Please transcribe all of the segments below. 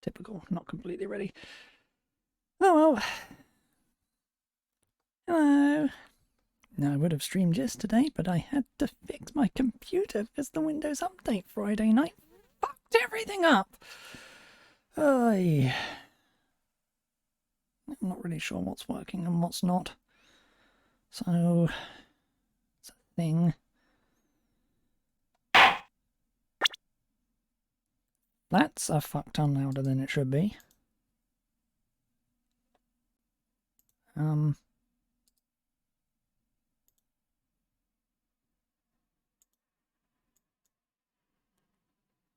Typical, not completely ready. Oh well. Hello. Now, I would have streamed yesterday, but I had to fix my computer because the Windows Update Friday night fucked everything up. I'm not really sure what's working and what's not. So, it's a thing. That's a fuck ton louder than it should be.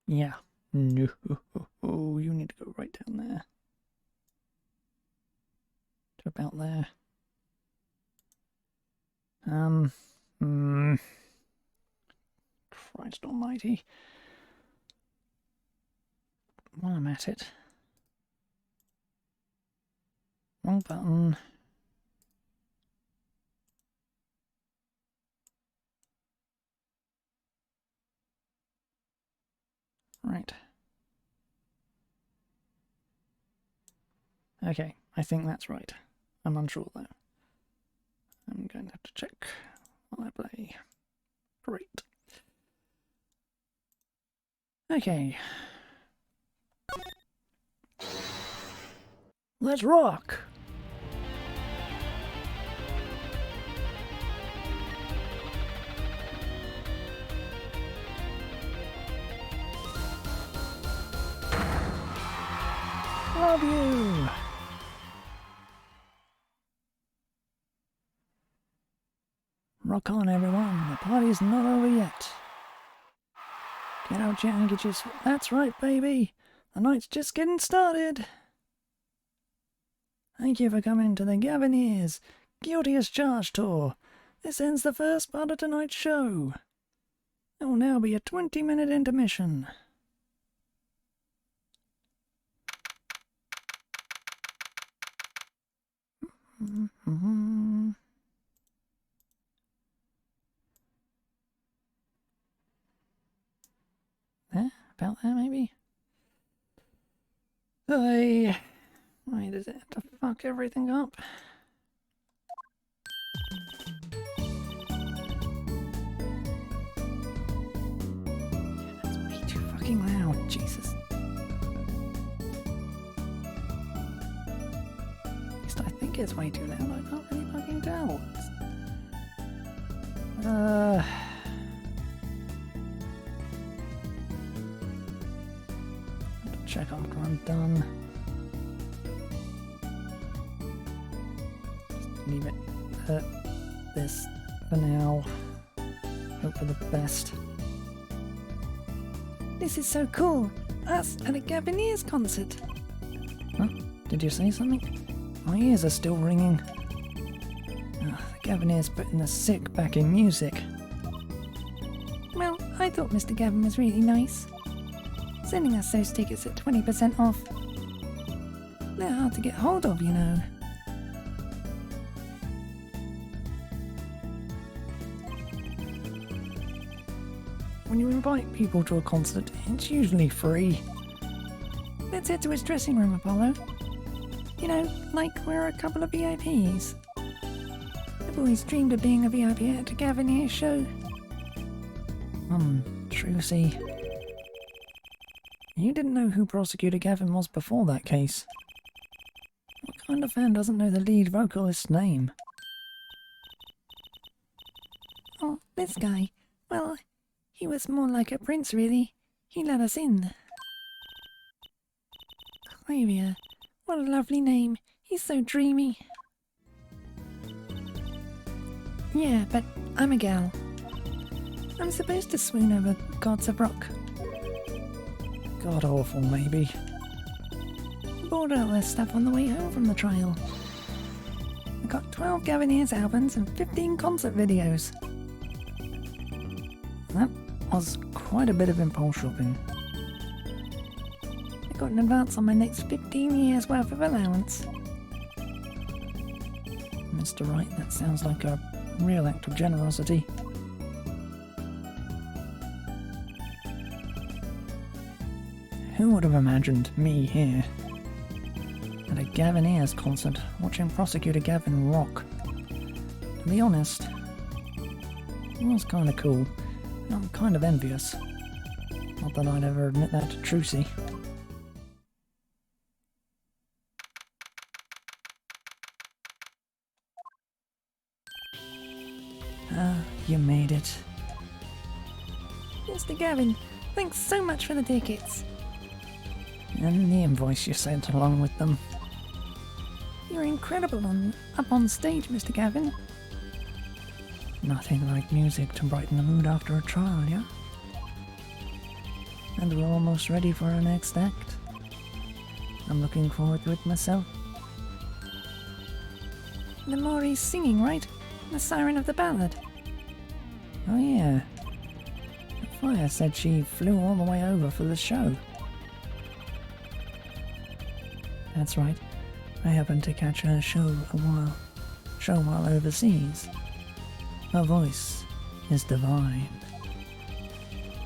Yeah. No. You need to go right down there. To about there. Christ almighty. While I'm at it. Wrong button. Right. Okay, I think that's right. I'm unsure though. I'm going to have to check while I play. Great. Okay. Let's rock! Love you! Rock on, everyone. The party's not over yet. Get out your handkerchiefs. That's right, baby. The night's just getting started. Thank you for coming to the Gavineers Guilty as Charged tour. This ends the first part of tonight's show. There will now be a 20-minute intermission. There? About there, maybe? Why does it have to fuck everything up? That's way too fucking loud, Jesus. At least I think it's way too loud, I can't really fucking tell. Check after I'm done. Just leave it at this for now. Hope for the best. This is so cool! Us at a Gavineers concert! Huh? Did you say something? My ears are still ringing. The Gavineers putting the sick back in music. Well, I thought Mr. Gavin was really nice. Sending us those tickets at 20% off. They're hard to get hold of, you know. When you invite people to a concert, it's usually free. Let's head to his dressing room, Apollo. You know, like we're a couple of VIPs. I've always dreamed of being a VIP at a Gavineer show. Trucy. You didn't know who Prosecutor Gavin was before that case. What kind of fan doesn't know the lead vocalist's name? Oh, this guy. Well, he was more like a prince, really. He let us in. Xavier. What a lovely name. He's so dreamy. Yeah, but I'm a gal. I'm supposed to swoon over gods of rock. God awful, maybe. Bought all this stuff on the way home from the trial. I got 12 Gavineers albums and 15 concert videos. That was quite a bit of impulse shopping. I got an advance on my next 15 years worth of allowance. Mr. Wright, that sounds like a real act of generosity. Who would have imagined me here at a Gaviniers concert watching Prosecutor Gavin rock? To be honest, it was kind of cool. I'm kind of envious. Not that I'd ever admit that to Trucy. You made it. Mr. Gavin, thanks so much for the tickets. And the invoice you sent along with them. You're incredible up on stage, Mr. Gavin. Nothing like music to brighten the mood after a trial, yeah? And we're almost ready for our next act. I'm looking forward to it myself. The Maury's singing, right? The siren of the ballad. Oh yeah. Fire said she flew all the way over for the show. That's right. I happened to catch her show while overseas. Her voice is divine.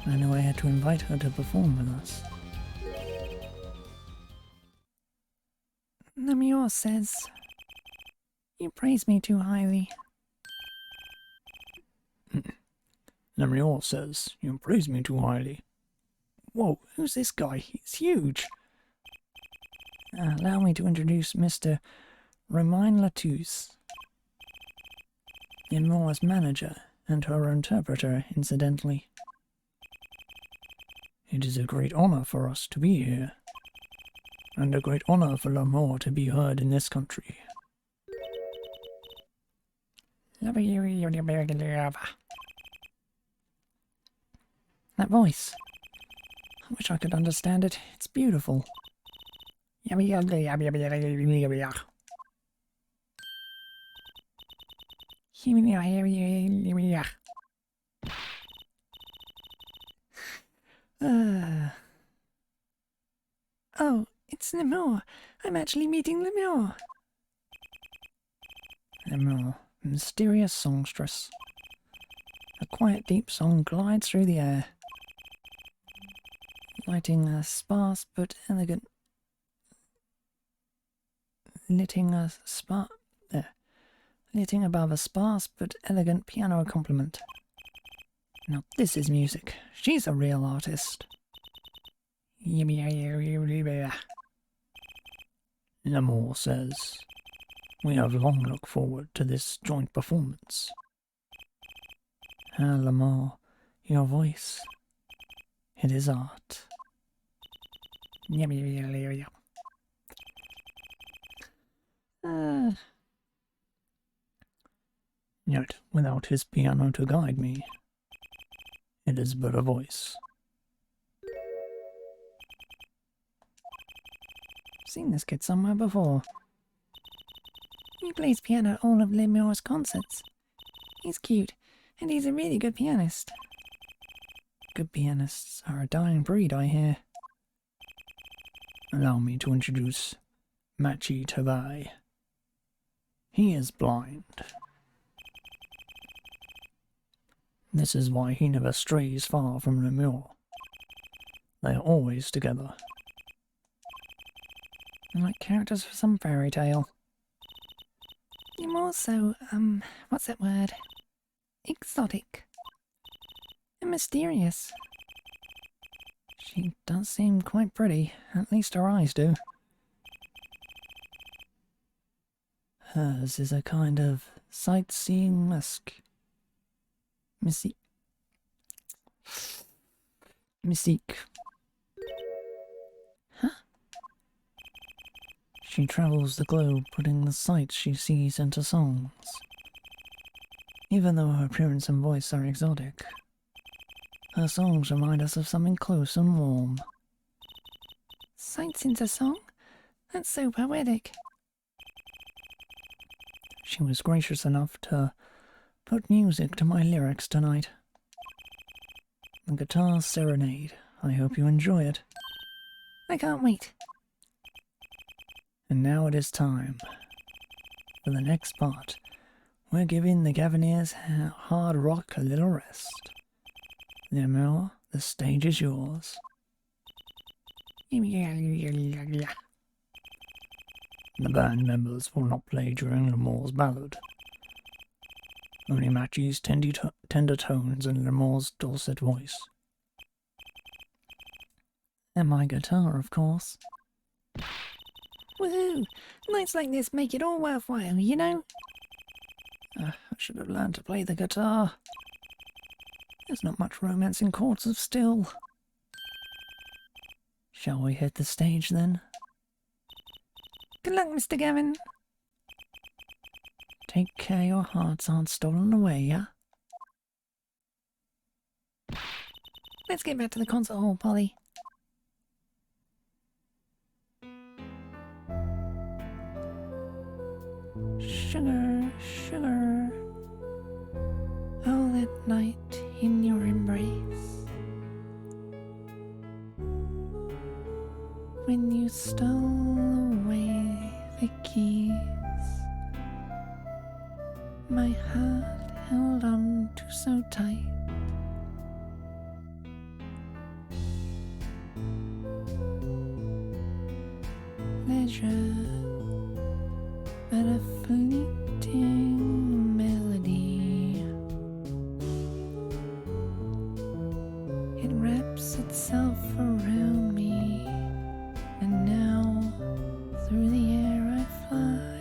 I knew I had to invite her to perform with us. Namor says, you praise me too highly. Namor says, you praise me too highly. Whoa, who's this guy? He's huge. Allow me to introduce Mr. Romain Latouche, Namor's manager and her interpreter, incidentally. It is a great honor for us to be here, and a great honor for Namor to be heard in this country. That voice. I wish I could understand it. It's beautiful. Oh, it's Namor. I'm actually meeting Namor. Namor, mysterious songstress. A quiet, deep song glides through the air, lighting a sparse but elegant. Litting above a sparse but elegant piano accompaniment. Now this is music. She's a real artist. Namor says, we have long looked forward to this joint performance. Namor, your voice, it is art. Yet, without his piano to guide me, it is but a voice. I've seen this kid somewhere before. He plays piano at all of Lemur's concerts. He's cute, and he's a really good pianist. Good pianists are a dying breed, I hear. Allow me to introduce Machi Tabai. He is blind. This is why he never strays far from Lemur. They are always together. They're like characters for some fairy tale. You're more so, what's that word? Exotic. And mysterious. She does seem quite pretty, at least her eyes do. Hers is a kind of sightseeing musk. Mystique. Huh? She travels the globe putting the sights she sees into songs. Even though her appearance and voice are exotic, her songs remind us of something close and warm. Sights into song? That's so poetic. She was gracious enough to put music to my lyrics tonight. The guitar serenade. I hope you enjoy it. I can't wait. And now it is time. For the next part, we're giving the Gaviniers hard rock a little rest. Lemur, the stage is yours. The band members will not play during Lamore's ballad. Only Matchie's tender tones and Lamore's dulcet voice. And my guitar, of course. Woohoo! Nights like this make it all worthwhile, you know? I should have learned to play the guitar. There's not much romance in chords of still. Shall we hit the stage then? Good luck, Mr. Gavin. Take care your hearts aren't stolen away, yeah? Let's get back to the concert hall, Polly. Sugar, sugar. Oh, that night in your embrace, when you stole away the keys, my heart held on to so tight. Leisure, but a fleeting melody. It wraps itself around me, and now through the air I fly.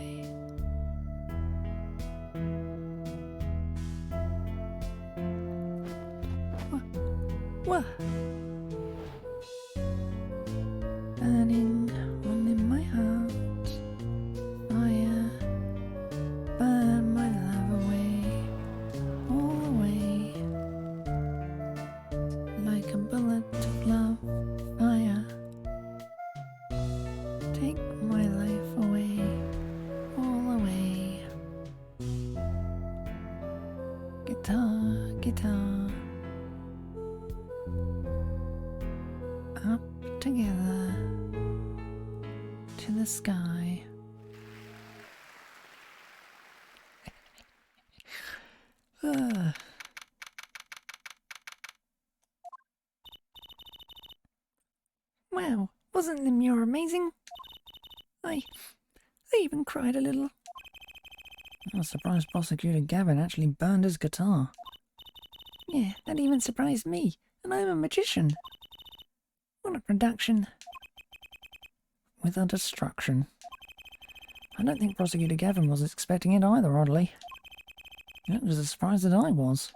What? Burning on in my heart, fire, burn my love away, all away, like a bullet of love, fire, take my life away, all away. Guitar, guitar, up together to the sky. Wow, wasn't Lemure amazing? I even cried a little. I was surprised Prosecutor Gavin actually burned his guitar. Yeah, that even surprised me, and I'm a magician. What a production. With a destruction. I don't think Prosecutor Gavin was expecting it either, oddly. It was as surprised as I was.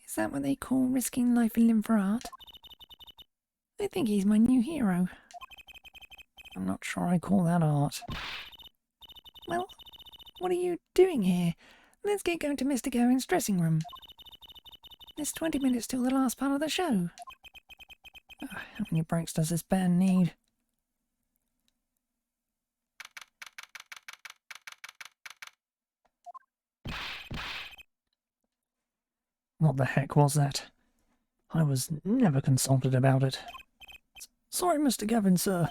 Is that what they call risking life and limb for art? I think he's my new hero. I'm not sure I call that art. Well, what are you doing here? Let's get going to Mr. Gavin's dressing room. There's 20 minutes till the last part of the show. How many breaks does this band need? What the heck was that? I was never consulted about it. Sorry, Mr. Gavin, sir.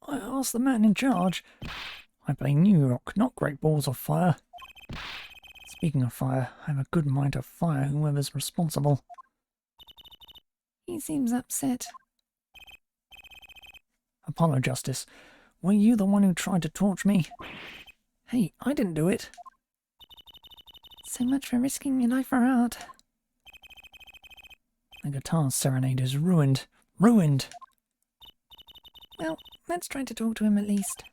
I asked the man in charge. I play New York, not Great Balls of Fire. Speaking of fire, I have a good mind to fire whoever's responsible. He seems upset. Apollo Justice, were you the one who tried to torch me? Hey, I didn't do it. So much for risking your life for art. The guitar serenade is ruined. Ruined! Well, let's try to talk to him at least.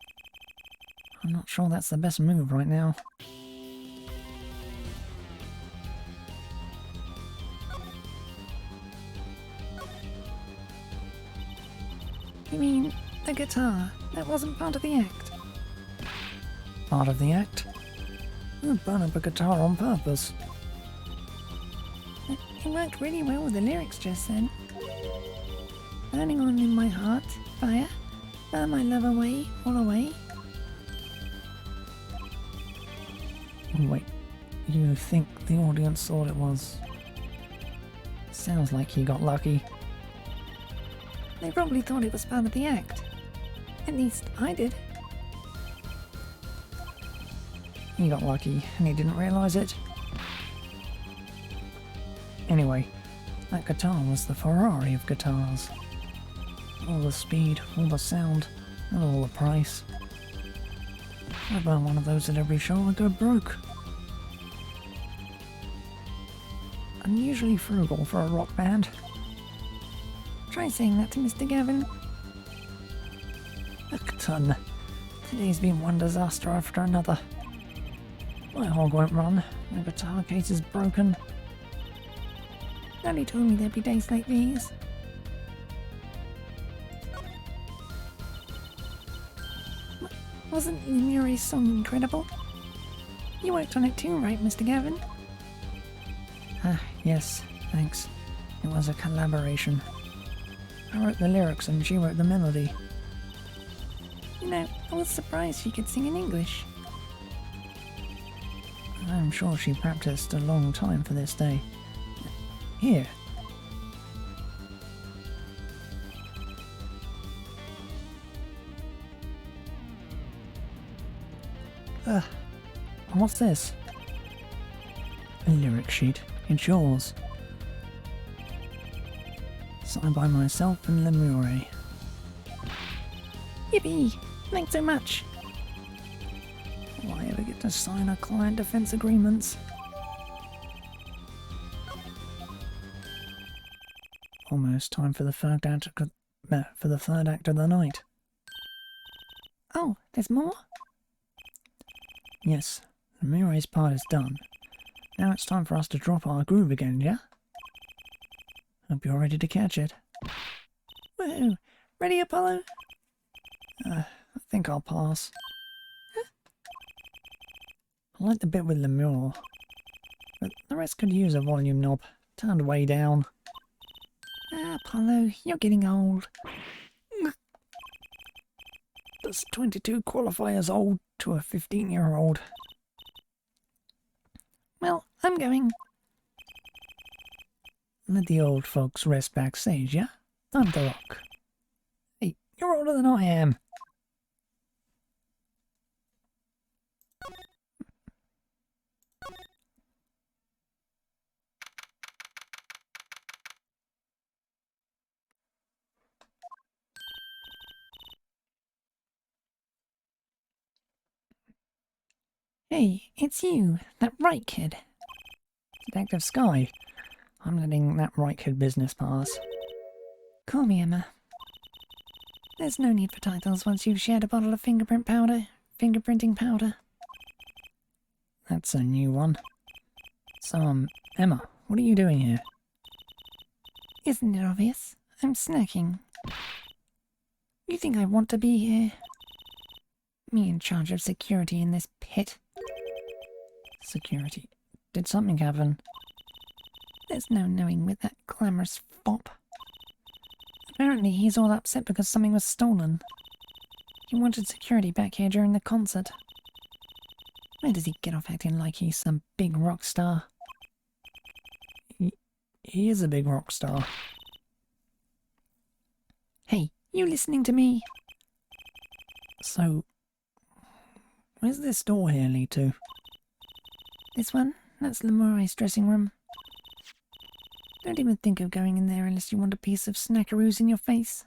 I'm not sure that's the best move right now. You mean the guitar? That wasn't part of the act? Part of the act? Who would burn up a guitar on purpose? It worked really well with the lyrics just then. Burning on in my heart, fire, burn my love away, all away. Wait, you think the audience thought it was? Sounds like he got lucky. They probably thought it was part of the act. At least I did. He got lucky and he didn't realise it. Anyway, that guitar was the Ferrari of guitars. All the speed, all the sound, and all the price. I'd buy one of those at every show and go broke. Unusually frugal for a rock band. Try saying that to Mr. Gavin. A ton. Today's been one disaster after another. My hog won't run, my guitar case is broken. Daddy told me there'd be days like these. Wasn't Lemuria's song incredible? You worked on it too, right, Mr. Gavin? Ah, yes, thanks. It was a collaboration. I wrote the lyrics and she wrote the melody. You know, I was surprised she could sing in English. I'm sure she practiced a long time for this day. Here. What's this? A lyric sheet. It's yours. Signed by myself and Lemure. Yippee! Thanks so much! Will I ever get to sign a client defense agreements? Almost time for the third act of the night. Oh, there's more? Yes, Lemure's part is done. Now it's time for us to drop our groove again, yeah? Hope you're ready to catch it. Woohoo! Ready, Apollo? I think I'll pass. I like the bit with Lemure, but the rest could use a volume knob turned way down. Ah, Apollo, you're getting old. Does 22 qualify as old to a 15-year-old? Well, I'm going. Let the old folks rest backstage, yeah? Time to rock. Hey, you're older than I am. Hey, it's you, that right kid. Detective Sky. I'm letting that right kid business pass. Call me Emma. There's no need for titles once you've shared a bottle of fingerprinting powder. That's a new one. So, Emma, what are you doing here? Isn't it obvious? I'm snacking. You think I want to be here? Me in charge of security in this pit. Security. Did something happen? There's no knowing with that glamorous fop. Apparently he's all upset because something was stolen. He wanted security back here during the concert. Where does he get off acting like he's some big rock star? He is a big rock star. Hey, you listening to me? So, where's this door here lead to? This one? That's Lemure's dressing room. Don't even think of going in there unless you want a piece of snackaroos in your face.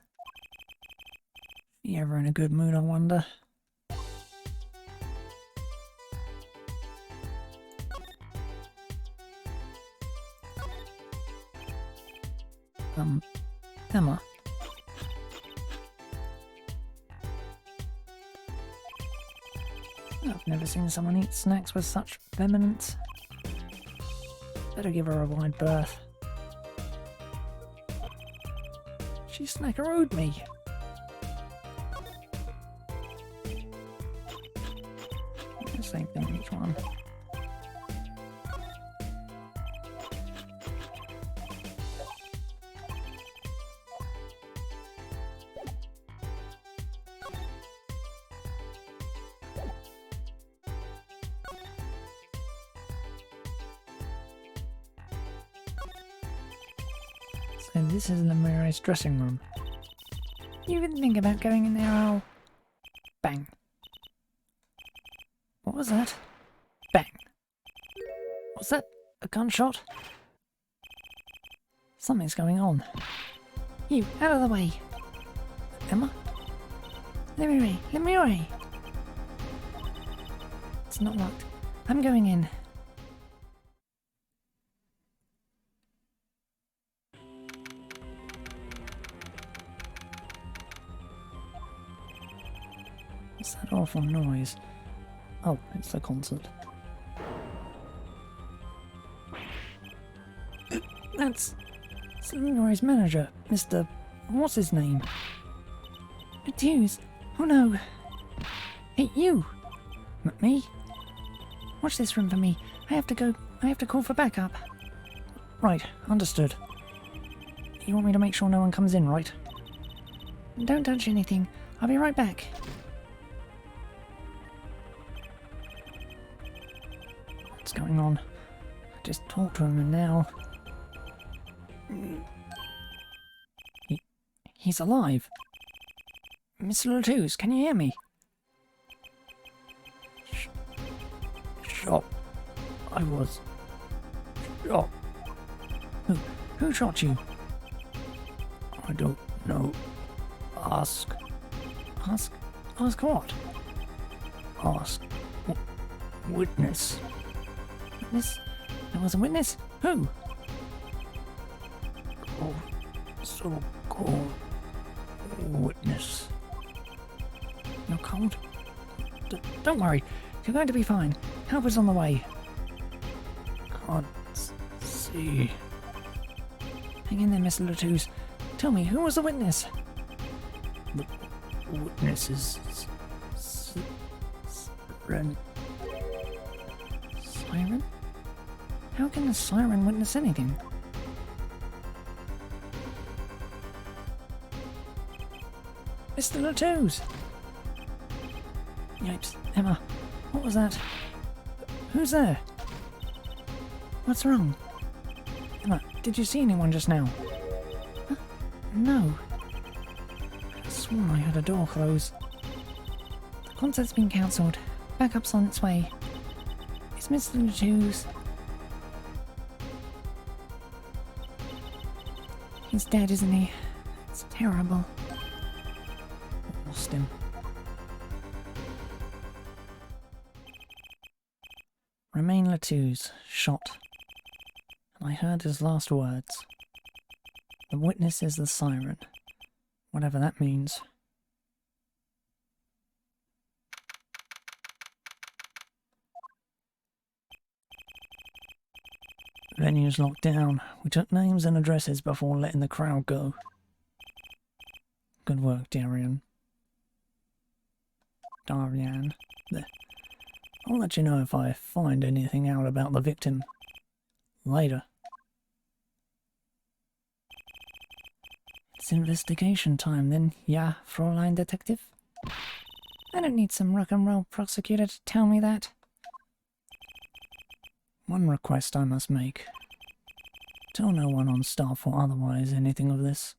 You ever in a good mood, I wonder? Emma? I've never seen someone eat snacks with such vehemence. Better give her a wide berth. She snackarooed me. Same thing each one. So this is Lemure's dressing room. You even think about going in there, I'll... Bang. What was that? Bang. Was that a gunshot? Something's going on. You, out of the way. Emma? Let me away. Let me away. It's not locked. I'm going in. What's that awful noise? Oh, it's the concert. That's Leroy's manager, Mr. What's his name? Hughes. Oh no. Hey, you. Me? Watch this room for me. I have to go. I have to call for backup. Right, understood. You want me to make sure no one comes in, right? Don't touch anything. I'll be right back. What's going on? I just talked to him and now... He's alive. Mr. Latouche, can you hear me? Shot. I was... shot. Who shot you? I don't know. Ask. Ask what? Ask. Witness. Witness? There was a witness? Who? Oh, so-called witness. You're cold? Don't worry. You're going to be fine. Help is on the way. Can't see. Hang in there, Mr. Latouche. Tell me, who was the witness? The witness is... Siren. Siren? How can a siren witness anything? Mr. Latouche! Yipes, Emma, what was that? Who's there? What's wrong? Emma, did you see anyone just now? Huh? No. I swore I heard a door close. The concert's been cancelled. Backup's on its way. It's Mr. Latouche. He's dead, isn't he? It's terrible. Lost him. Romain Latouche, shot. And I heard his last words. The witness is the siren. Whatever that means. Venue's locked down. We took names and addresses before letting the crowd go. Good work, Darian. There. I'll let you know if I find anything out about the victim. Later. It's investigation time then, yeah, Fräulein Detective? I don't need some rock and roll prosecutor to tell me that. One request I must make. Tell no one on staff or otherwise anything of this.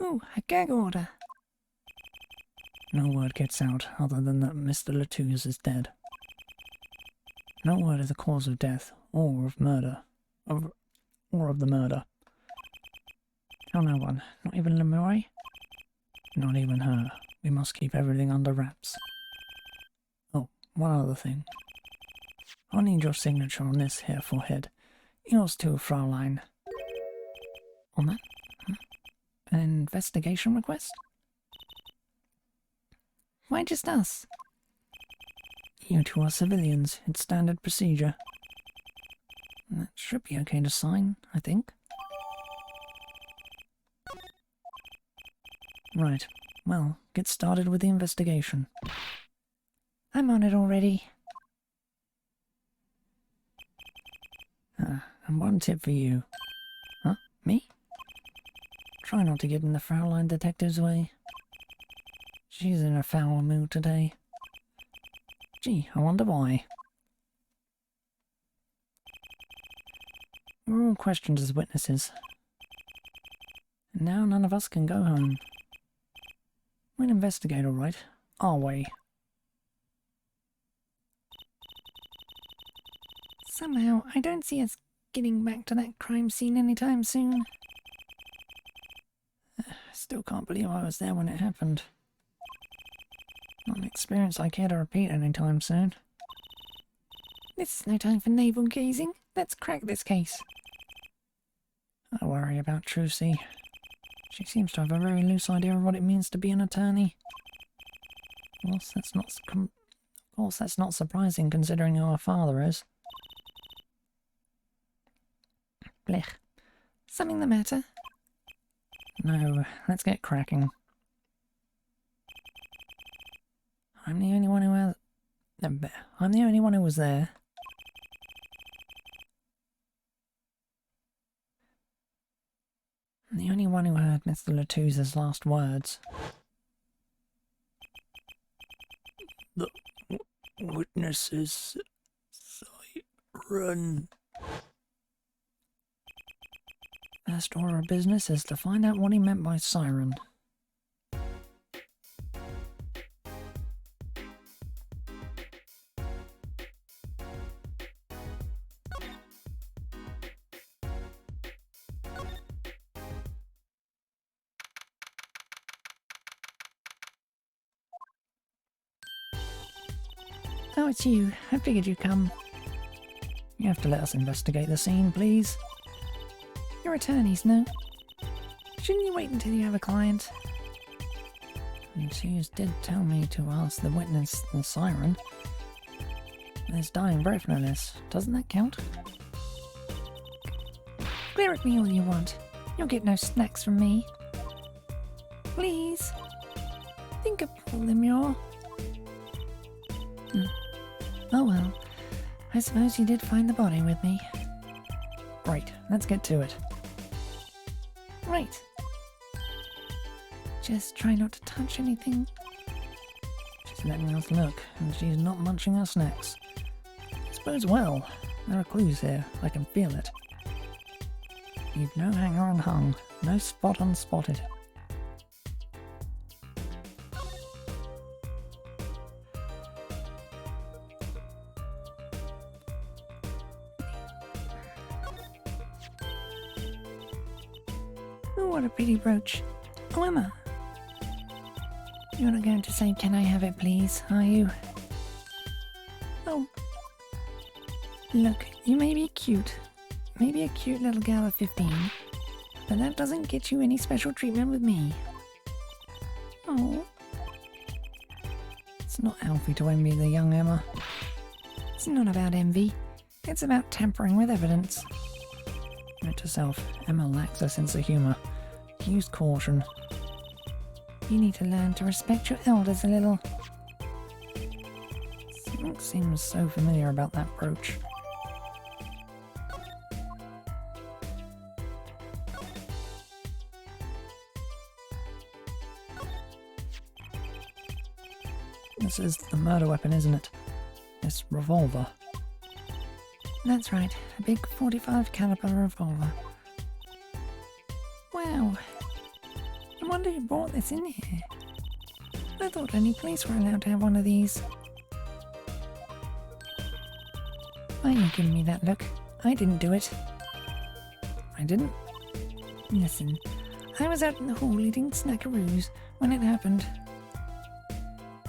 Ooh, a gag order. No word gets out other than that Mr. Latouche is dead. No word of the cause of death or of murder. Or of the murder. Tell no one, not even Leroy? Not even her. We must keep everything under wraps. Oh, one other thing. I'll need your signature on this here forehead. Yours too, Fraulein. On that? An investigation request? Why just us? You two are civilians. It's standard procedure. That should be okay to sign, I think. Right. Well, get started with the investigation. I'm on it already. And one tip for you. Huh? Me? Try not to get in the Fraulein Detective's way. She's in a foul mood today. Gee, I wonder why. We're all questioned as witnesses. And now none of us can go home. We'll investigate, all right, our way. Somehow, I don't see us getting back to that crime scene anytime soon. Still can't believe I was there when it happened. Not an experience I care to repeat anytime soon. This is no time for navel gazing. Let's crack this case. I worry about Trucy. She seems to have a very loose idea of what it means to be an attorney. Of course, that's not surprising considering who her father is. Blech. Something the matter? No, let's get cracking. I'm the only one who was there. I'm the only one who heard Mr. Latouse's last words. The witnesses siren. First order of business is to find out what he meant by siren. Oh, it's you. I figured you'd come. You have to let us investigate the scene, please. You're attorneys, no? Shouldn't you wait until you have a client? Latouze did tell me to ask the witness the siren. There's dying breath, no less. Doesn't that count? Glare at me all you want. You'll get no snacks from me. Please. Think of Paul Lemure. Oh well. I suppose you did find the body with me. Great, let's get to it. Right. Just try not to touch anything. She's letting us look, and she's not munching her snacks. I suppose well. There are clues here. I can feel it. You've no hanger unhung, no spot unspotted. Oh, what a pretty brooch. Oh, Emma. You're not going to say, "Can I have it, please," are you? Oh. Look, you may be cute. Maybe a cute little girl of 15. But that doesn't get you any special treatment with me. Oh. It's not healthy to envy the young Emma. It's not about envy. It's about tampering with evidence. Note to self, Emma lacks a sense of humour. Use caution. You need to learn to respect your elders a little. Something seems so familiar about that brooch. This is the murder weapon, isn't it? This revolver. That's right, a big 45 caliber revolver. Wow. I wonder who brought this in here. I thought only police were allowed to have one of these. Why are you giving me that look? I didn't do it. I didn't? Listen, I was out in the hall eating snackaroos when it happened.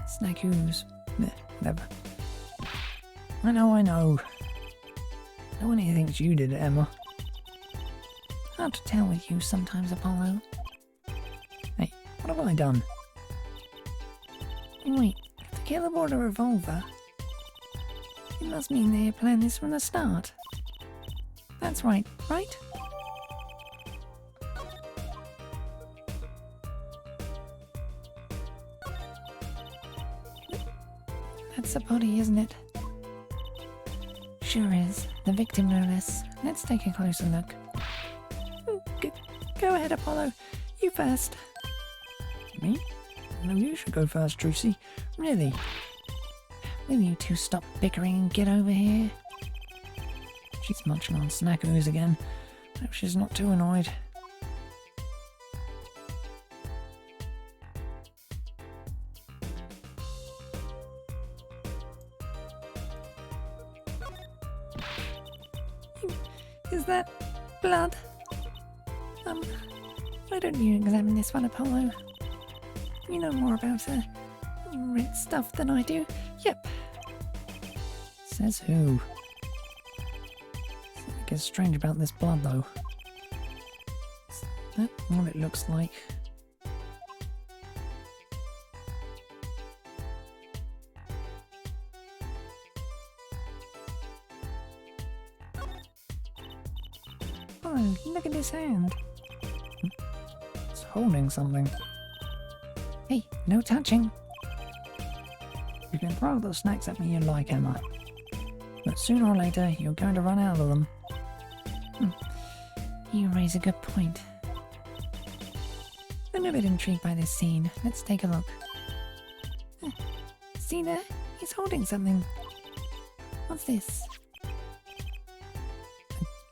Snackaroos? Never. I know. No one here thinks you did it, Emma. Hard to tell with you sometimes, Apollo. Hey, what have I done? Wait, if the killer bought a revolver, it must mean they had planned this from the start. That's right? That's the body, isn't it? Sure is. The victim, no less. Let's take a closer look. Go ahead, Apollo. You first. Me? No, you should go first, Trucy. Really? Will you two stop bickering and get over here? She's munching on snackaroos again. Hope she's not too annoyed. Is that blood? Why don't you examine this one, Apollo? You know more about red stuff than I do. Yep. Says who? Something is strange about this blood, though. Is that what it looks like? Oh, look at his hand. It's holding something. Hey, no touching. You can throw the snacks at me you like, Emma. But sooner or later, you're going to run out of them. You raise a good point. I'm a bit intrigued by this scene. Let's take a look. See there? He's holding something. What's this? A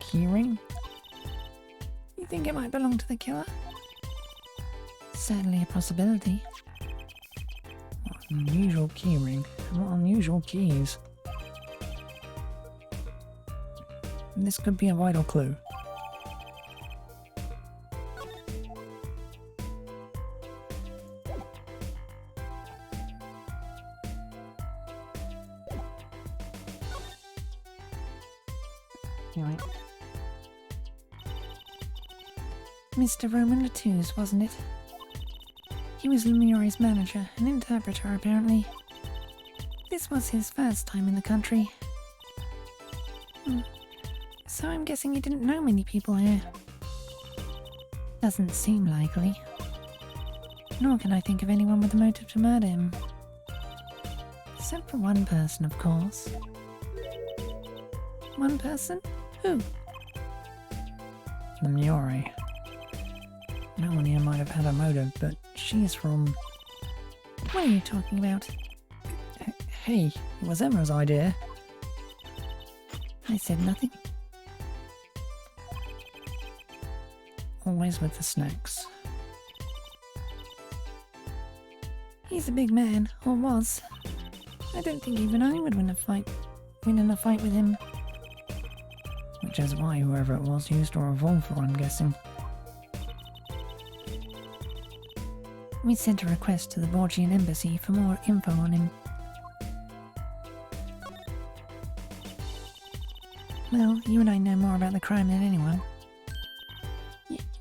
keyring? You think it might belong to the killer? Certainly a possibility. What an unusual keyring. And what unusual keys. This could be a vital clue. Right. Mr. Roman Latou's, wasn't it? He was Lemuri's manager, an interpreter apparently. This was his first time in the country. So I'm guessing he didn't know many people here. Doesn't seem likely. Nor can I think of anyone with a motive to murder him. Except for one person, of course. One person? Who? Lemuri. No one here might have had a motive, but she's from... What are you talking about? Hey, it was Emma's idea. I said nothing. Always with the snacks. He's a big man, or was. I don't think even I would win in a fight with him. Which is why whoever it was used a revolver, I'm guessing. We sent a request to the Borgian embassy for more info on him. Well, you and I know more about the crime than anyone.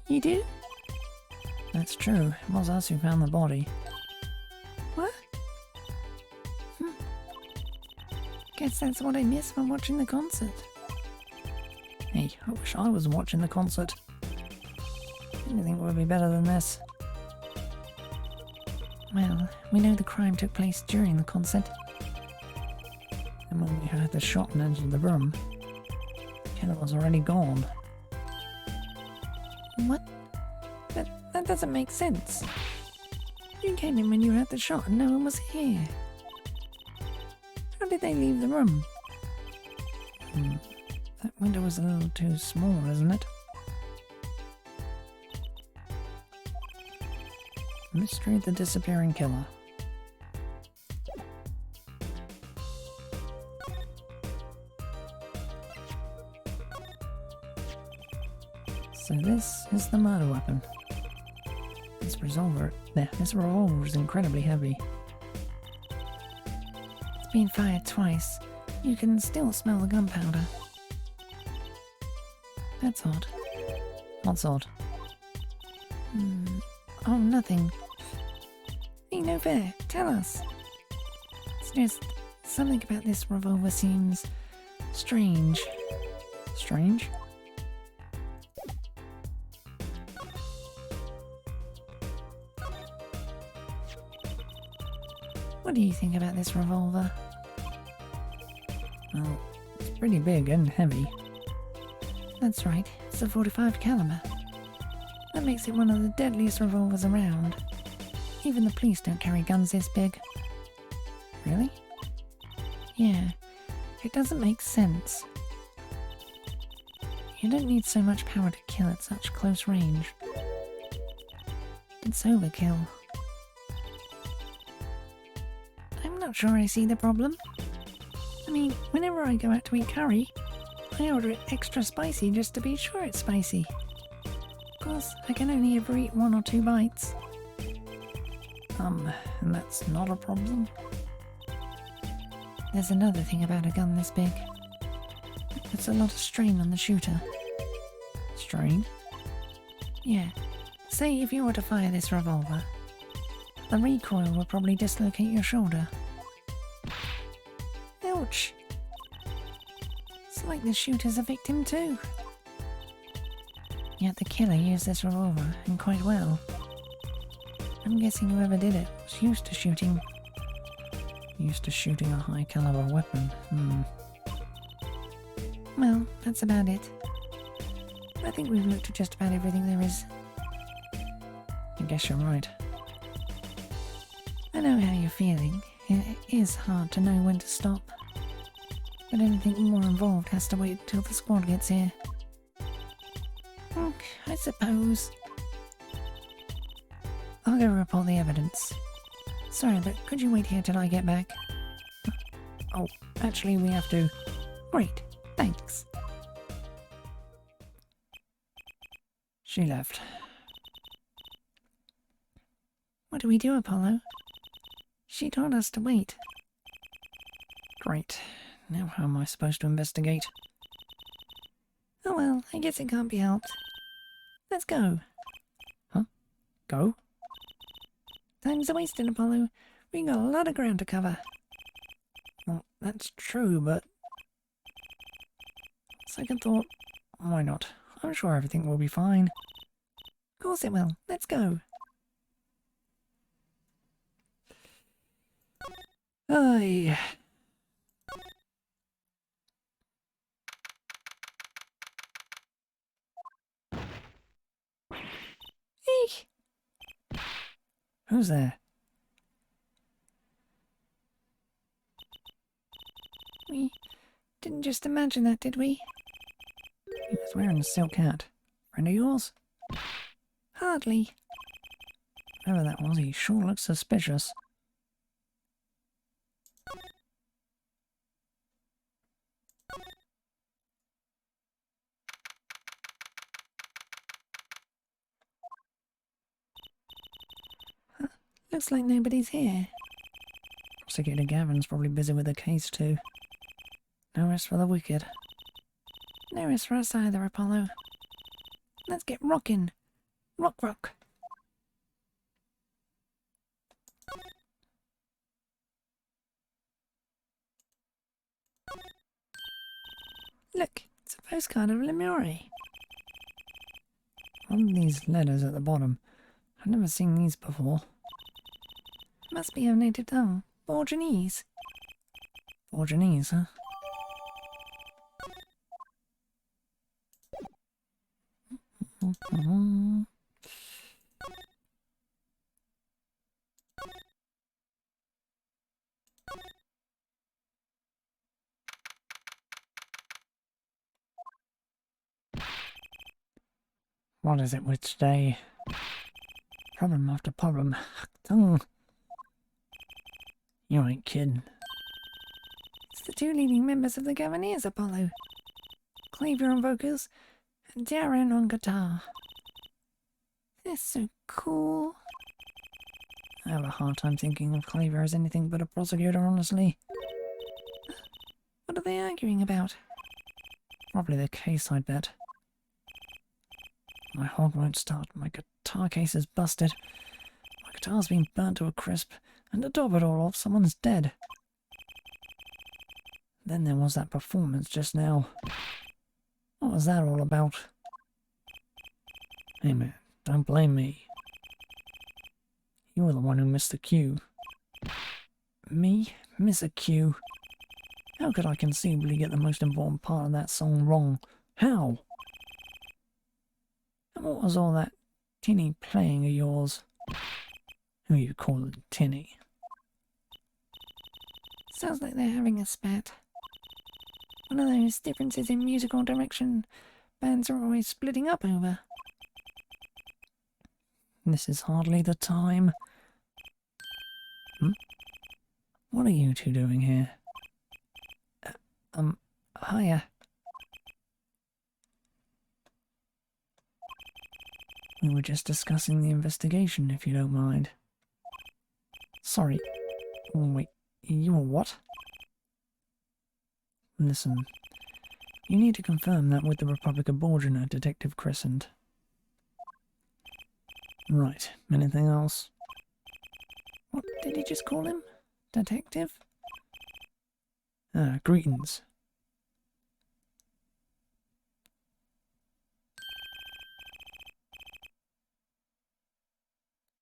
You do? That's true. It was us who found the body. What? Guess that's what I missed from watching the concert. Hey, I wish I was watching the concert. Anything would be better than this. Well, we know the crime took place during the concert. And when we heard the shot and entered the room, the killer was already gone. What? That doesn't make sense. You came in when you heard the shot and no one was here. How did they leave the room? That window was a little too small, isn't it? Mystery of the disappearing killer. So this is the murder weapon. This revolver is incredibly heavy. It's been fired twice. You can still smell the gunpowder. That's odd. What's odd? Oh, nothing. Ain't no fair. Tell us. It's just something about this revolver seems strange. Strange? What do you think about this revolver? Well, it's pretty big and heavy. That's right, it's a .45 caliber. That makes it one of the deadliest revolvers around. Even the police don't carry guns this big. Really? Yeah, it doesn't make sense. You don't need so much power to kill at such close range. It's overkill. I'm not sure I see the problem. I mean, whenever I go out to eat curry, I order it extra spicy just to be sure it's spicy. Of course, I can only ever eat 1 or 2 bites. And that's not a problem? There's another thing about a gun this big. It puts a lot of strain on the shooter. Strain? Yeah. Say if you were to fire this revolver, the recoil will probably dislocate your shoulder. Ouch! It's like the shooter's a victim too. Yet the killer used this revolver, and quite well. I'm guessing whoever did it was used to shooting. Used to shooting a high caliber weapon. Well, that's about it. I think we've looked at just about everything there is. I guess you're right. I know how you're feeling. It is hard to know when to stop. But anything more involved has to wait until the squad gets here. I suppose. I'll go report the evidence. Sorry, but could you wait here till I get back? Oh, actually we have to... Great, thanks. She left. What do we do, Apollo? She told us to wait. Great. Now how am I supposed to investigate? Oh well, I guess it can't be helped. Let's go. Huh? Go? Time's wasted, Apollo. We got a lot of ground to cover. Well, that's true, but... Second thought, why not? I'm sure everything will be fine. Of course it will. Let's go. Aye. Eek! Who's there? We didn't just imagine that, did we? He was wearing a silk hat. Friend of yours? Hardly. Whoever that was, he sure looks suspicious. Looks like nobody's here. Prosecutor Gavin's probably busy with the case too. No rest for the wicked. No rest for us either, Apollo. Let's get rockin'. Rock, rock. Look, it's a postcard of Lemure. What are these letters at the bottom? I've never seen these before. Must be her native tongue. Borginese. Borginese, huh? What is it with today? Problem after problem. Tongue. You ain't kidding. It's the 2 leading members of the Gaviniers, Apollo. Clavier on vocals and Darren on guitar. They're so cool. I have a hard time thinking of Claver as anything but a prosecutor, honestly. What are they arguing about? Probably the case, I'd bet. My hog won't start, my guitar case is busted, my guitar's been burnt to a crisp, and to top it all off, someone's dead. Then there was that performance just now. What was that all about? Hey man, don't blame me. You were the one who missed the cue. Me? Miss a cue? How could I conceivably get the most important part of that song wrong? How? And what was all that tinny playing of yours? Who you call tinny? Sounds like they're having a spat. One of those differences in musical direction bands are always splitting up over. This is hardly the time. What are you two doing here? Hiya. We were just discussing the investigation, if you don't mind. Sorry. Wait, you were what? Listen, you need to confirm that with the Republic of Borgina, Detective Crescent. Right, anything else? What did you just call him? Detective? Greetings.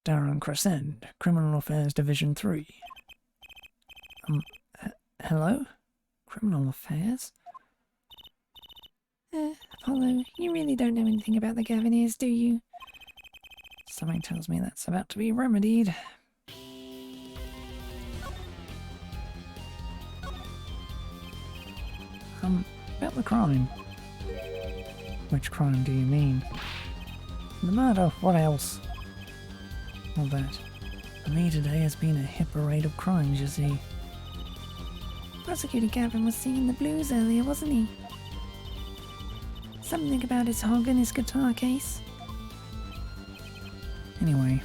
Darren Crescent, Criminal Affairs Division 3. Hello? Criminal Affairs? Apollo, you really don't know anything about the Gaviniers, do you? Something tells me that's about to be remedied. About the crime. Which crime do you mean? The murder, what else? All that. For me today has been a hit parade of crimes, you see. Prosecutor Gavin was singing the blues earlier, wasn't he? Something about his hog and his guitar case. Anyway,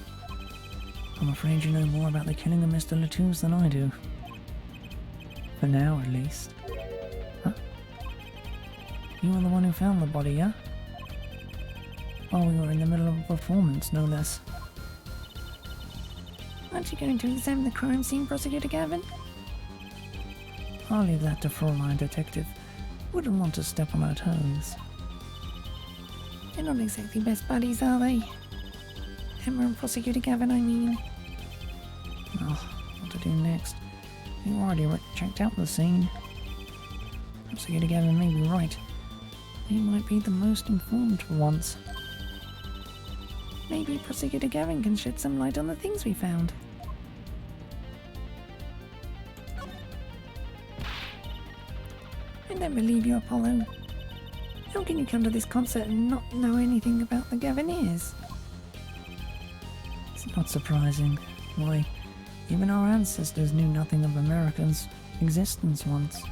I'm afraid you know more about the killing of Mr. Latouche than I do. For now, at least. Huh? You were the one who found the body, yeah? While we were in the middle of a performance, no less. Aren't you going to examine the crime scene, Prosecutor Gavin? I'll leave that to Fraulein Detective. Wouldn't want to step on her toes. They're not exactly best buddies, are they? Emma and Prosecutor Gavin, I mean. Oh, what to do next? You already checked out the scene. Prosecutor Gavin may be right. He might be the most informed for once. Maybe Prosecutor Gavin can shed some light on the things we found. I don't believe you, Apollo. How can you come to this concert and not know anything about the Gaviniers? It's not surprising. Why, even our ancestors knew nothing of America's existence once.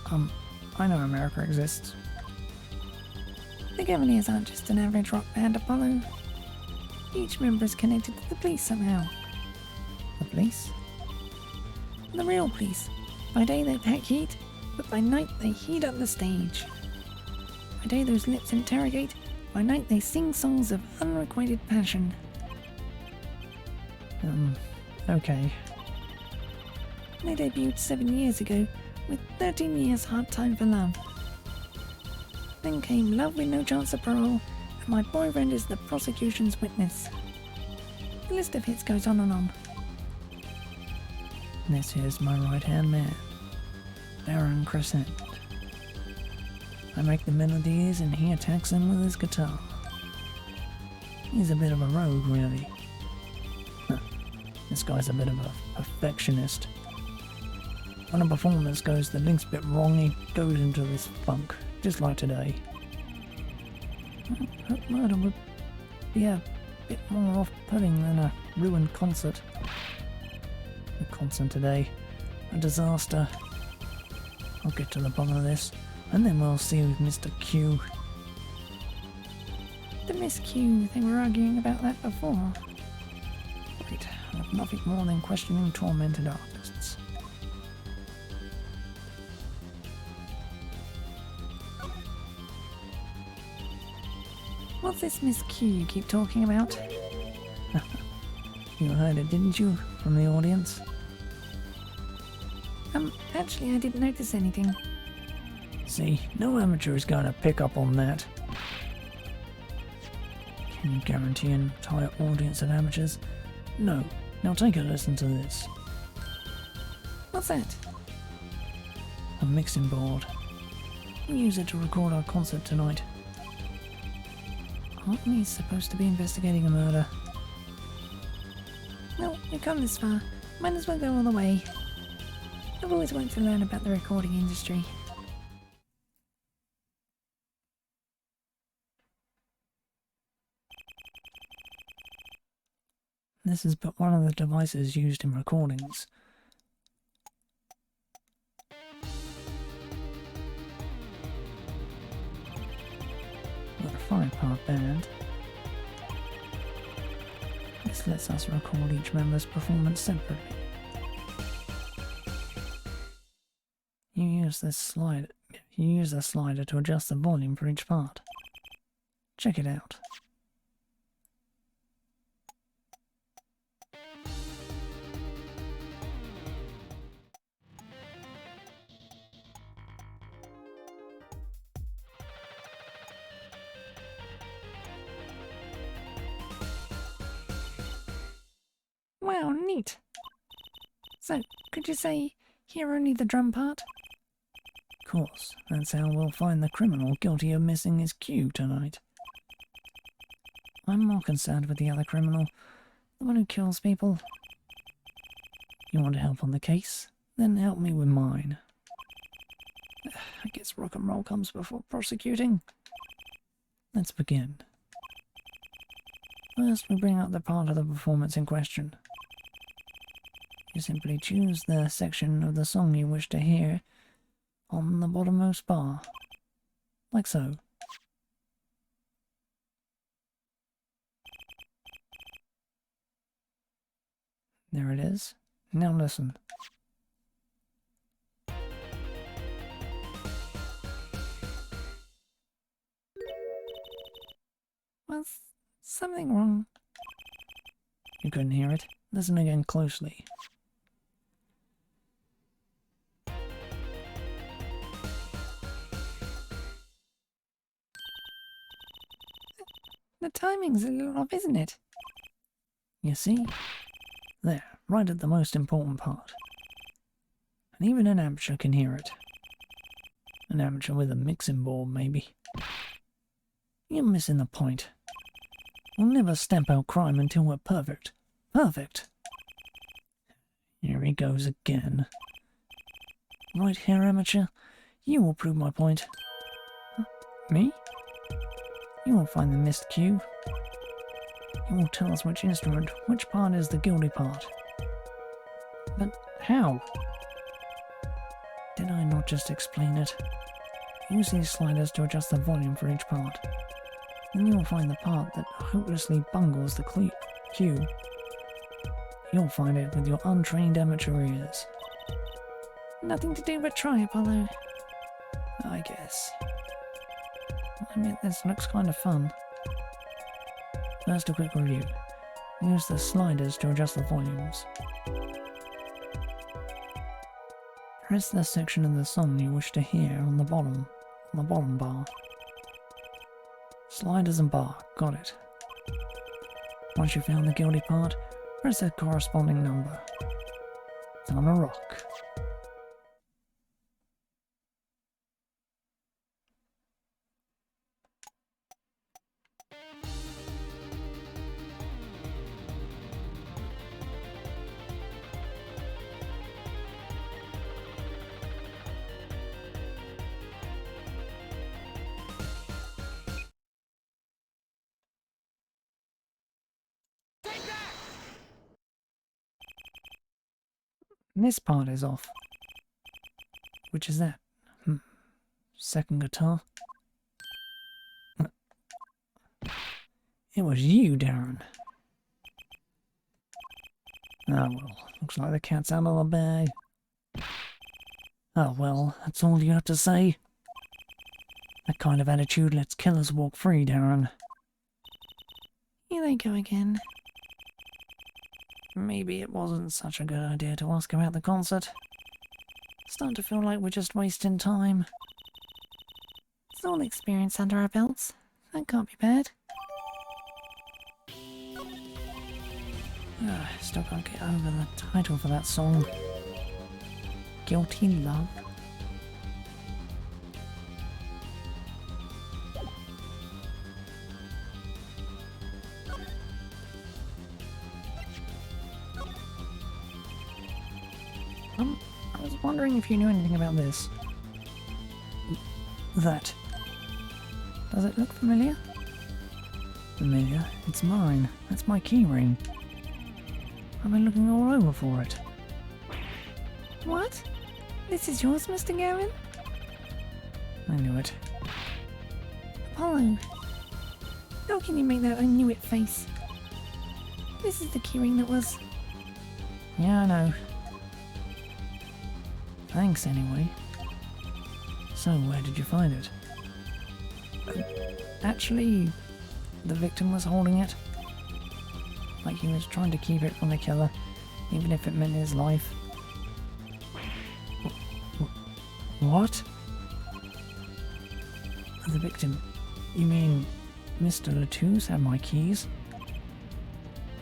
I know America exists. The Gaviniers aren't just an average rock band, Apollo. Each member is connected to the police somehow. The police? The real police. By day they pack heat, but by night they heat up the stage. By day those lips interrogate, by night they sing songs of unrequited passion. Okay. They debuted 7 years ago, with 13 years hard time for love. Then came Love with No Chance of Parole, and My Boyfriend is the Prosecution's Witness. The list of hits goes on and on. This here's my right-hand man, Darren Crescent. I make the melodies and he attacks them with his guitar. He's a bit of a rogue, really. This guy's a bit of a perfectionist. When a performance goes the least bit wrong, he goes into this funk, just like today. That murder would be a bit more off-putting than a ruined concert. The concert today, a disaster. I'll get to the bottom of this, and then we'll see with Mr. Q. The Miss Q, they were arguing about that before. Great, I have nothing more than questioning tormented artists. What's this Miss Q you keep talking about? You heard it, didn't you, from the audience? Actually I didn't notice anything. See, no amateur is going to pick up on that. Can you guarantee an entire audience of amateurs? No. Now take a listen to this. What's that? A mixing board. We use it to record our concert tonight. Aren't we supposed to be investigating a murder? No, we've come this far. Might as well go all the way. I've always wanted to learn about the recording industry. This is but one of the devices used in recordings. We're a 5-part band. This lets us record each member's performance separately. You use the slider to adjust the volume for each part. Check it out. Wow, neat. So, could you say, hear only the drum part? Of course, that's how we'll find the criminal guilty of missing his cue tonight. I'm more concerned with the other criminal, the one who kills people. You want help on the case? Then help me with mine. I guess rock and roll comes before prosecuting. Let's begin. First, we bring up the part of the performance in question. You simply choose the section of the song you wish to hear on the bottommost bar, like so. There it is. Now listen. Was something wrong? You couldn't hear it? Listen again closely. The timing's a little off, isn't it? You see? There, right at the most important part. And even an amateur can hear it. An amateur with a mixing board, maybe. You're missing the point. We'll never stamp out crime until we're perfect. Perfect! Here he goes again. Right here, amateur. You will prove my point. Huh? Me? You will find the missed cue. You will tell us which instrument, which part is the guilty part. But how? Did I not just explain it? Use these sliders to adjust the volume for each part. Then you will find the part that hopelessly bungles the cue. You'll find it with your untrained amateur ears. Nothing to do but try, Apollo. I guess. I mean, this looks kind of fun. First, a quick review. Use the sliders to adjust the volumes. Press the section of the song you wish to hear on the bottom bar. Sliders and bar, got it. Once you've found the guilty part, press the corresponding number. Time to rock. This part is off. Which is that? Second guitar? It was you, Darren. Ah well, looks like the cat's out of the bag. Oh well, that's all you have to say? That kind of attitude lets killers walk free, Darren. Here they go again. Maybe it wasn't such a good idea to ask about the concert. Starting to feel like we're just wasting time. It's all experience under our belts. That can't be bad. Still can't get over the title for that song. Guilty Love. I was wondering if you knew anything about this. That. Does it look familiar? Familiar? It's mine. That's my keyring. I've been looking all over for it. What? This is yours, Mr. Gowan? I knew it. Apollo. How can you make that I knew it face? This is the keyring that was... Yeah, I know. Thanks, anyway. So, where did you find it? Actually, the victim was holding it. Like he was trying to keep it from the killer, even if it meant his life. What? The victim? You mean Mr. Latouche had my keys?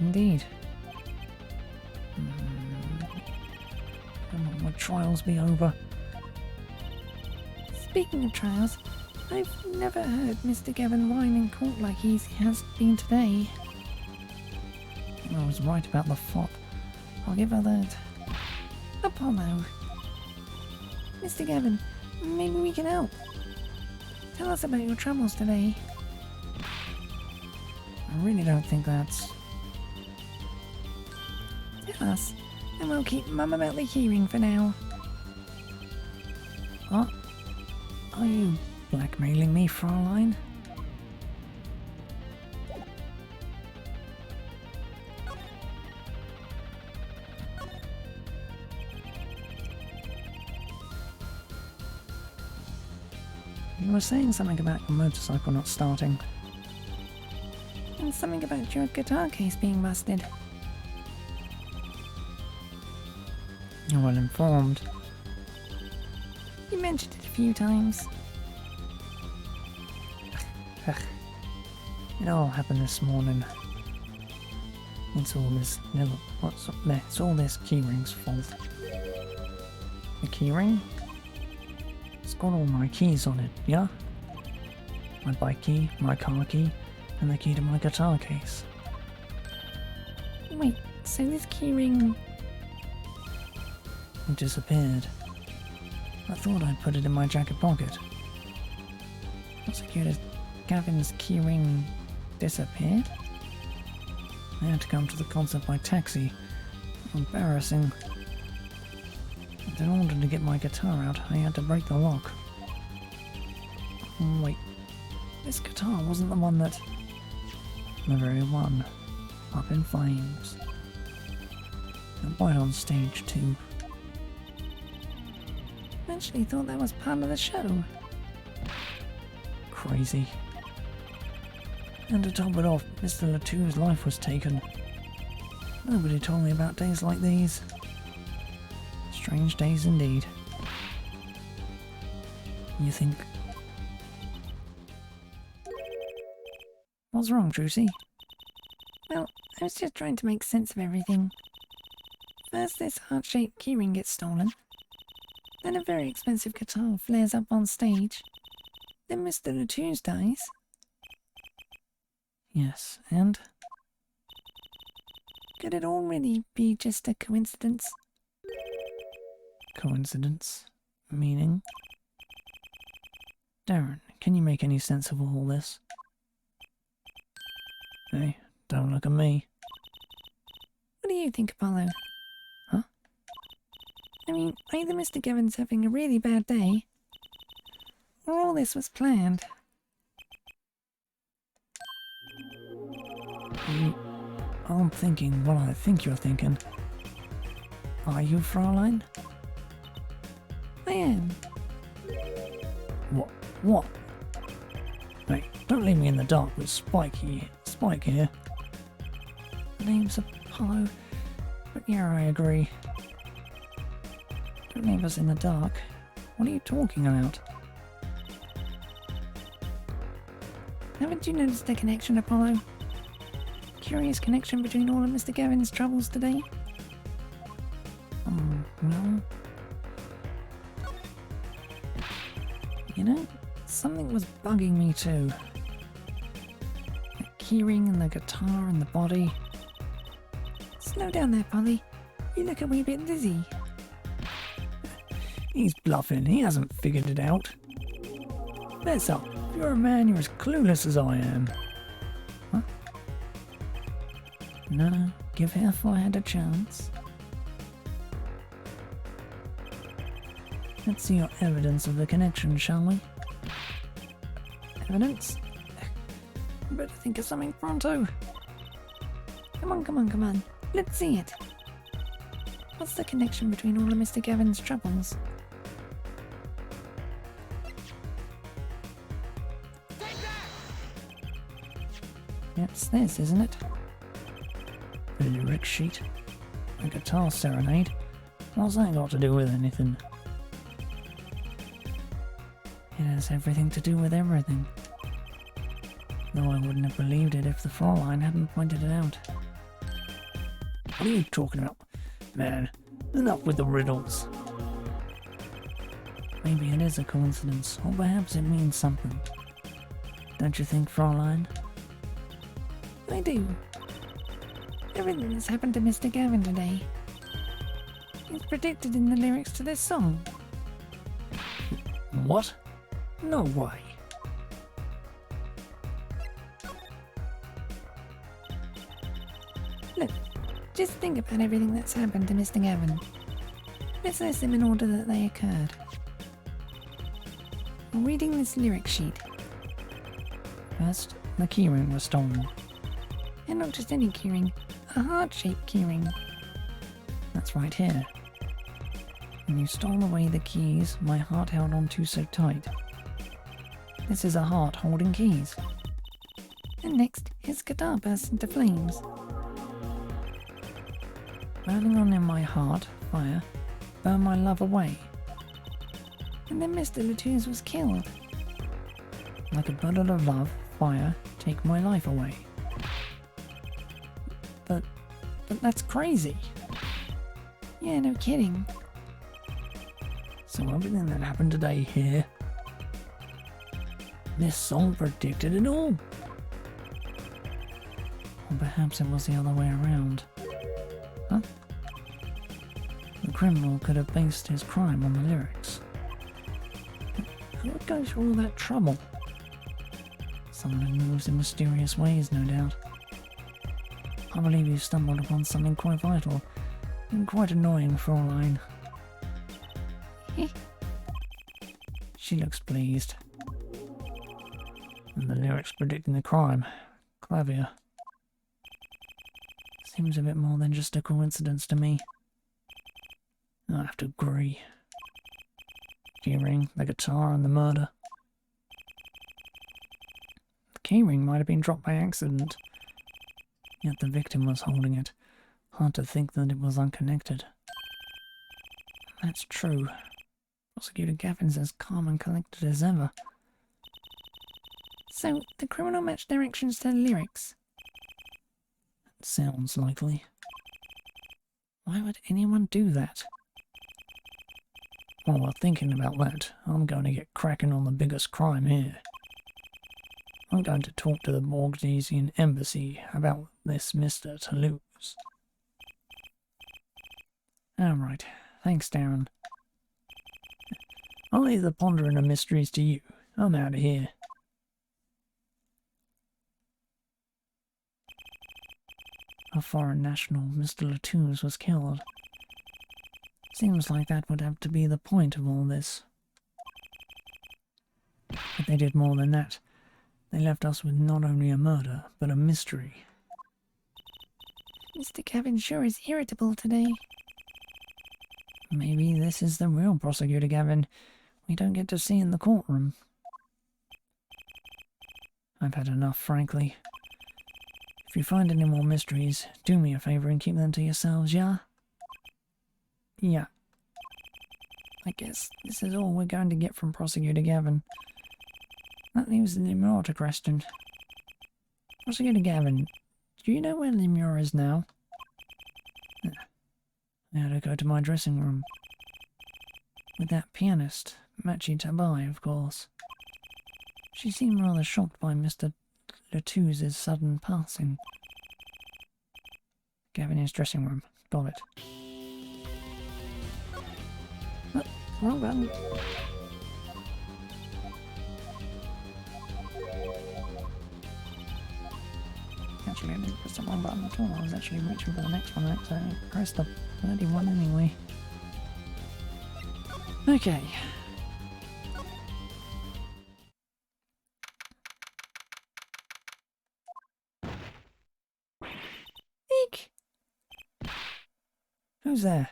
Indeed. Come on, my trials be over. Speaking of trials, I've never heard Mr. Gavin whine in court like he has been today. I was right about the fop. I'll give her that. Apollo. Mr. Gavin, maybe we can help. Tell us about your troubles today. I really don't think that's... Tell us, and we'll keep mum about the keyring for now. What? Are you blackmailing me, Fraulein? You were saying something about your motorcycle not starting. And something about your guitar case being busted. You're well informed. You mentioned it a few times. It all happened this morning. It's all this little... It's all this keyring's fault. The keyring? It's got all my keys on it, yeah? My bike key, my car key, and the key to my guitar case. Wait, so this keyring... It disappeared. I thought I'd put it in my jacket pocket. Prosecutor Gavin's keyring disappeared? I had to come to the concert by taxi. Embarrassing. But in order to get my guitar out, I had to break the lock. Wait, this guitar wasn't the one that... The very one. Up in flames. And right on stage too. I actually thought that was part of the show. Crazy. And to top it off, Mr. Latouche's life was taken. Nobody told me about days like these. Strange days indeed. You think... What's wrong, Trucy? Well, I was just trying to make sense of everything. First this heart-shaped keyring gets stolen. Then a very expensive guitar flares up on stage. Then Mr. Latouche dies. Yes, and? Could it all really be just a coincidence? Coincidence? Meaning? Darren, can you make any sense of all this? Hey, don't look at me. What do you think, Apollo? Huh? I mean, either Mr. Gavin's having a really bad day, or all this was planned. I'm thinking what I think you're thinking. Are you, Fraulein? I am. What? Hey, don't leave me in the dark with Spike here. The name's Apollo, But yeah, I agree. Don't leave us in the dark. What are you talking about? Haven't you noticed the connection, Apollo? Curious connection between all of Mr. Gavin's troubles today? No. You know, something was bugging me too. The keyring and the guitar and the body. Slow down there, Polly. You look a wee bit dizzy. He's bluffing. He hasn't figured it out. Fess up. If you're a man, you're as clueless as I am. Huh? No, give if I had a chance. Let's see your evidence of the connection, shall we? Evidence? Better think of something pronto. Come on, come on, come on. Let's see it. What's the connection between all of Mr. Gavin's troubles? It's this, isn't it? A lyric sheet. A guitar serenade. What's that got to do with anything? It has everything to do with everything. Though I wouldn't have believed it if the Fräulein hadn't pointed it out. What are you talking about? Man, enough with the riddles. Maybe it is a coincidence, or perhaps it means something. Don't you think, Fräulein? I do. Everything that's happened to Mr. Gavin today is predicted in the lyrics to this song. What? No way. Look, just think about everything that's happened to Mr. Gavin. Let's list them in order that they occurred. I'm reading this lyric sheet. First, the keyring was stolen. And not just any keyring, a heart-shaped keyring. That's right here. When you stole away the keys my heart held on to so tight. This is a heart holding keys. And next, his guitar bursts into flames. Burning on in my heart, fire, burn my love away. And then Mr. Latouze was killed. Like a bullet of love, fire, take my life away. But that's crazy. Yeah, no kidding. So everything that happened today here, this song predicted it all. Or perhaps it was the other way around. Huh? The criminal could have based his crime on the lyrics. But who would go through all that trouble? Someone who moves in mysterious ways, no doubt. I believe you stumbled upon something quite vital and quite annoying, Fräulein. She looks pleased. And the lyrics predicting the crime. Clever. Seems a bit more than just a coincidence to me. I have to agree. Keyring, the guitar, and the murder. The keyring might have been dropped by accident. Yet the victim was holding it. Hard to think that it was unconnected. That's true. Prosecutor Gavin's as calm and collected as ever. So, the criminal matched their actions to the lyrics? Sounds likely. Why would anyone do that? While thinking about that, I'm going to get cracking on the biggest crime here. I'm going to talk to the Borgesian embassy about this Mr. Toulouse. Alright, thanks, Darren. I'll leave the pondering of mysteries to you. I'm out of here. A foreign national, Mr. Latouze, was killed. Seems like that would have to be the point of all this. But they did more than that. They left us with not only a murder, but a mystery. Mr. Gavin sure is irritable today. Maybe this is the real Prosecutor Gavin we don't get to see in the courtroom. I've had enough, frankly. If you find any more mysteries, do me a favour and keep them to yourselves, yeah? Yeah. I guess this is all we're going to get from Prosecutor Gavin. That leaves the Lemure to question. Prosecutor Gavin, do you know where Lemure is now? I had to go to my dressing room. With that pianist, Machi Tabai, of course. She seemed rather shocked by Mr. Latouze's sudden passing. Gavin's dressing room. Got it. Oh, wrong button. Actually, I didn't press the wrong button at all. I was actually reaching for the next one. I accidentally pressed the bloody one anyway. Okay. Who's there?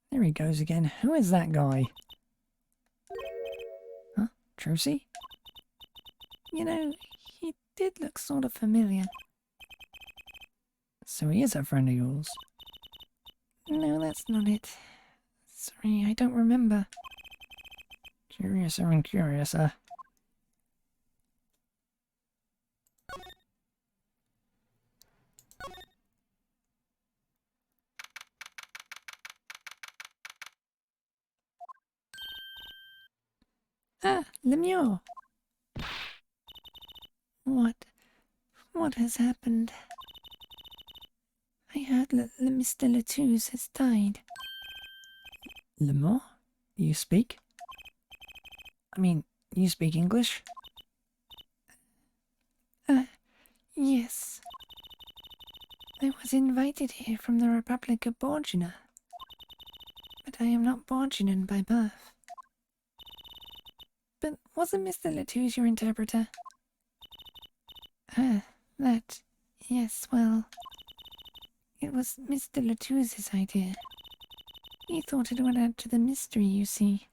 There he goes again. Who is that guy? Huh? Trucy? You know, he did look sort of familiar. So he is a friend of yours? No, that's not it. Sorry, I don't remember. Curiouser and curiouser. Ah, Lemure! What has happened? I heard that Mr. Latouze has died. Lemur? You speak? I mean, you speak English? Yes. I was invited here from the Republic of Borgina. But I am not Borginan by birth. But wasn't Mr. Latouze your interpreter? That. Yes, well. It was Mr. Latouze's idea. He thought it would add to the mystery, you see.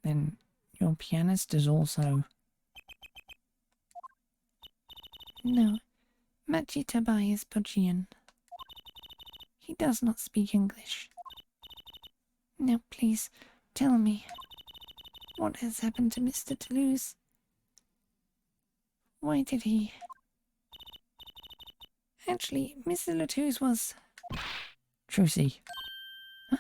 Then your pianist is also... No, Machi Tabai is Borgian. He does not speak English. Now please, tell me, what has happened to Mr. Toulouse? Why did he... Actually, Mr. Latouze was... Trucy. Huh?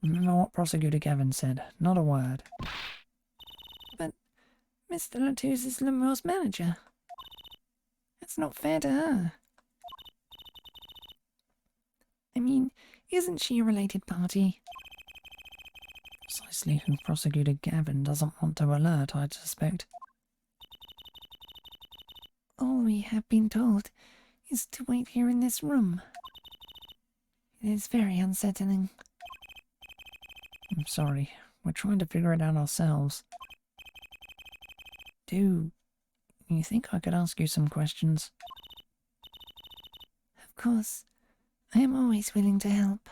Remember what Prosecutor Gavin said. Not a word. But Mr. Latouze is Lemure's manager. That's not fair to her. I mean, isn't she a related party? Precisely who Prosecutor Gavin doesn't want to alert, I'd suspect. All we have been told is to wait here in this room. It is very unsettling. I'm sorry. We're trying to figure it out ourselves. Do you think I could ask you some questions? Of course. I am always willing to help.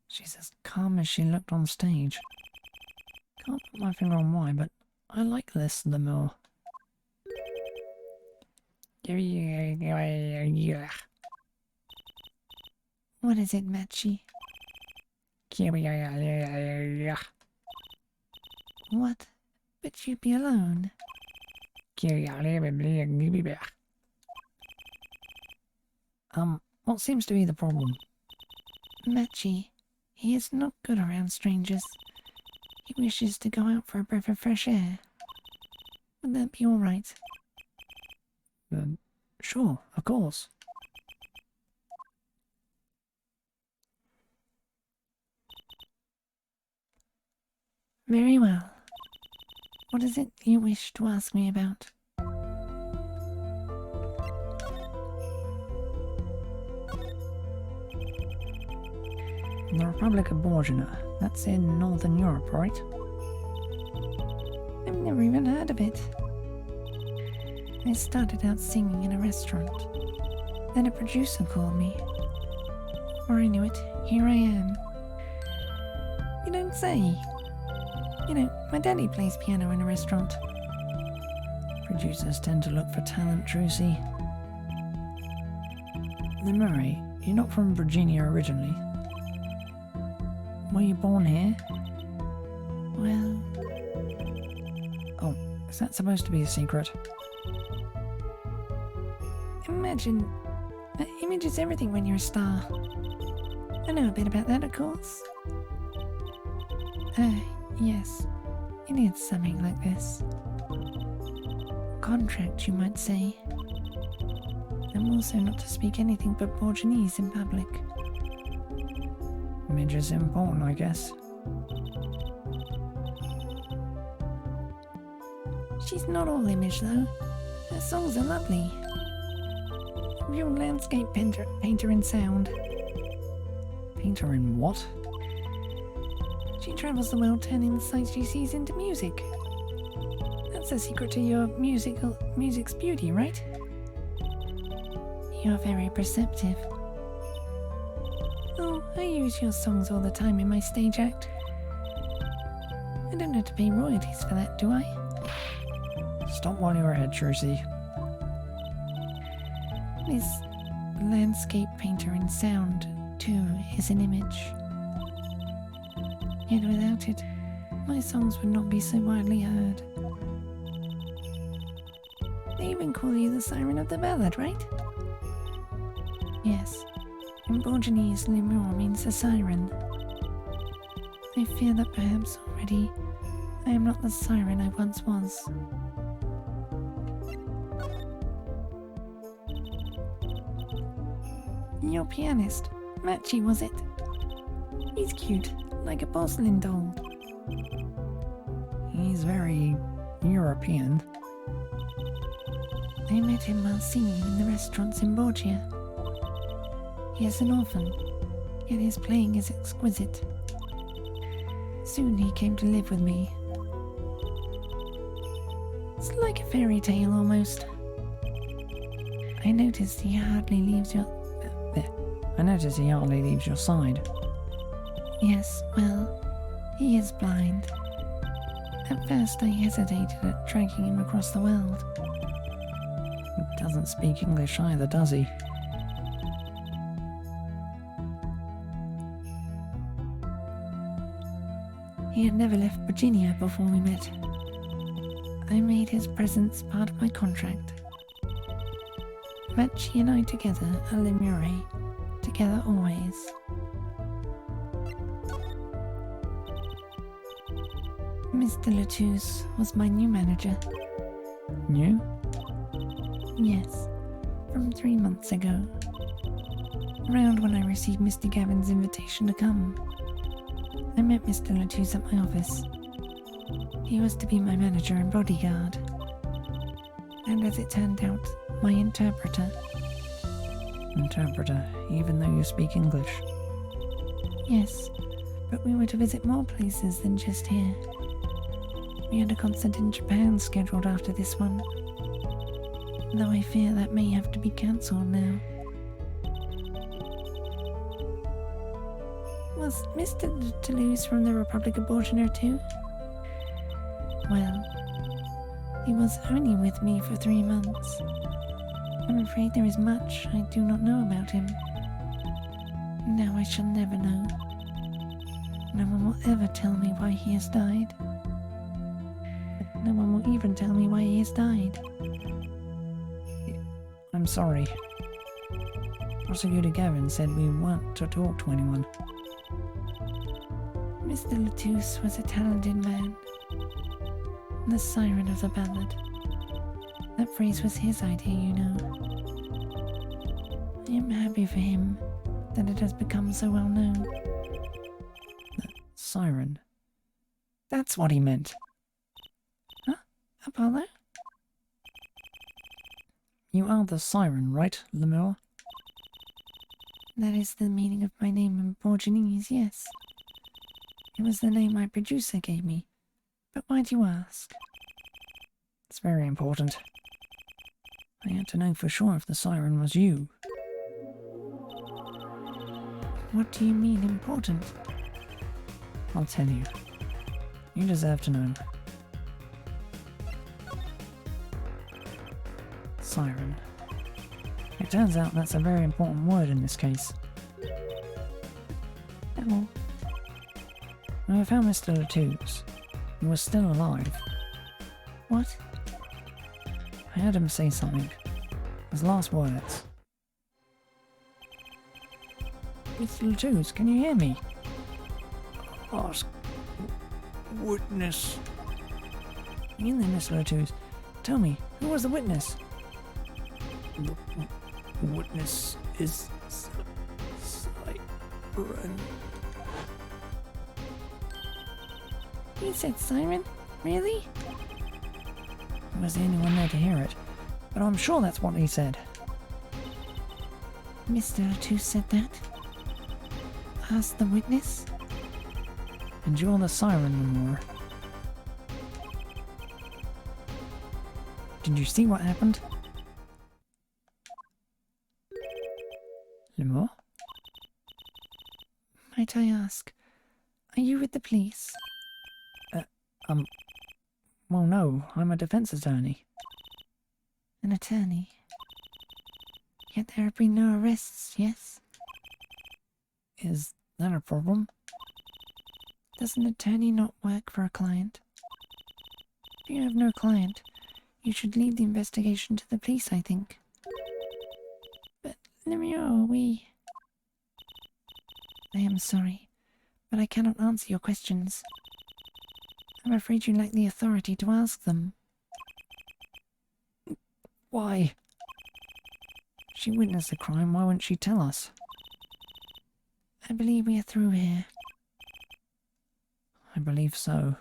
She's as calm as she looked on stage. Can't put my finger on why, but I like this Lemur. What is it, Machi? What? But you'd be alone. What seems to be the problem? Machi, he is not good around strangers. He wishes to go out for a breath of fresh air. Would that be all right? Sure, of course. Very well. What is it you wish to ask me about? The Republic of Borgina. That's in Northern Europe, right? I've never even heard of it. I started out singing in a restaurant. Then a producer called me. Before I knew it, here I am. You don't say. You know, my daddy plays piano in a restaurant. Producers tend to look for talent, Trucy. Lemur, you're not from Virginia originally. Were you born here? Well... Oh, is that supposed to be a secret? Imagine... image is everything when you're a star. I know a bit about that, of course. Yes. It is something like this. Contract, you might say. I'm also not to speak anything but Borginese in public. Image is important, I guess. She's not all image, though. Her songs are lovely. Real landscape painter in sound. Painter in what? She travels the world turning the sights she sees into music. That's That's the secret to your music's beauty, right? You're very perceptive. Oh, I use your songs all the time in my stage act. I don't have to pay royalties for that, do I? Stop while you're ahead, Tracy. This landscape painter in sound, too, is an image. Yet without it, my songs would not be so widely heard. They even call you the Siren of the Ballad, right? Yes. In Borginese, Lemur means a siren. I fear that perhaps already I am not the siren I once was. Your pianist, Machi, was it? He's cute, like a porcelain doll. He's very European. I met him while singing in the restaurants in Borgia. He is an orphan, yet his playing is exquisite. Soon he came to live with me. It's like a fairy tale almost. I noticed he hardly leaves your side. Yes, well, he is blind. At first I hesitated at dragging him across the world. He doesn't speak English either, does he? He had never left Virginia before we met. I made his presence part of my contract. Machi and I together are Lemure, together always. Mr. Latouche was my new manager. New? Yes, from 3 months ago. Around when I received Mr. Gavin's invitation to come. I met Mr. Latouche at my office. He was to be my manager and bodyguard. And as it turned out, my interpreter. Interpreter, even though you speak English. Yes, but we were to visit more places than just here. We had a concert in Japan scheduled after this one. Though I fear that may have to be cancelled now. Was Mr. Toulouse from the Republic of Borgia too? Well, he was only with me for 3 months. I'm afraid there is much I do not know about him. Now I shall never know. No one will ever tell me why he has died. No one will even tell me why he has died. I'm sorry. Prosecutor Gavin said we weren't to talk to anyone. Mr. Latouche was a talented man. The siren of the ballad. That phrase was his idea, you know. I am happy for him that it has become so well known. Siren. That's what he meant. Huh? Apollo? You are the siren, right, Lemur? That is the meaning of my name in Borginese, yes. It was the name my producer gave me. But why do you ask? It's very important. I had to know for sure if the siren was you. What do you mean important? I'll tell you. You deserve to know. Siren. It turns out that's a very important word in this case. Oh. I found Mr. Latouche. He was still alive. What? I heard him say something. His last words. Mr. Latouche, can you hear me? Ask witness. In there, Mr. Latouche. Tell me, who was the witness? The witness is Siren. You said siren? Really? I was the only one there to hear it, but I'm sure that's what he said. Mr. Latouche said that? Asked the witness? And you're the siren, Lemur. Did you see what happened? Lemur? Might I ask, are you with the police? Well, no, I'm a defense attorney. An attorney? Yet there have been no arrests, yes? Is that a problem? Does an attorney not work for a client? If you have no client, you should leave the investigation to the police, I think. But, Lemuel, I am sorry, but I cannot answer your questions. I'm afraid you lack the authority to ask them. Why? She witnessed the crime, why wouldn't she tell us? I believe we are through here. I believe so.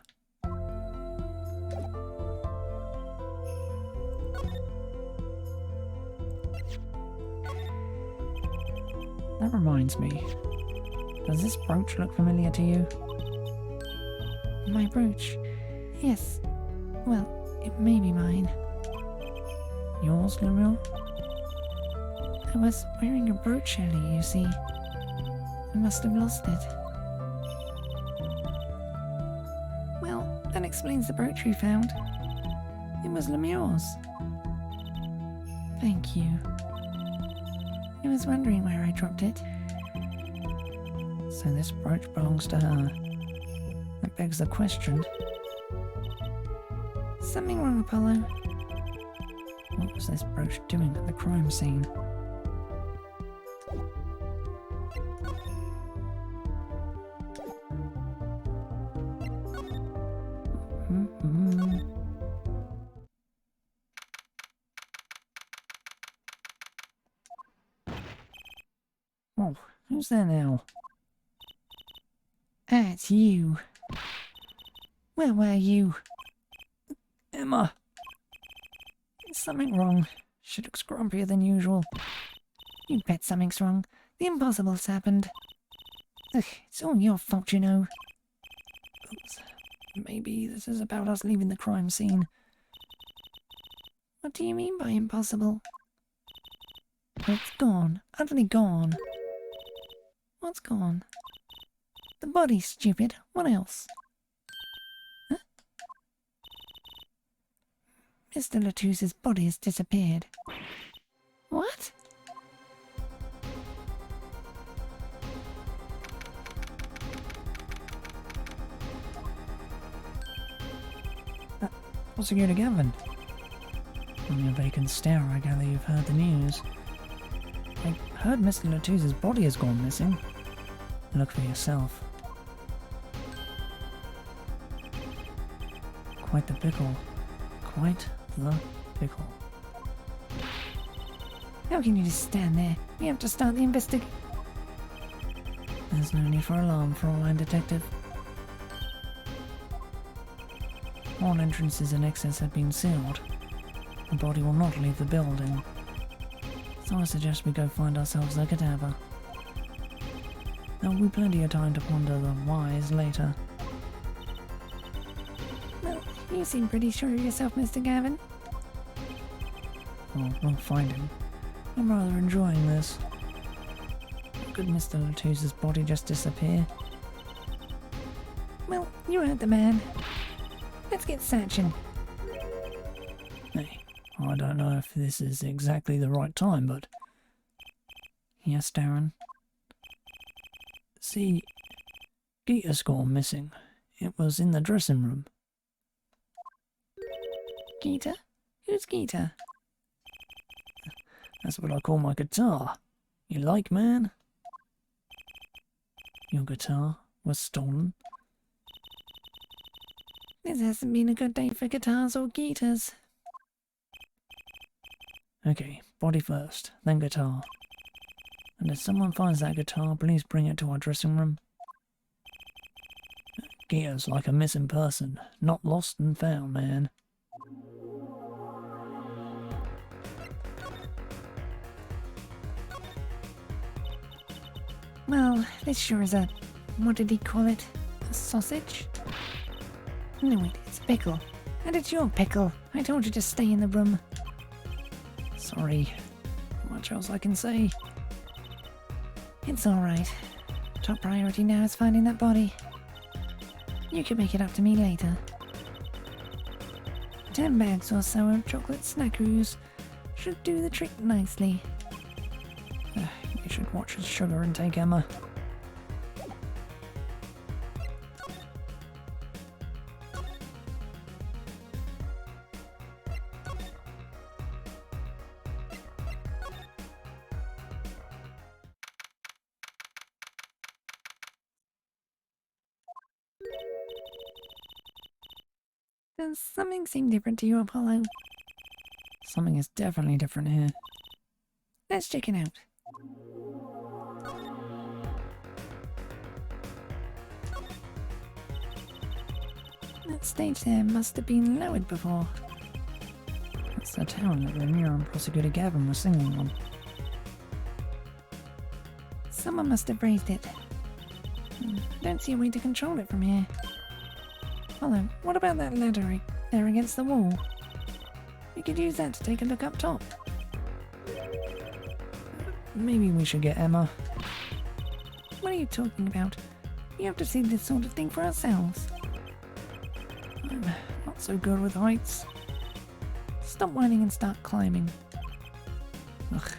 That reminds me. Does this brooch look familiar to you? My brooch? Yes. Well, it may be mine. Yours, Lemuel? I was wearing a brooch earlier, you see. I must have lost it. Well, that explains the brooch we found. It was Lemuel's. Thank you. I was wondering where I dropped it. So this brooch belongs to her. That begs the question. Something wrong, Apollo? What was this brooch doing at the crime scene? Oh, who's there now? It's you. Where were you? Emma! Is something wrong? She looks grumpier than usual. You bet something's wrong. The impossible's happened. Ugh, it's all your fault, you know. Oops. Maybe this is about us leaving the crime scene. What do you mean by impossible? It's gone. Utterly gone. What's gone? The body, stupid. What else? Huh? Mr. Latouse's body has disappeared. What? Prosecutor Gavin. From your vacant stare, I gather you've heard the news. I heard Mr. Latouse's body has gone missing. Look for yourself. Quite the pickle. Quite the pickle. How can you just stand there? We have to start the investigation. There's no need for alarm, Fraulein Detective. All entrances and exits have been sealed. The body will not leave the building. So I suggest we go find ourselves a cadaver. There will be plenty of time to ponder the whys later. Well, you seem pretty sure of yourself, Mr. Gavin. Well, we'll find him. I'm rather enjoying this. Could Mr. Latouse's body just disappear? Well, you heard the man. Let's get searching. Hey, I don't know if this is exactly the right time, but... Yes, Darren? See, Geeta's gone missing. It was in the dressing room. Geeta? Who's Geeta? That's what I call my guitar. You like, man? Your guitar was stolen. This hasn't been a good day for guitars or Geetas. Okay, body first, then guitar. And if someone finds that guitar, please bring it to our dressing room. Geeta's like a missing person, not lost and found, man. Well, this sure is a... what did he call it? A sausage? No wait, it's a pickle. And it's your pickle. I told you to stay in the room. Sorry. Not much else I can say. It's alright. Top priority now is finding that body. You can make it up to me later. 10 bags or so of chocolate snackaroos should do the trick nicely. You should watch your sugar intake, Emma. Does something seem different to you, Apollo? Something is definitely different here. Let's check it out. That stage there must have been lowered before. That's the town that Ramiro and Prosecutor Gavin were singing on. Someone must have raised it. I don't see a way to control it from here. Apollo, what about that ladder there against the wall? We could use that to take a look up top. Maybe we should get Emma. What are you talking about? We have to see this sort of thing for ourselves. I'm not so good with heights. Stop whining and start climbing. Ugh.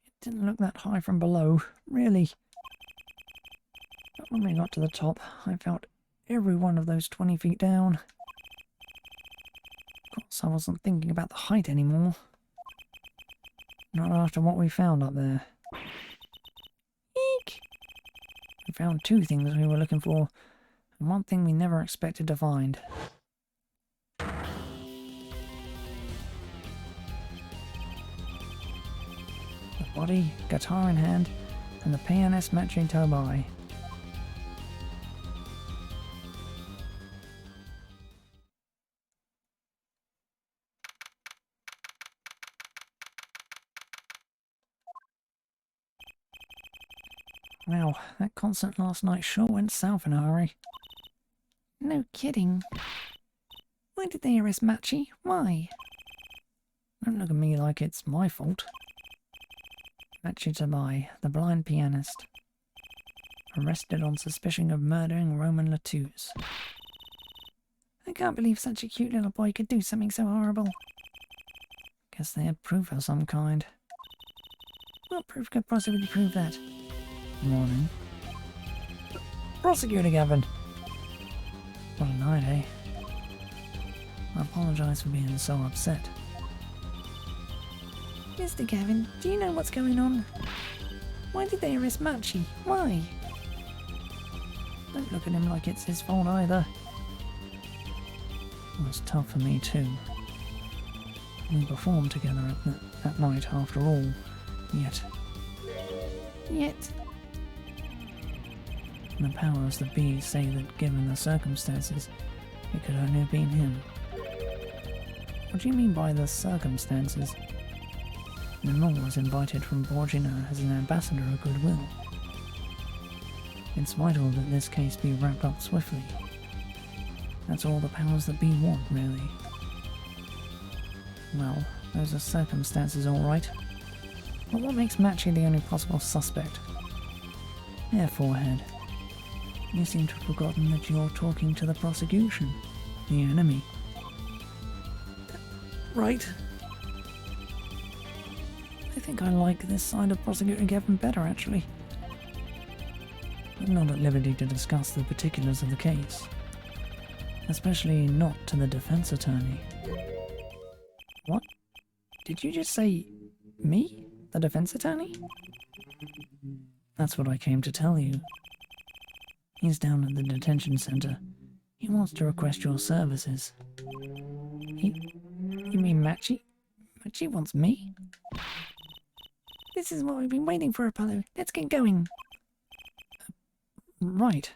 It didn't look that high from below, really. But when we got to the top, I felt every one of those 20 feet down. Of course, I wasn't thinking about the height anymore. Not after what we found up there. Eek! We found two things we were looking for, and one thing we never expected to find. The body, guitar in hand, and the pianist matching toe by. Wow, that concert last night sure went south in a hurry. No kidding. Why did they arrest Machi? Why? Don't look at me like it's my fault. Machi Tabai, the blind pianist. Arrested on suspicion of murdering Roman Latouche. I can't believe such a cute little boy could do something so horrible. Guess they had proof of some kind. What proof could possibly prove that? Morning. Prosecutor Gavin! What a night, eh? I apologise for being so upset. Mr. Gavin, do you know what's going on? Why did they arrest Machi? Why? Don't look at him like it's his fault either. It was tough for me too. We performed together that night after all, yet the powers that be say that given the circumstances, it could only have been him. What do you mean by the circumstances? Nemor was invited from Borgina as an ambassador of goodwill. It's vital that this case be wrapped up swiftly. That's all the powers that be want, really. Well, those are circumstances all right. But what makes Machi the only possible suspect? There, forehead. You seem to have forgotten that you're talking to the prosecution, the enemy. Right. I think I like this side of Prosecutor Gavin better, actually. I'm not at liberty to discuss the particulars of the case. Especially not to the defense attorney. What? Did you just say me? The defense attorney? That's what I came to tell you. He's down at the detention center. He wants to request your services. You mean Machi? Machi wants me? This is what we've been waiting for, Apollo. Let's get going. Right.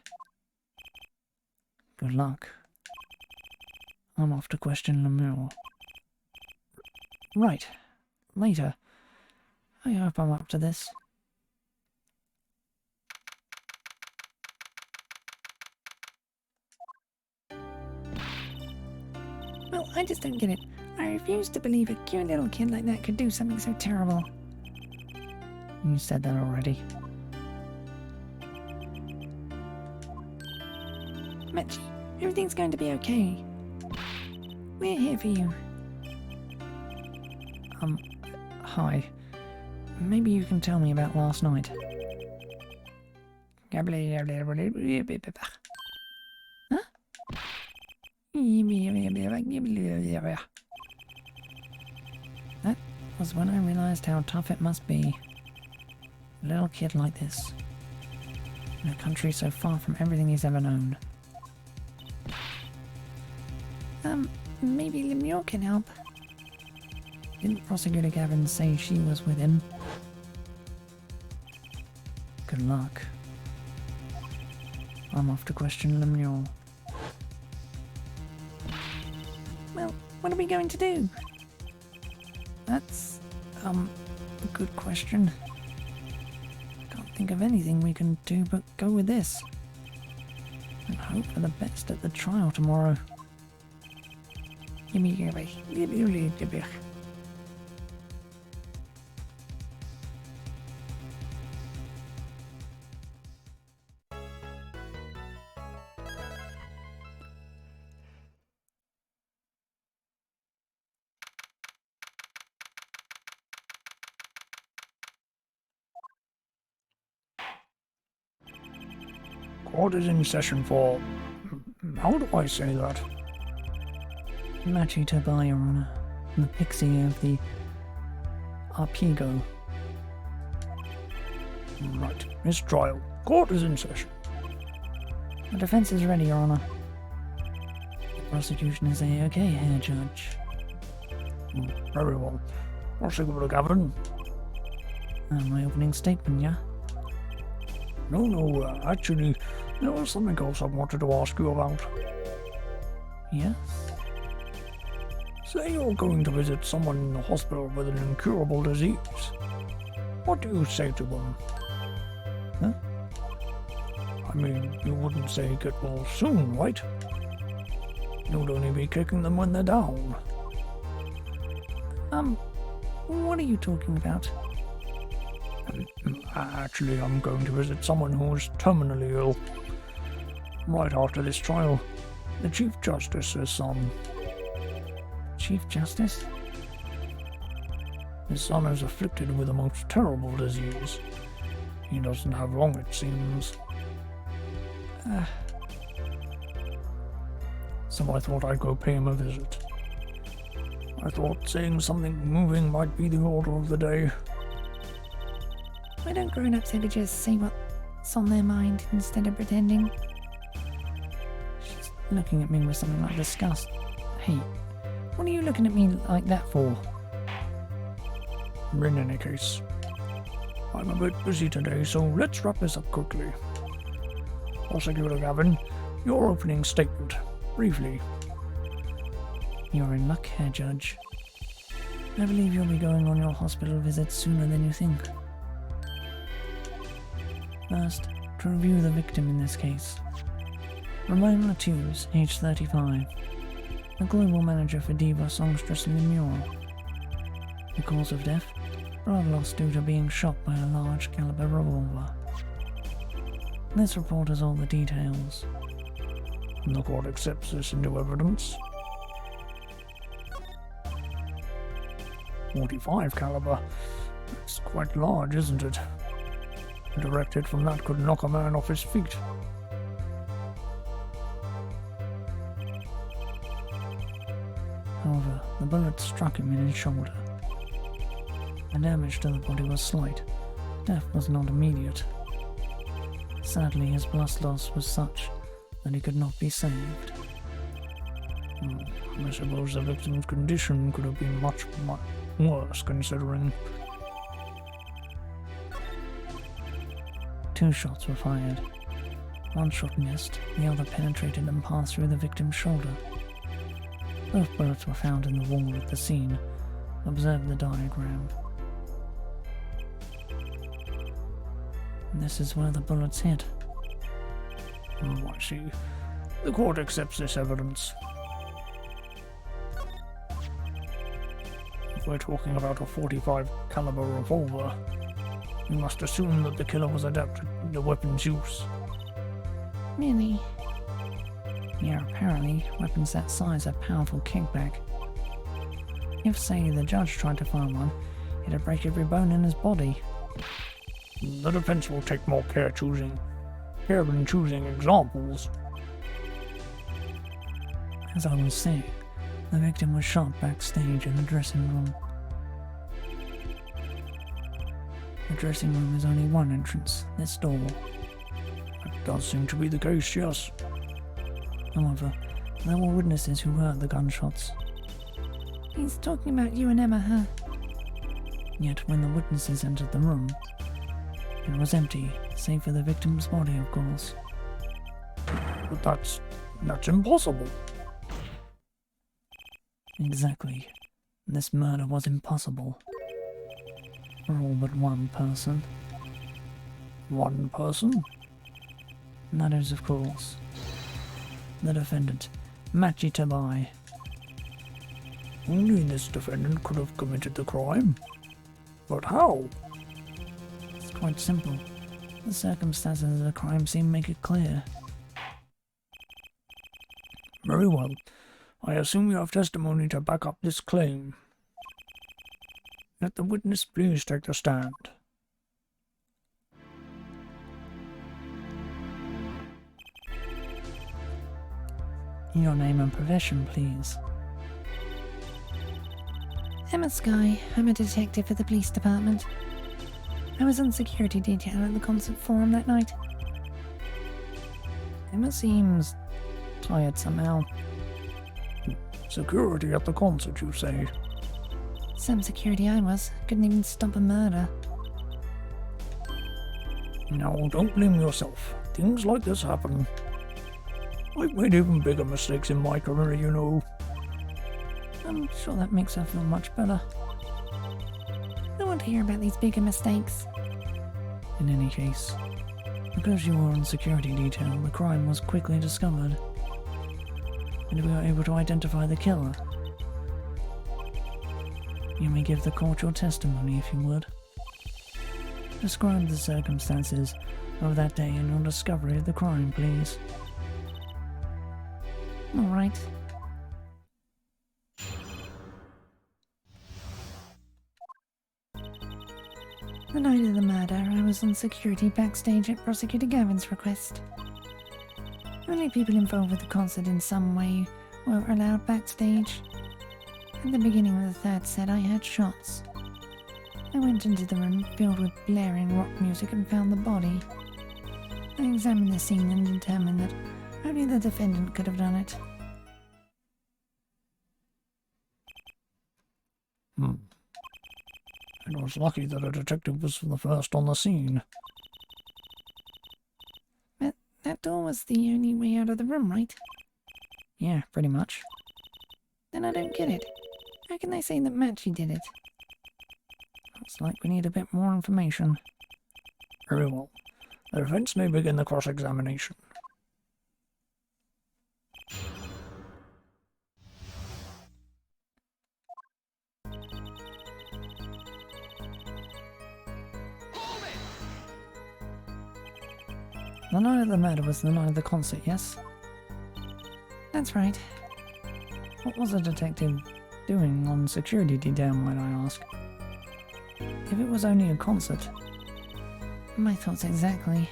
Good luck. I'm off to question Lemure. Right. Later. I hope I'm up to this. I just don't get it. I refuse to believe a cute little kid like that could do something so terrible. You said that already. Machi, everything's going to be okay. We're here for you. Hi. Maybe you can tell me about last night. Huh? That was when I realized how tough it must be. A little kid like this. In a country so far from everything he's ever known. Maybe Lemure can help. Didn't Prosecutor Gavin say she was with him? Good luck. I'm off to question Lemure. Well, what are we going to do? That's, a good question. Can't think of anything we can do but go with this. And hope for the best at the trial tomorrow. Court is in session for... How do I say that? Machi Tobai, Your Honor. The pixie of the Arpego. Right, mistrial. Court is in session. The defense is ready, Your Honor. The prosecution is A-OK here, Judge. Very well. Prosecutor Gavin? My opening statement, yeah? No, actually, there was something else I wanted to ask you about. Yes? Say you're going to visit someone in the hospital with an incurable disease. What do you say to them? Huh? I mean, you wouldn't say get well soon, right? You'd only be kicking them when they're down. What are you talking about? Actually, I'm going to visit someone who's terminally ill. Right after this trial, the Chief Justice's son. Chief Justice? His son is afflicted with a most terrible disease. He doesn't have long, it seems. So I thought I'd go pay him a visit. I thought saying something moving might be the order of the day. Why don't grown-ups ever just say what's on their mind instead of pretending? She's looking at me with something like disgust. Hey, what are you looking at me like that for? In any case, I'm a bit busy today, so let's wrap this up quickly. Prosecutor Gavin, your opening statement, briefly. You're in luck here, Judge. I believe you'll be going on your hospital visit sooner than you think. First, to review the victim in this case. Romain Latuse, age 35. The global manager for Diva Songstress Lemure. The cause of death? Blood loss due to being shot by a large caliber revolver. This report has all the details. The court accepts this into evidence. 45 caliber. It's quite large, isn't it? A direct hit from that could knock a man off his feet. However, the bullet struck him in his shoulder. The damage to the body was slight. Death was not immediate. Sadly, his blood loss was such that he could not be saved. I suppose the victim's condition could have been much worse, considering. 2 shots were fired. One shot missed, the other penetrated and passed through the victim's shoulder. Both bullets were found in the wall at the scene. Observe the diagram. This is where the bullets hit. I see. The court accepts this evidence. if we're talking about a .45 caliber revolver, we must assume that the killer was adept at the weapon's use. Really? Yeah, apparently, weapons that size have powerful kickback. If, say, the judge tried to fire one, it'd break every bone in his body. The defense will take more care in choosing examples. As I was saying, the victim was shot backstage in the dressing room. The dressing room is only one entrance, this door. That does seem to be the case, yes. However, there were witnesses who heard the gunshots. He's talking about you and Emma, huh? Yet when the witnesses entered the room, it was empty, save for the victim's body, of course. But that's impossible. Exactly. This murder was impossible. For all but one person. One person? That is, of course, the defendant, Machi Tabai. Only this defendant could have committed the crime. But how? It's quite simple. The circumstances of the crime seem to make it clear. Very well. I assume you have testimony to back up this claim. Let the witness please take the stand. Your name and profession, please. Emma Sky. I'm a detective at the police department. I was on security detail at the concert forum that night. Emma seems tired somehow. Security at the concert, you say? Some security I was. Couldn't even stop a murder. Now, don't blame yourself. Things like this happen. I've made even bigger mistakes in my career, you know. I'm sure that makes her feel much better. I want to hear about these bigger mistakes. In any case, because you were on security detail, the crime was quickly discovered, and we were able to identify the killer. You may give the court your testimony if you would. Describe the circumstances of that day and your discovery of the crime, please. All right. The night of the murder, I was on security backstage at Prosecutor Gavin's request. Only people involved with the concert in some way were allowed backstage. At the beginning of the third set, I heard shots. I went into the room filled with blaring rock music and found the body. I examined the scene and determined that only the defendant could have done it. It was lucky that a detective was the first on the scene. But that door was the only way out of the room, right? Yeah, pretty much. Then I don't get it. How can they say that Machi did it? Looks like we need a bit more information. Very well. The defense may begin the cross-examination. The night of the murder was the night of the concert, yes? That's right. What was the detective doing on security detail, might I ask? If it was only a concert. My thoughts exactly.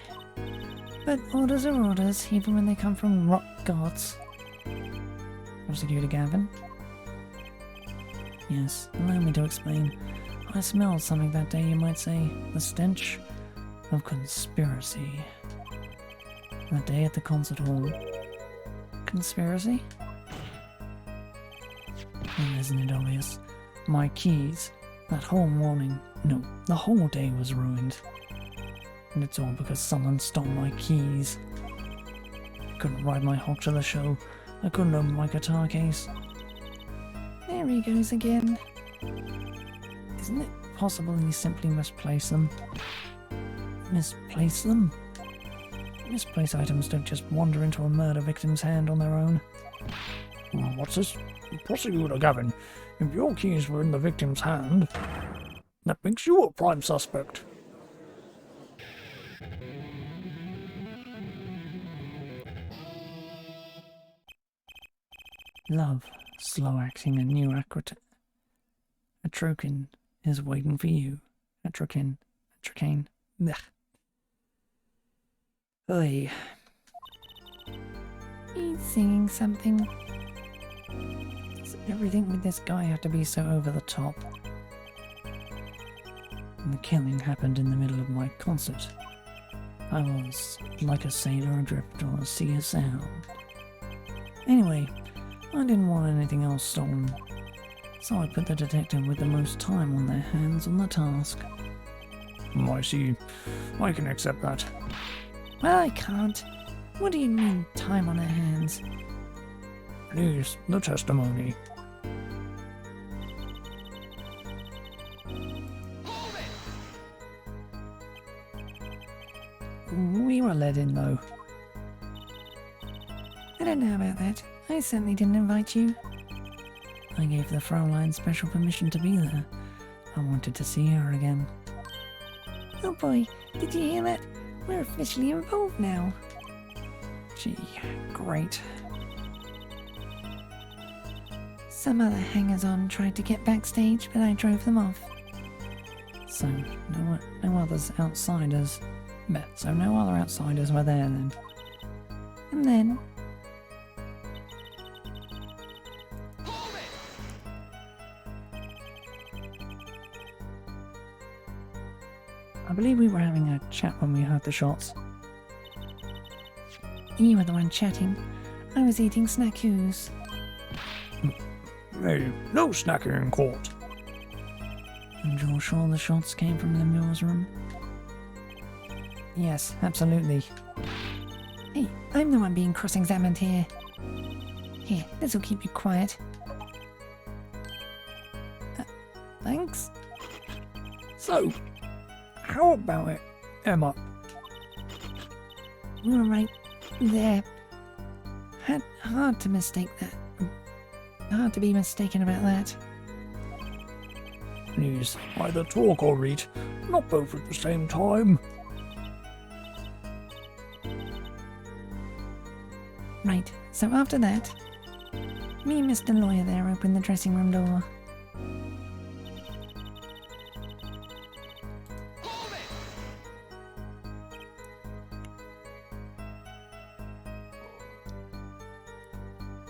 But orders are orders, even when they come from rock gods. Prosecutor Gavin? Yes, allow me to explain. I smelled something that day, you might say. The stench of conspiracy. That day at the concert hall. Conspiracy? Well, isn't it obvious? My keys. That whole morning, no, the whole day was ruined. And it's all because someone stole my keys. I couldn't ride my hawk to the show. I couldn't open my guitar case. There he goes again. Isn't it possible he simply misplaced them? Misplace them? Misplaced items don't just wander into a murder victim's hand on their own. What's this? Prosecutor Gavin, If your keys were in the victim's hand, that makes you a prime suspect. Love, slow-acting and new Atrokin is waiting for you. Atrocane. Ugh. Hey, He's singing something. does everything with this guy have to be so over the top? And the killing happened in the middle of my concert. I was like a sailor adrift on a sea of sound. Anyway, I didn't want anything else stolen, so I put the detective with the most time on their hands on the task. I see. I can accept that. Well, I can't. What do you mean, time on our hands? Please, the testimony. We were let in though. I don't know about that. I certainly didn't invite you. I gave the Fraulein special permission to be there. I wanted to see her again. Oh boy, did you hear that? We're officially involved now. Gee, great. Some other hangers-on tried to get backstage, but I drove them off. So, no others outsiders. So no other outsiders were there then. And then, I believe we were having a chat when we heard the shots. you were the one chatting. I was eating snackoos. Hey, no snacking in court. And you're sure the shots came from the Mills room? Yes, absolutely. Hey, I'm the one being cross-examined here. Here, this'll keep you quiet. Thanks. So, how about it, Emma? You were right there. Hard to mistake that. Hard to be mistaken about that. Please, either talk or read, not both at the same time. Right, so after that, me and Mr. Lawyer there opened the dressing room door.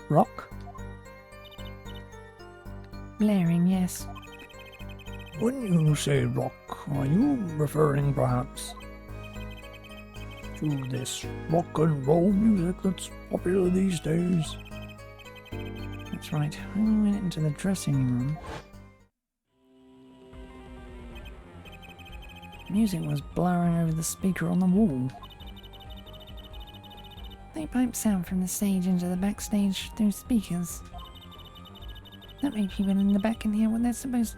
Rock? Blaring, yes. When you say rock, are you referring perhaps to this rock and roll music that's popular these days? That's right. When we went into the dressing room, music was blaring over the speaker on the wall. They pipe sound from the stage into the backstage through speakers. That way people in the back can hear when they're supposed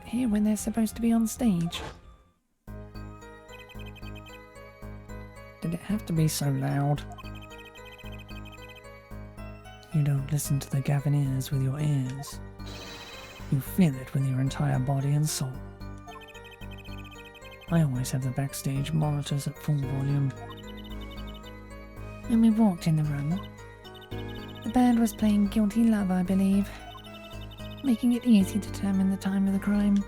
to be on stage. Did it have to be so loud? You don't listen to the Gaviniers with your ears. You feel it with your entire body and soul. I always have the backstage monitors at full volume. When we walked in the room, the band was playing Guilty Love, I believe, making it easy to determine the time of the crime.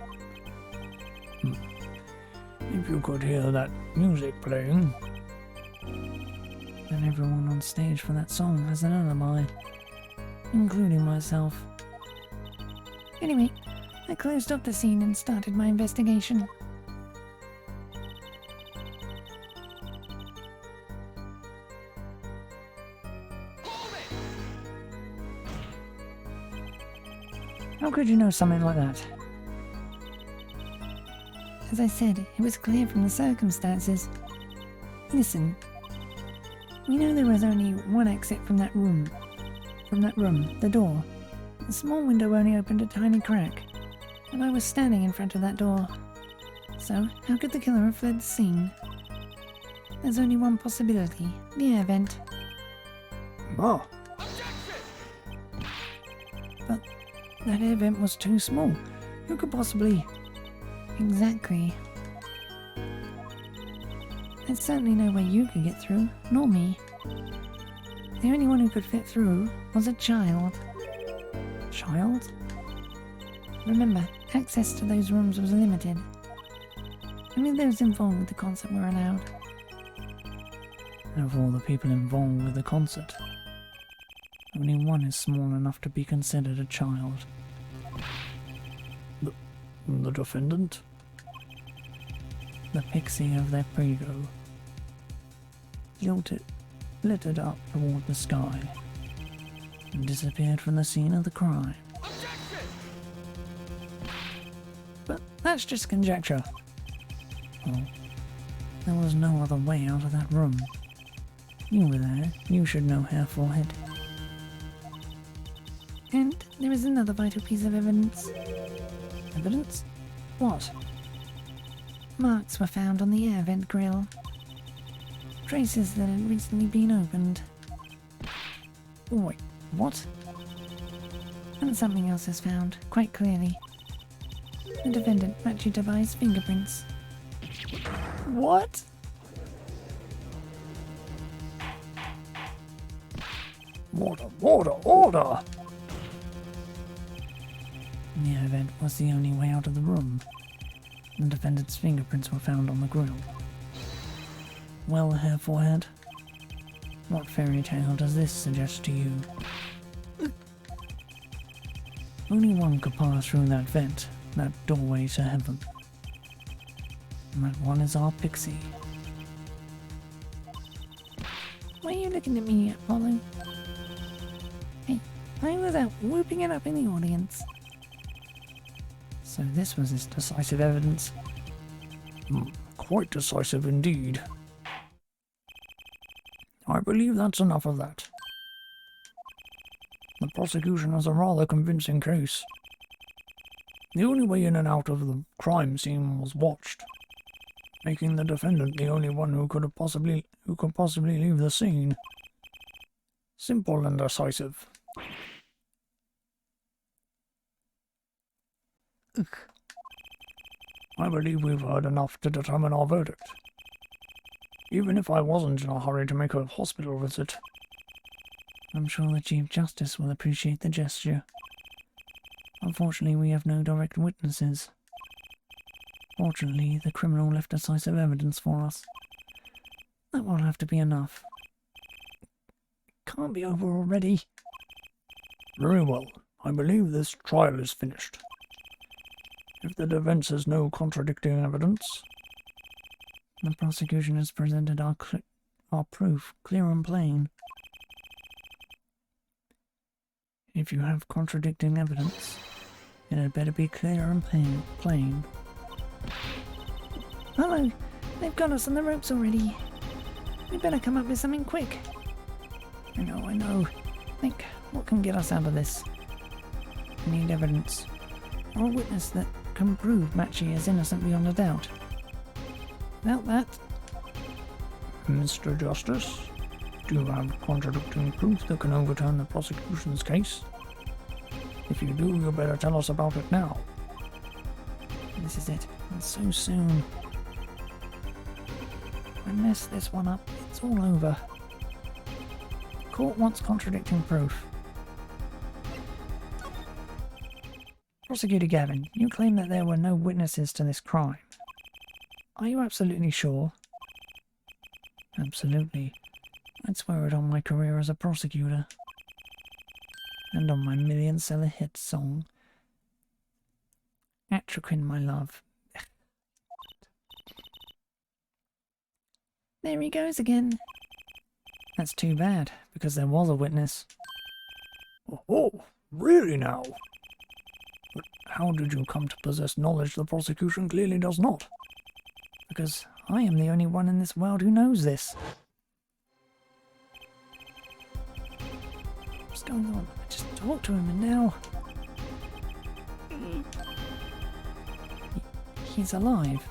If you could hear that music playing. Then everyone on stage for that song has an alibi, including myself. Anyway, I closed off the scene and started my investigation. How could you know something like that? As I said, it was clear from the circumstances. Listen, we know there was only one exit from that room. The door. The small window only opened a tiny crack, and I was standing in front of that door. So, how could the killer have fled the scene? There's only one possibility, the air vent. Ah, That air vent was too small. Who could possibly... Exactly. There's certainly no way you could get through, nor me. The only one who could fit through was a child. Child? Remember, access to those rooms was limited. Only those involved with the concert were allowed. Of all the people involved with the concert, only one is small enough to be considered a child. The defendant? The pixie of their prego. Glittered up toward the sky and disappeared from the scene of the crime. But that's just conjecture. Well, there was no other way out of that room. You were there. You should know, Hair Forehead. And there is another vital piece of evidence. Evidence? What? Marks were found on the air vent grill. Traces that had recently been opened. Wait, what? And something else is found, quite clearly. The defendant matched Tobias' fingerprints. What? Order! The air vent was the only way out of the room. The defendant's fingerprints were found on the grill. Well, Hair Forehead, what fairy tale does this suggest to you? Only one could pass through that vent, that doorway to heaven. And that one is our pixie. Why are you looking at me, Apollo? Hey, I was out whooping it up in the audience. So this was his decisive evidence. Quite decisive indeed. I believe that's enough of that. The prosecution has a rather convincing case. The only way in and out of the crime scene was watched, making the defendant the only one who could possibly leave the scene. Simple and decisive. Ugh. I believe we've heard enough to determine our verdict. Even if I wasn't in a hurry to make a hospital visit. I'm sure the Chief Justice will appreciate the gesture. Unfortunately, we have no direct witnesses. Fortunately, the criminal left decisive evidence for us. That won't have to be enough. Can't be over already. Very well. I believe this trial is finished. If the defense has no contradicting evidence, the prosecution has presented our proof, clear and plain. If you have contradicting evidence, it had better be clear and plain. Hello, they've got us on the ropes already. We better come up with something quick. I know. Think, what can get us out of this? We need evidence, or a witness that can prove Machi is innocent beyond a doubt. Without that... Mr. Justice, do you have contradicting proof that can overturn the prosecution's case? If you do, you better tell us about it now. This is it. And so soon. If I mess this one up, it's all over. The court wants contradicting proof. Prosecutor Gavin, you claim that there were no witnesses to this crime. Are you absolutely sure? Absolutely. I'd swear it on my career as a prosecutor. And on my million-seller hit song, Atraquin, My Love. There he goes again. That's too bad, because there was a witness. Oh, really now? But how did you come to possess knowledge the prosecution clearly does not? Because I am the only one in this world who knows this. What's going on? I just talked to him and now... He's alive.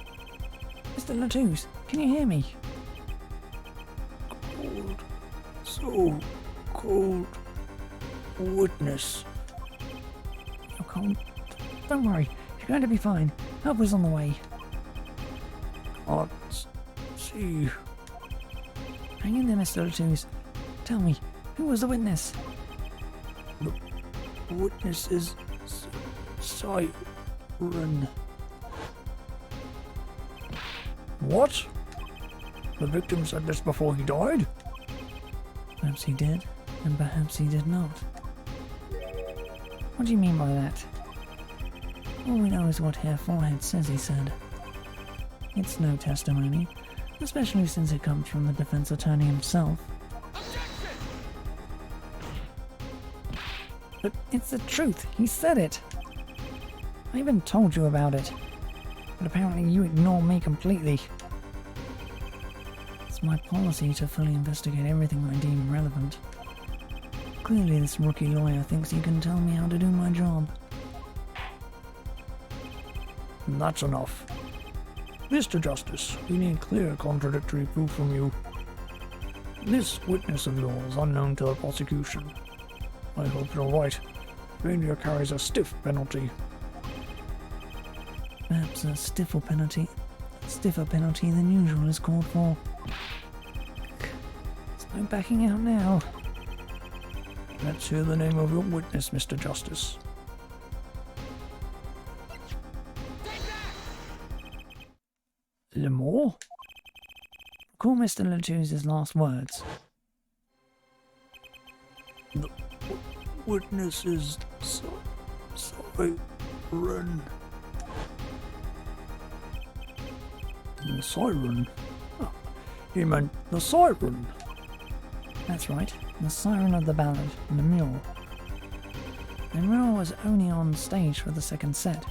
Mr. Latouche, can you hear me? Cold. So cold. Witness. You're Oh, don't worry. You're going to be fine. Help is on the way. Can't see. Hang in there, Mr. Latouche. Tell me, who was the witness? The witness is Siren. What? The victim said this before he died? Perhaps he did, and perhaps he did not. What do you mean by that? All we know is what Herr Forehead says he said. It's no testimony, especially since it comes from the defense attorney himself. But it's the truth, he said it! I even told you about it, but apparently you ignore me completely. It's my policy to fully investigate everything I deem relevant. Clearly this rookie lawyer thinks he can tell me how to do my job. That's enough. Mr. Justice, we need clear contradictory proof from you. This witness of yours unknown to the prosecution. I hope you're right. Failure carries a stiff penalty. Perhaps a stiffer penalty than usual is called for. There's no backing out now. Let's hear the name of your witness, Mr. Justice. Lemore? Call Mr. Latouche's last words. The witness is Siren. The siren? Oh, he meant the siren. That's right, the siren of the ballad, Lemure. Lemure was only on stage for the second set.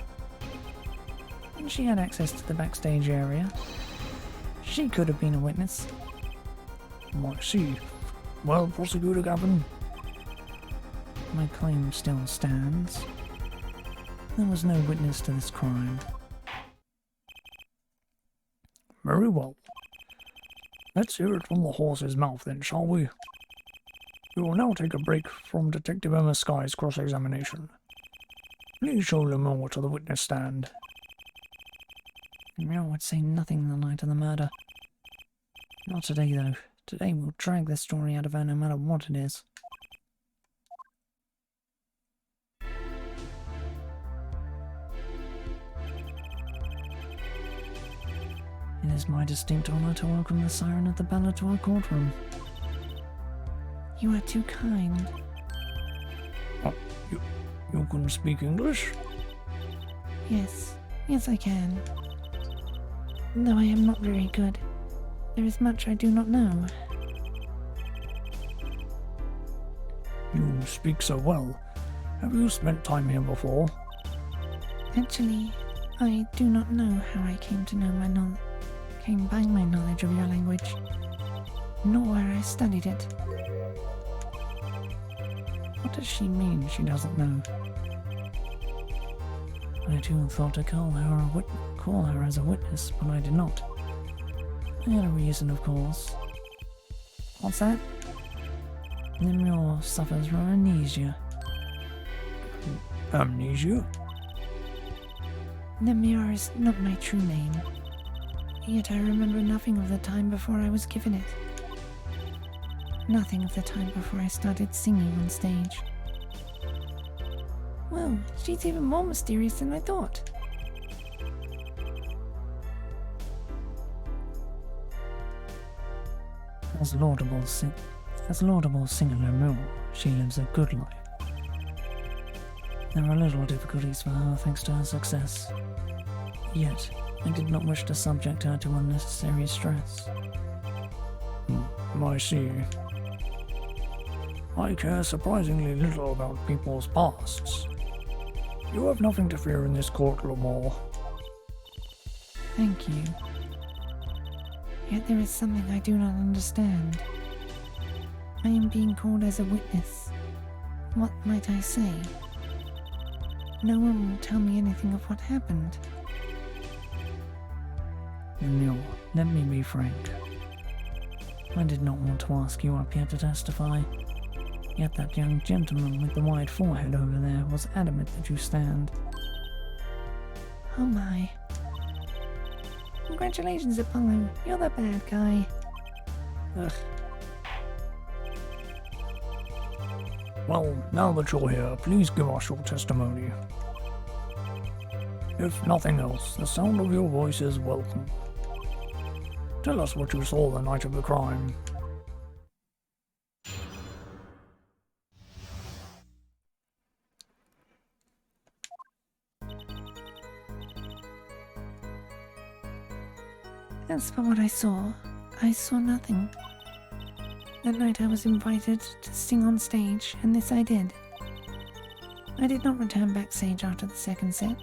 And she had access to the backstage area. She could have been a witness. I see. Well, Prosecutor Gavin. My claim still stands. There was no witness to this crime. Very well. Let's hear it from the horse's mouth then, shall we? We will now take a break from Detective Emma Sky's cross-examination. Please show Lemore to the witness stand. Lemure would say nothing in the night of the murder. Not today, though. Today we'll drag this story out of her no matter what it is. It is my distinct honor to welcome the siren of the ballad to our courtroom. You are too kind. You can speak English? Yes, I can. Though I am not very good. There is much I do not know. You speak so well. Have you spent time here before? Actually, I do not know how I came by my knowledge of your language, nor where I studied it. What does she mean she doesn't know? I too thought to call her as a witness, but I did not. I had a reason, of course. What's that? Lemure suffers from amnesia. Amnesia? Lemure is not my true name, yet I remember nothing of the time before I was given it. Nothing of the time before I started singing on stage. Well, she's even more mysterious than I thought. As laudable singer Lemure, she lives a good life. There are little difficulties for her thanks to her success. Yet, I did not wish to subject her to unnecessary stress. I see. I care surprisingly little about people's pasts. You have nothing to fear in this court, Lemore. Thank you. Yet there is something I do not understand. I am being called as a witness. What might I say? No one will tell me anything of what happened. Lemure, let me be frank. I did not want to ask you up here to testify. Yet that young gentleman with the wide forehead over there was adamant that you stand. Oh my. Congratulations, Apollo. You're the bad guy. Ugh. Well, now that you're here, please give us your testimony. If nothing else, the sound of your voice is welcome. Tell us what you saw the night of the crime. As for what I saw nothing. That night I was invited to sing on stage, and this I did. I did not return backstage after the second set.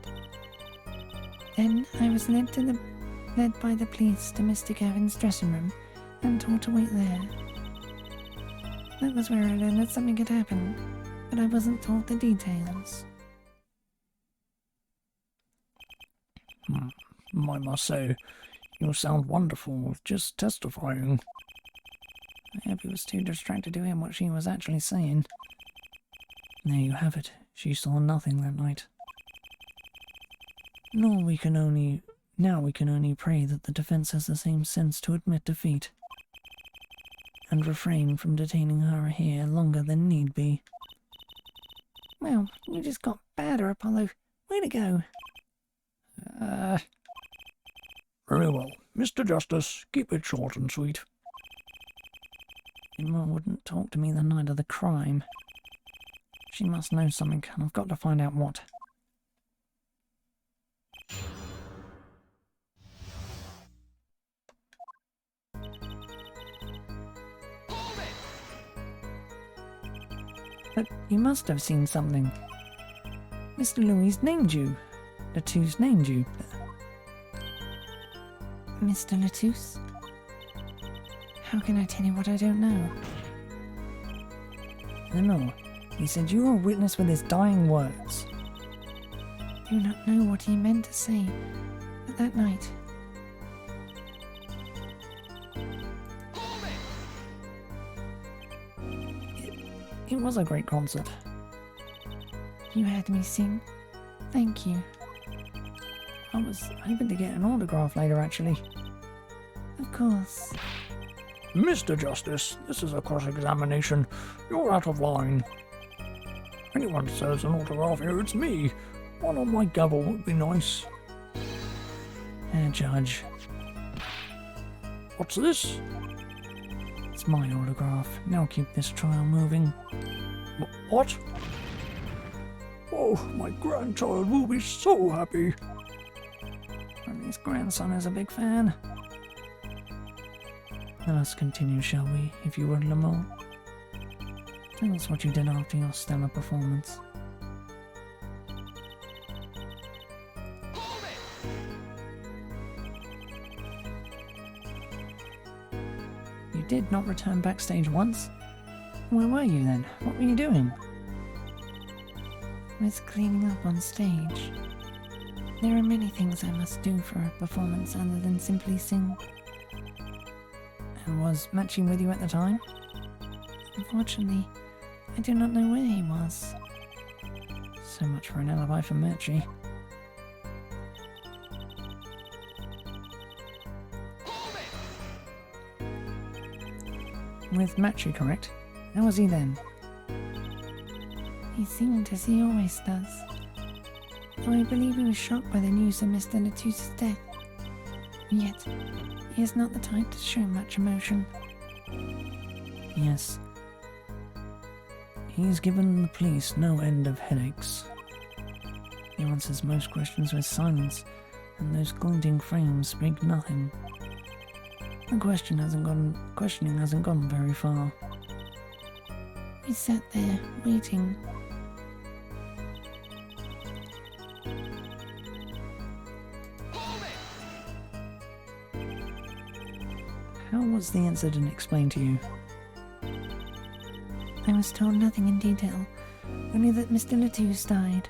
Then I was led by the police to Mr. Gavin's dressing room and told to wait there. That was where I learned that something had happened, but I wasn't told the details. I must say, you sound wonderful with just testifying. Abby was too distracted to hear what she was actually saying. There you have it. She saw nothing that night. Now we can only pray that the defense has the same sense to admit defeat and refrain from detaining her here longer than need be. Well, you just got badder, Apollo. Way to go. Very well. Mr. Justice, keep it short and sweet. Emma wouldn't talk to me the night of the crime. She must know something, and I've got to find out what. But you must have seen something. Mr. Louis named you. Latouche named you. Mr. Latouche? How can I tell you what I don't know? No. He said you were a witness with his dying words. I do not know what he meant to say, but that night... It was a great concert. You had me sing. Thank you. I was hoping to get an autograph later, actually. Of course. Mr. Justice, this is a cross-examination. You're out of line. Anyone says an autograph here, it's me. One on my gavel would be nice. Judge. What's this? It's my autograph. Now keep this trial moving. What? Oh, my grandchild will be so happy. And his grandson is a big fan. Let us continue, shall we, if you would, Lamont? Tell us what you did after your stellar performance. You did not return backstage once? Where were you then? What were you doing? I was cleaning up on stage. There are many things I must do for a performance other than simply sing. And was Matchy with you at the time? Unfortunately, I do not know where he was. So much for an alibi for Matchy. With Matchy, correct? How was he then? He seemed as he always does. Though I believe he was shocked by the news of Mr. Latouche's death. Yet, he has not the time to show much emotion. Yes. He's given the police no end of headaches. He answers most questions with silence, and those glinting frames speak nothing. The questioning hasn't gone very far. We sat there, waiting. How was the incident explained to you? I was told nothing in detail, only that Mr. Latouche died.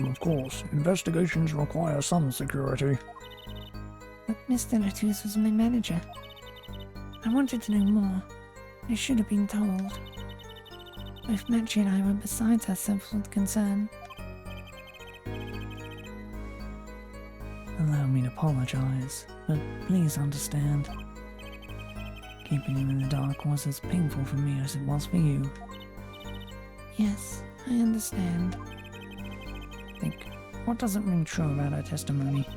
Of course, investigations require some security. But Mr. Latouche was my manager. I wanted to know more. I should have been told. Both Matthew and I were beside ourselves with concern. Allow me to apologize, but please understand. Keeping you in the dark was as painful for me as it was for you. Yes, I understand. Think, what doesn't ring true about her testimony?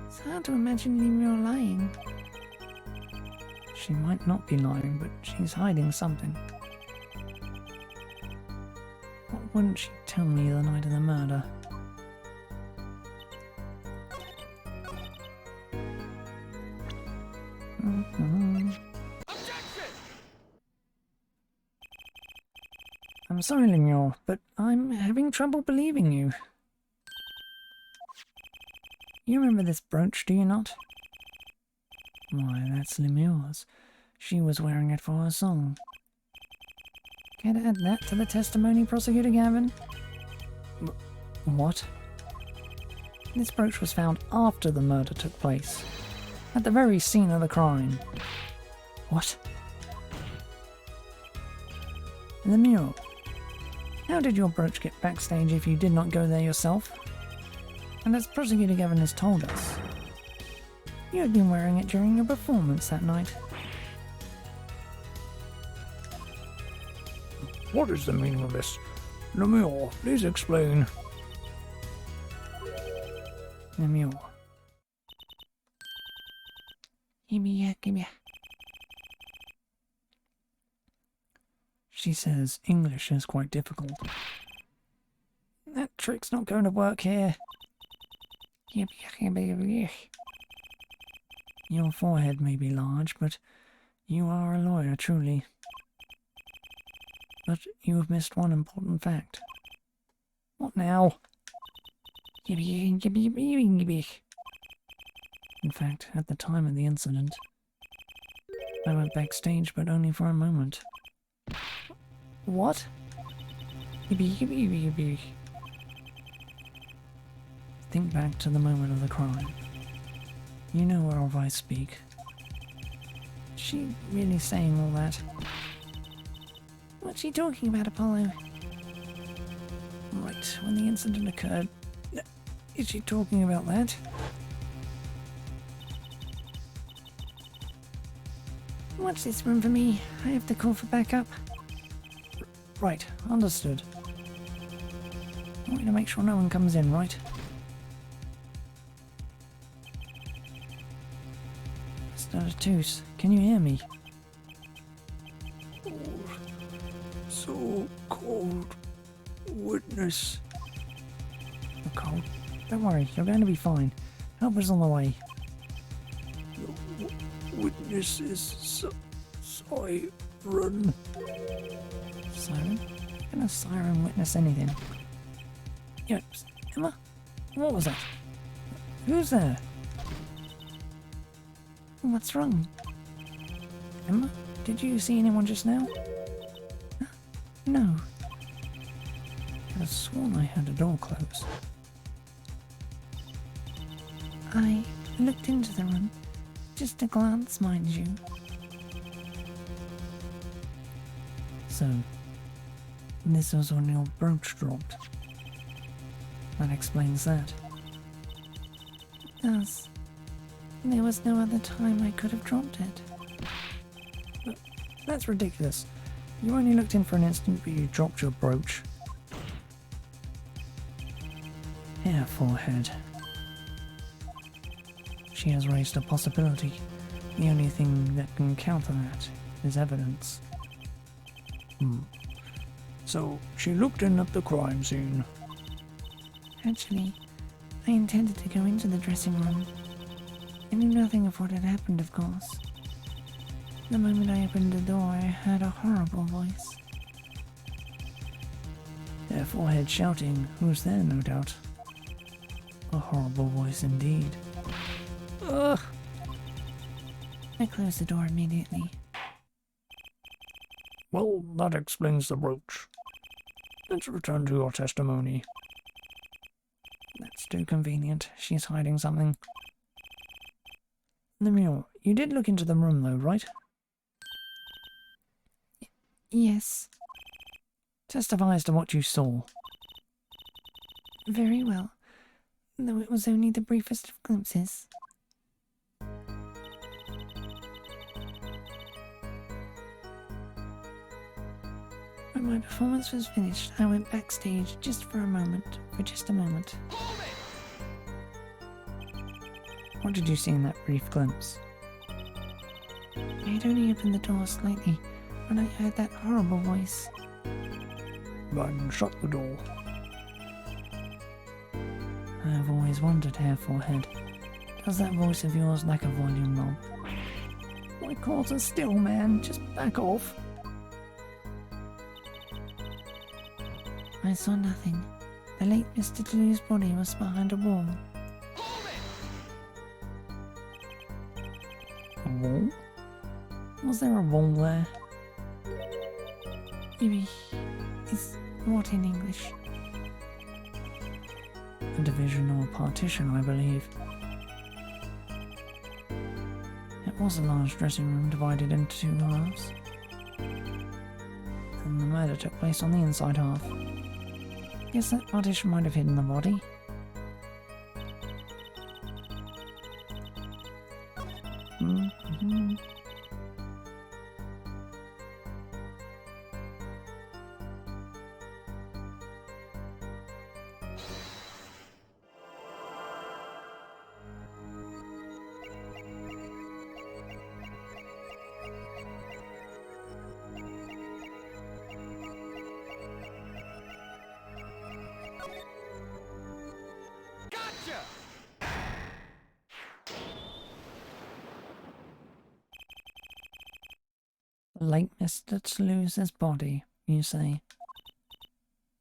It's hard to imagine Lemure lying. She might not be lying, but she's hiding something. What wouldn't she tell me the night of the murder? I'm sorry, Lemure, but I'm having trouble believing you. You remember this brooch, do you not? Why, that's Lemure's. She was wearing it for her song. Care to add that to the testimony, Prosecutor Gavin? What? This brooch was found after the murder took place. At the very scene of the crime. What? Lemure, how did your brooch get backstage if you did not go there yourself? And as Prosecutor Gavin has told us, you had been wearing it during your performance that night. What is the meaning of this? Lemure, please explain. Lemure. Give me. She says English is quite difficult. That trick's not going to work here. Your forehead may be large, but you are a lawyer, truly. But you have missed one important fact. What now? In fact, at the time of the incident, I went backstage, but only for a moment. What? Think back to the moment of the crime. You know whereof I speak. Is she really saying all that? What's she talking about, Apollo? Right, when the incident occurred. Is she talking about that? Watch this room for me. I have to call for backup. Right, understood. I want you to make sure no one comes in, right? Mr. Latouche, can you hear me? So cold. Witness. You're cold. Don't worry, you're going to be fine. Help is on the way. Witness is siren. Siren? How can a siren witness anything? Yo, Emma? What was that? Who's there? What's wrong? Emma? Did you see anyone just now? No. I could have sworn I heard a door close. I looked into the room. Just a glance, mind you. So, this was when your brooch dropped. That explains that. It does. There was no other time I could have dropped it. But that's ridiculous. You only looked in for an instant, but you dropped your brooch. Here, forehead. She has raised a possibility. The only thing that can counter that is evidence. So she looked in at the crime scene. Actually, I intended to go into the dressing room. I knew nothing of what had happened, of course. The moment I opened the door, I heard a horrible voice. Their forehead shouting, who's there, no doubt. A horrible voice indeed. Ugh! I closed the door immediately. Well, that explains the brooch. Let's return to your testimony. That's too convenient. She's hiding something. Lemure, you did look into the room though, right? Yes. Testify as to what you saw. Very well, though it was only the briefest of glimpses. When my performance was finished, I went backstage just for just a moment. What did you see in that brief glimpse? I had only opened the door slightly when I heard that horrible voice. Then shut the door. I have always wondered, Hair Forehead. Does that voice of yours lack a volume knob? My cords are still, man. Just back off. I saw nothing. The late Mr. Toulouse's body was behind a wall. A wall? Was there a wall there? Is what in English? A division or a partition, I believe. It was a large dressing room divided into two halves. And the murder took place on the inside half. Guess that partition might have hidden the body. Mm-hmm. Late Mr. Toulouse's body, you say?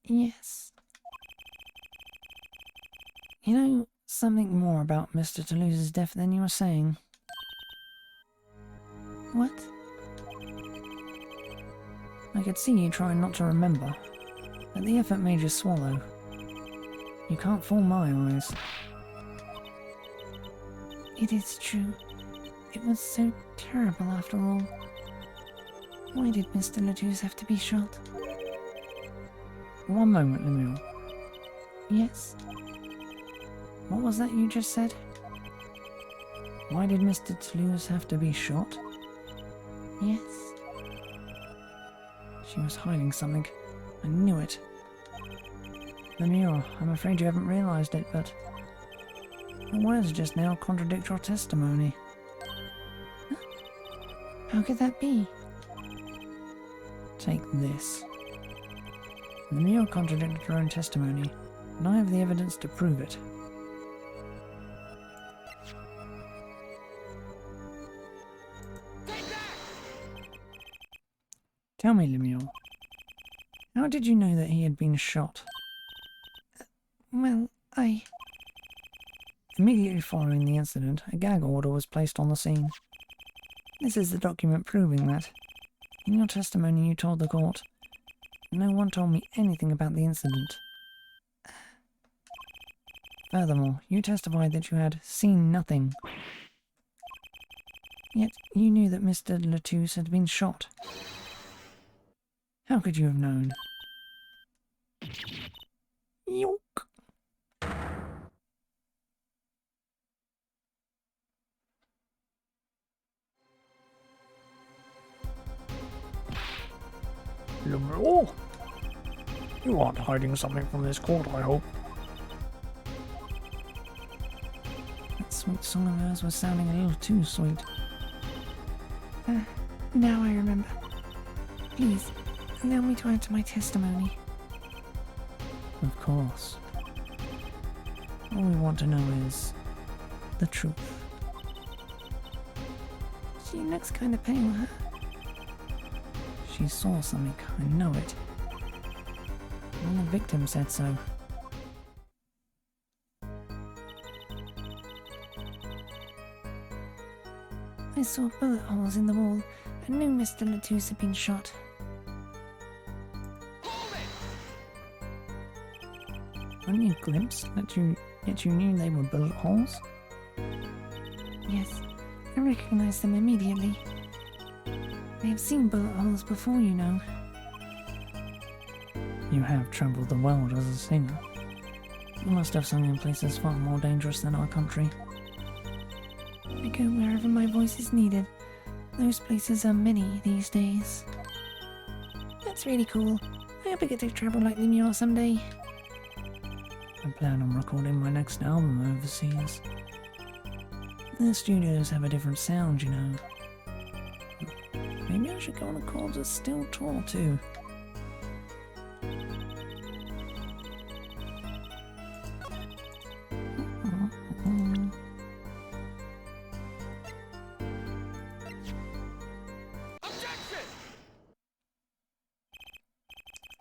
Yes. You know something more about Mr. Toulouse's death than you were saying? What? I could see you trying not to remember, but the effort made you swallow. You can't fool my eyes. It is true. It was so terrible after all. Why did Mr. Latouche have to be shot? One moment, Lemuel. Yes? What was that you just said? Why did Mr. Toulouse have to be shot? Yes? She was hiding something. I knew it. Lemuel, I'm afraid you haven't realized it, but your words just now contradict your testimony. How could that be? Take this. Lemuel contradicted her own testimony, and I have the evidence to prove it. Tell me, Lemuel, how did you know that he had been shot? Well, Immediately following the incident, a gag order was placed on the scene. This is the document proving that. In your testimony you told the court, no one told me anything about the incident. Furthermore, you testified that you had seen nothing. Yet you knew that Mr. Latouche had been shot. How could you have known? Yoink. Lemuel? You aren't hiding something from this court, I hope. That sweet song of hers was sounding a little too sweet. now I remember. Please, allow me to add to my testimony. Of course. All we want to know is the truth. She looks kind of pale, huh? She saw something, I know it. And the victim said so. I saw bullet holes in the wall and knew Mr. Latouche had been shot. Only a glimpse, yet you knew they were bullet holes? Yes, I recognized them immediately. I have seen bullet holes before, you know. You have travelled the world as a singer. You must have sung in places far more dangerous than our country. I go wherever my voice is needed. Those places are many these days. That's really cool. I hope I get to travel like Lemuel someday. I plan on recording my next album overseas. The studios have a different sound, you know. Maybe I should go on a Chords of Steel tour too.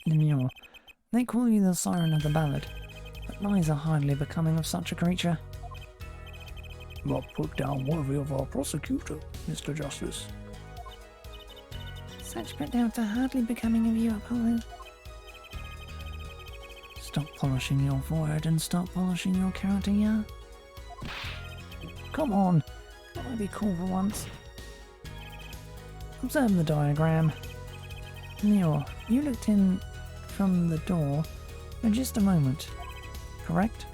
Lemuel, they call you the siren of the ballad, but lies are hardly becoming of such a creature. But put down worthy of our prosecutor, Mr. Justice. Such put downs are hardly becoming of you, Apollo. Stop polishing your forehead and start polishing your character, yeah? Come on, that might be cool for once. Observe the diagram. Lemuel, you looked in from the door for just a moment, correct?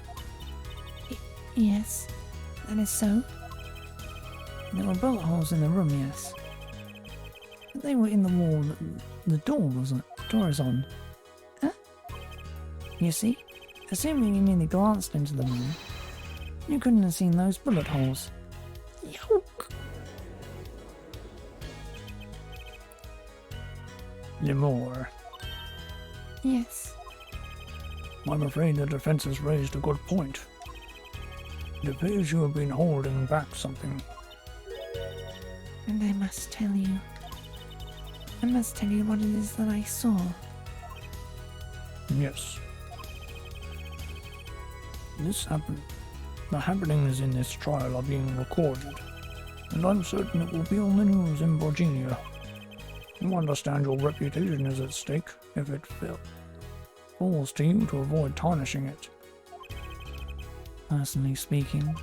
Yes, that is so. There were bullet holes in the room, yes. But they were in the wall that the door is on. Huh? You see, assuming you merely glanced into the room, you couldn't have seen those bullet holes. Yoke! Lemore, Yes. I'm afraid the defense has raised a good point. It appears you have been holding back something. And I must tell you. I must tell you what it is that I saw. Yes. The happenings in this trial are being recorded, and I'm certain it will be on the news in Virginia. You understand your reputation is at stake if it falls to you to avoid tarnishing it. Personally speaking,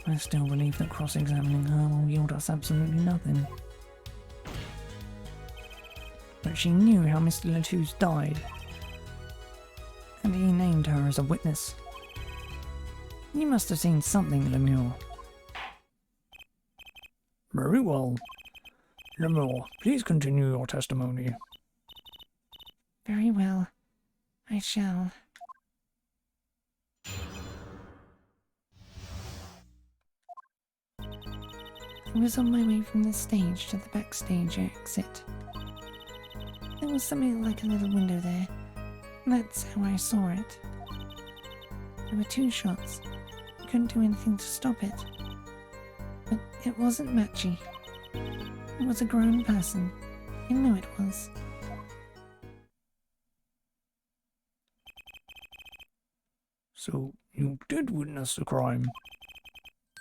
I still believe that cross-examining her will yield us absolutely nothing. But she knew how Mr. Latouche died, and he named her as a witness. You must have seen something, Lemuel. Very well. Lemore, please continue your testimony. Very well. I shall. I was on my way from the stage to the backstage exit. There was something like a little window there. That's how I saw it. There were 2 shots. I couldn't do anything to stop it. But it wasn't Matchy. It was a grown person. I knew it was. So, you did witness the crime.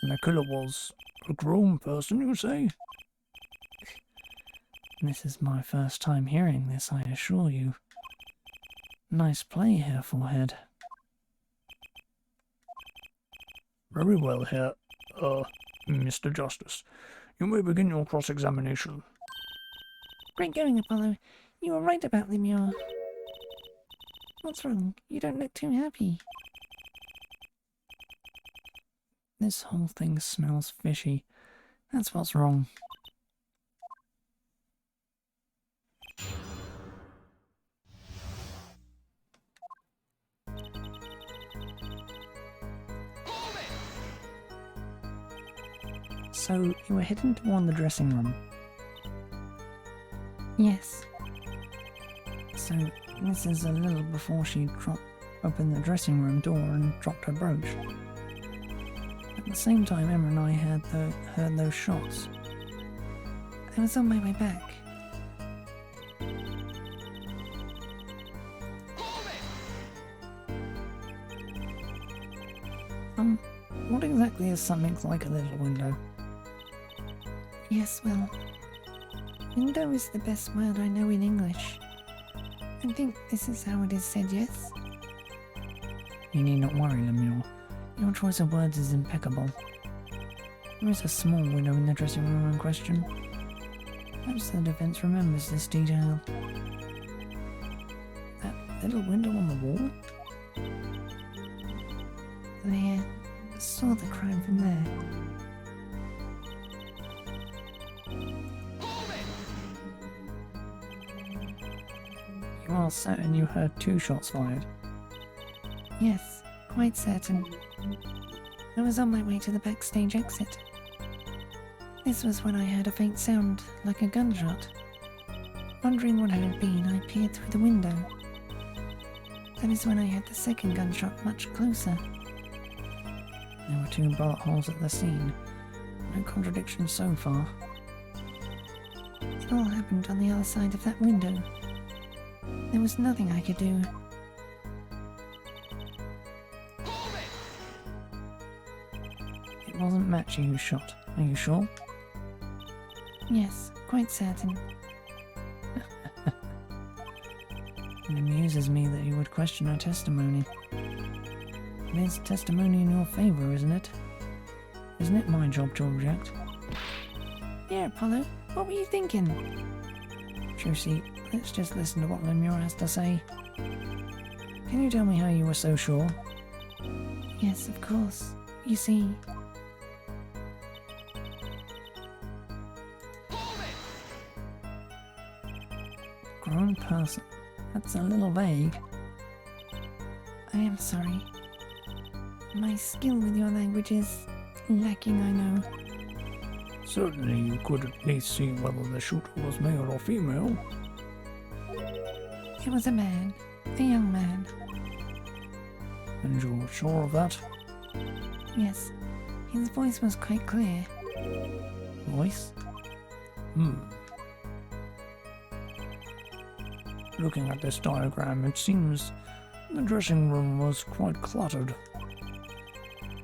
And the killer was a grown person, you say? This is my first time hearing this, I assure you. Nice play here, Forehead. Very well, here, Mr. Justice. You may begin your cross-examination. Great going, Apollo. You were right about Lemuel. What's wrong? You don't look too happy. This whole thing smells fishy. That's what's wrong. So, you were heading toward the dressing room. Yes. So, this is a little before she opened the dressing room door and dropped her brooch. At the same time, Emma and I heard those shots. I was on my way back. What exactly is something like a little window? Yes, well, window is the best word I know in English. I think this is how it is said, yes? You need not worry, Lemuel. Your choice of words is impeccable. There is a small window in the dressing room in question. Perhaps the defense remembers this detail. little window on the wall? They saw the crime from there. You are certain you heard 2 shots fired? Yes, quite certain. I was on my way to the backstage exit. This was when I heard a faint sound, like a gunshot. Wondering what it had been, I peered through the window. That is when I heard the second gunshot much closer. There were 2 bullet holes at the scene. No contradiction so far. It all happened on the other side of that window. There was nothing I could do. It wasn't Matchy who shot, are you sure? Yes, quite certain. It amuses me that you would question our testimony. It is testimony in your favour, isn't it? Isn't it my job to object? Yeah, Apollo, what were you thinking? Josie, let's just listen to what Lemure has to say. Can you tell me how you were so sure? Yes, of course. You see, Grown person. That's a little vague. I am sorry. My skill with your language is lacking, I know. Certainly you could at least see whether the shooter was male or female. It was a man. A young man. And you're sure of that? Yes. His voice was quite clear. Voice? Looking at this diagram, it seems the dressing room was quite cluttered.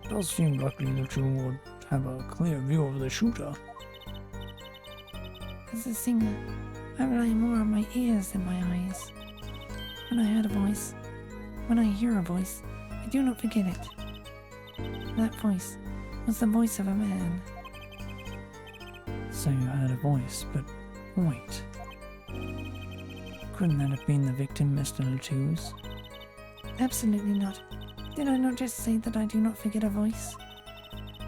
It does seem likely that you would have a clear view of the shooter. As a singer, I rely more on my ears than my eyes. When I heard a voice, when I hear a voice, I do not forget it. That voice was the voice of a man. So you heard a voice, but wait. Couldn't that have been the victim, Mr. Latouze? Absolutely not. Did I not just say that I do not forget a voice?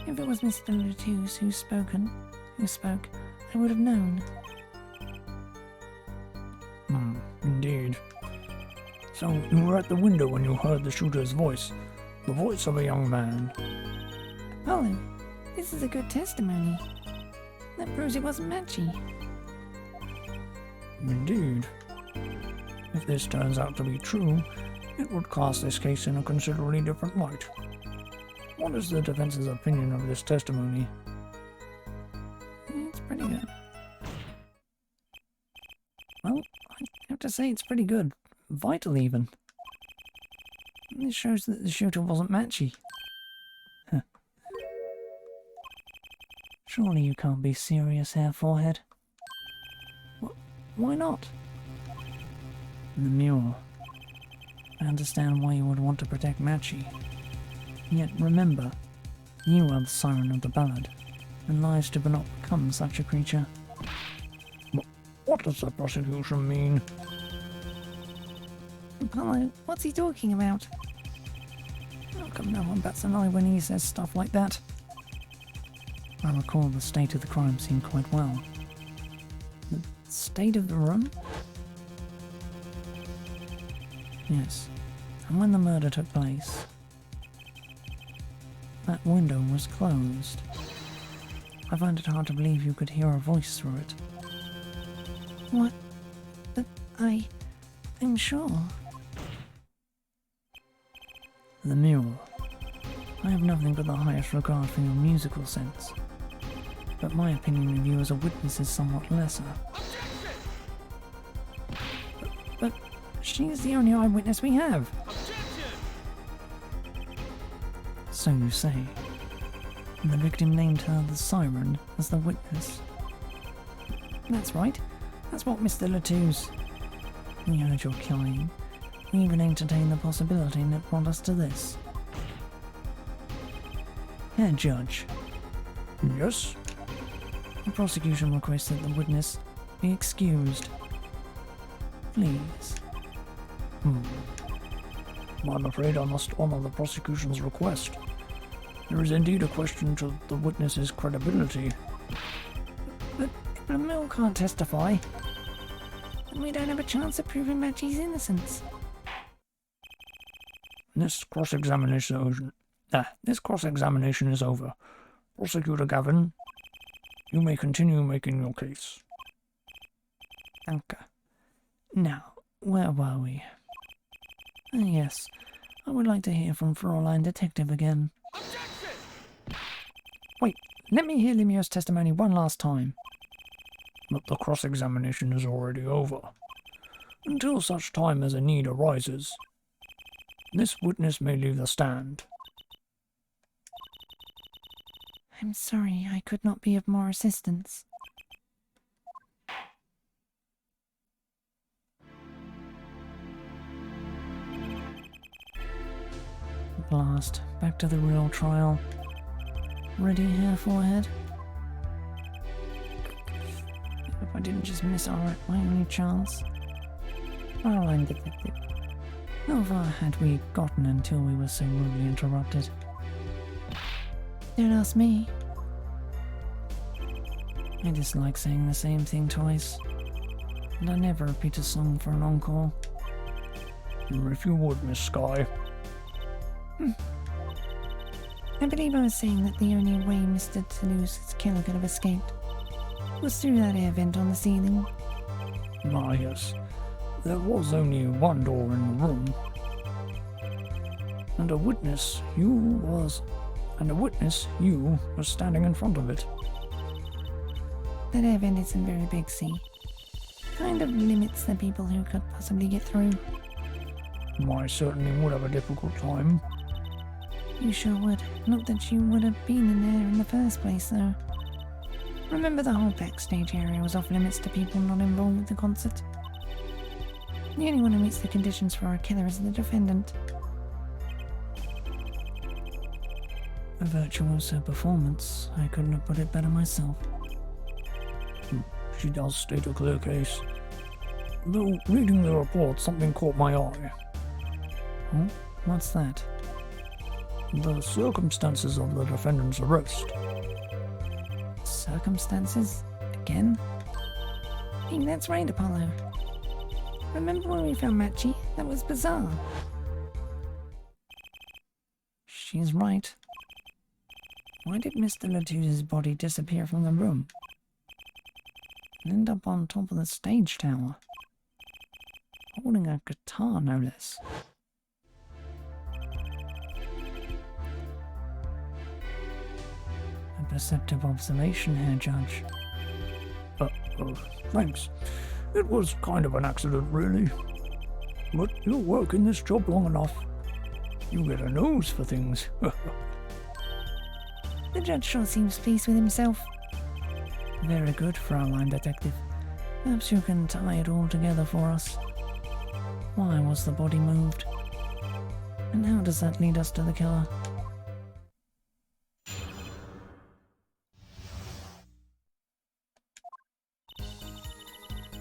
If it was Mr. Latouze who spoke, I would have known. Indeed. So you were at the window when you heard the shooter's voice, the voice of a young man. Apollo, this is a good testimony. That proves it wasn't Matchy. Indeed. If this turns out to be true, it would cast this case in a considerably different light. What is the defense's opinion of this testimony? It's pretty good. Well, I have to say it's pretty good. Vital, even. This shows that the shooter wasn't Matchy. Huh. Surely you can't be serious, Hair Forehead. Why not? Lemure. I understand why you would want to protect Matchy. Yet remember, you are the siren of the ballad, and lives do not become such a creature. What does the prosecution mean? Apollo, what's he talking about? How come no one bats an eye when he says stuff like that? I recall the state of the crime scene quite well. The state of the room? Yes, and when the murder took place, that window was closed. I find it hard to believe you could hear a voice through it. What? But I'm sure. Lemure, I have nothing but the highest regard for your musical sense, but my opinion of you as a witness is somewhat lesser. But she's the only eyewitness we have. So you say. And the victim named her the Siren as the witness. That's right. That's what Mr. Latouze. We heard your claim. We even entertained the possibility, and it brought us to this. Herr Judge. Yes? The prosecution requests that the witness be excused. Please. I'm afraid I must honour the prosecution's request. There is indeed a question to the witness's credibility. But Mill can't testify. And we don't have a chance of proving Matchie's innocence. This cross-examination is over. Prosecutor Gavin, you may continue making your case. Danke. Now, where were we? Ah, yes, I would like to hear from Fräulein Detective again. Wait, let me hear Lemieux's testimony one last time. But the cross-examination is already over. Until such time as a need arises, this witness may leave the stand. I'm sorry I could not be of more assistance. At last, back to the real trial. Ready here, forehead? If I didn't just miss my only chance. Fräulein Detective. How far had we gotten until we were so rudely interrupted? Don't ask me. I dislike saying the same thing twice, and I never repeat a song for an encore. If you would, Miss Skye. I believe I was saying that the only way Mr. Toulouse's killer could have escaped was through that air vent on the ceiling. Ah, yes. There was only one door in the room. And a witness, you were standing in front of it. That air vent isn't very big, see? Kind of limits the people who could possibly get through. I certainly would have a difficult time. You sure would. Not that you would have been in there in the first place, though. Remember, the whole backstage area was off limits to people not involved with the concert. The only one who meets the conditions for a killer is the defendant. A virtuoso performance. I couldn't have put it better myself. She does state a clear case. Though, reading the report, something caught my eye. Oh? What's that? The circumstances of the defendant's arrest. Circumstances? Again? Hey, that's right, Apollo. Remember when we found Matchie? That was bizarre. She's right. Why did Mr. Latouse's body disappear from the room? And end up on top of the stage tower? Holding a guitar, no less. A perceptive observation here, Judge. Thanks. It was kind of an accident, really. But you'll work in this job long enough. You get a nose for things. The judge sure seems pleased with himself. Very good, Fräulein Detective. Perhaps you can tie it all together for us. Why was the body moved? And how does that lead us to the killer?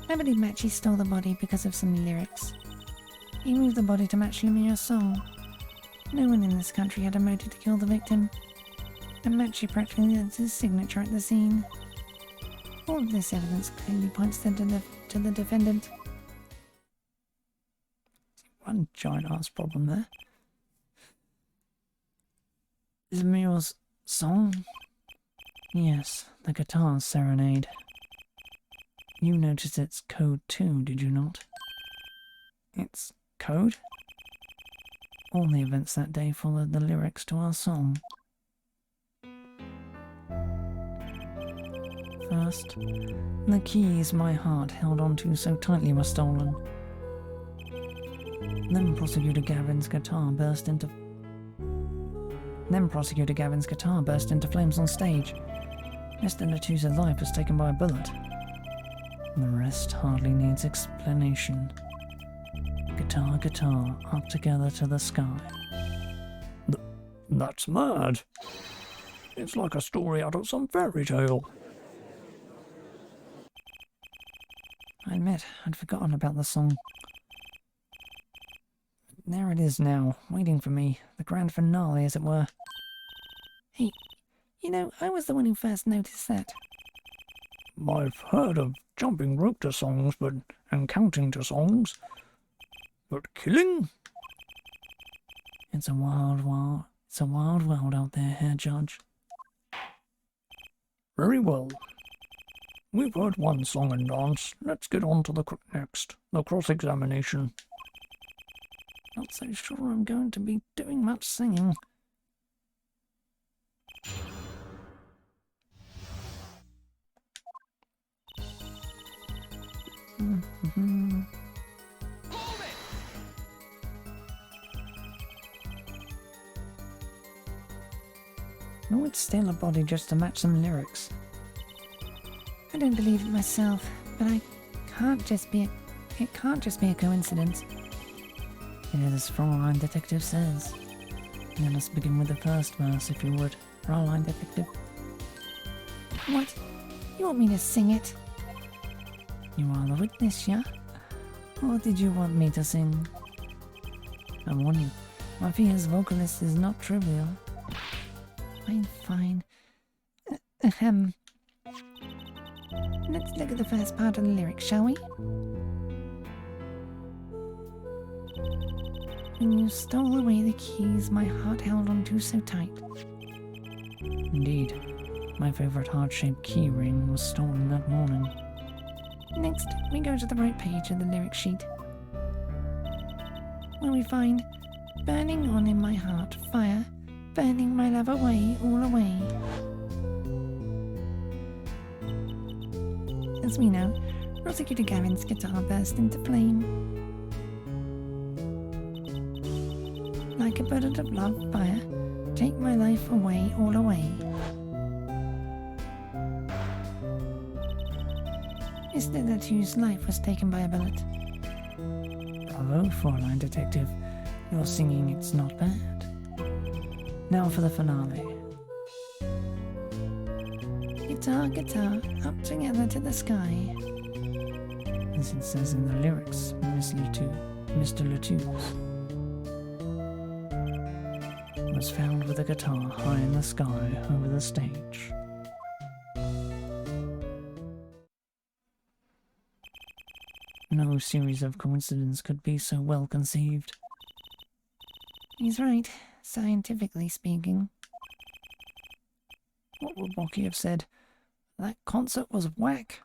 I believe Matchie stole the body because of some lyrics. He moved the body to match Lemieux's song. No one in this country had a motive to kill the victim, and Matchie practically left his signature at the scene. All of this evidence clearly points to the defendant. One giant ass problem there. Lemieux's song? Yes, the guitar serenade. You noticed it's code too, did you not? It's code? All the events that day followed the lyrics to our song. First, the keys my heart held onto so tightly were stolen. Then Prosecutor Gavin's guitar burst into flames on stage. Mr. Latouse's life was taken by a bullet. The rest hardly needs explanation. Guitar, guitar, up together to the sky. That's mad. It's like a story out of some fairy tale. I admit, I'd forgotten about the song. There it is now, waiting for me. The grand finale, as it were. Hey, you know, I was the one who first noticed that. I've heard of jumping rope to songs, and counting to songs. But killing? It's a wild world out there, Herr Judge. Very well. We've heard one song and dance. Let's get on to the next, the cross-examination. Not so sure I'm going to be doing much singing. No, it's still a body just to match some lyrics. I don't believe it myself, but it can't just be a coincidence. It is as Fraulein Detective says. Let us begin with the first verse, if you would, Fraulein Detective. What? You want me to sing it? You are the witness, yeah? What did you want me to sing? I warn you, my fee as vocalist is not trivial. Fine. Let's look at the first part of the lyrics, shall we? When you stole away the keys my heart held onto so tight. Indeed, my favourite heart-shaped key ring was stolen that morning. Next, we go to the right page of the lyric sheet, where we find, burning on in my heart, fire, burning my love away, all away. As we know, Prosecutor Gavin's guitar burst into flame. Like a bullet of love, fire, take my life away, all away. Mr. Latou's life was taken by a bullet. Bravo, Fraulein Detective. Your singing, it's not bad. Now for the finale. Guitar, up together to the sky. As it says in the lyrics, Mr. Latou's was found with a guitar high in the sky over the stage. No series of coincidences could be so well conceived. He's right, scientifically speaking. What would Rocky have said? That concert was whack.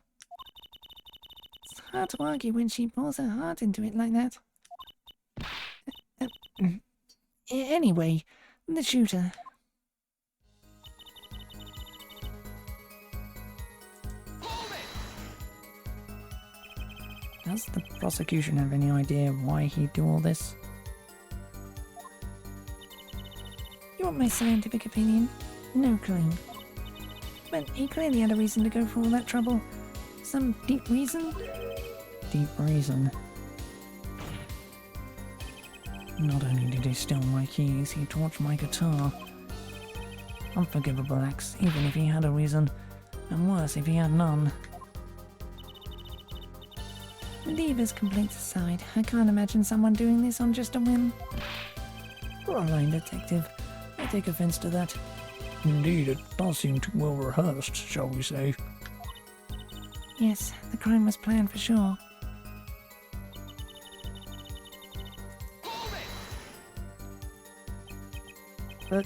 It's hard to argue when she pours her heart into it like that. Anyway, the shooter. Does the prosecution have any idea why he'd do all this? You want my scientific opinion? No clue. But he clearly had a reason to go for all that trouble. Some deep reason? Deep reason. Not only did he steal my keys, he torched my guitar. Unforgivable acts, even if he had a reason, and worse if he had none. Leave his complaints aside. I can't imagine someone doing this on just a whim. Fraulein Detective, I take offense to that. Indeed, it does seem too well rehearsed, shall we say. Yes, the crime was planned for sure. But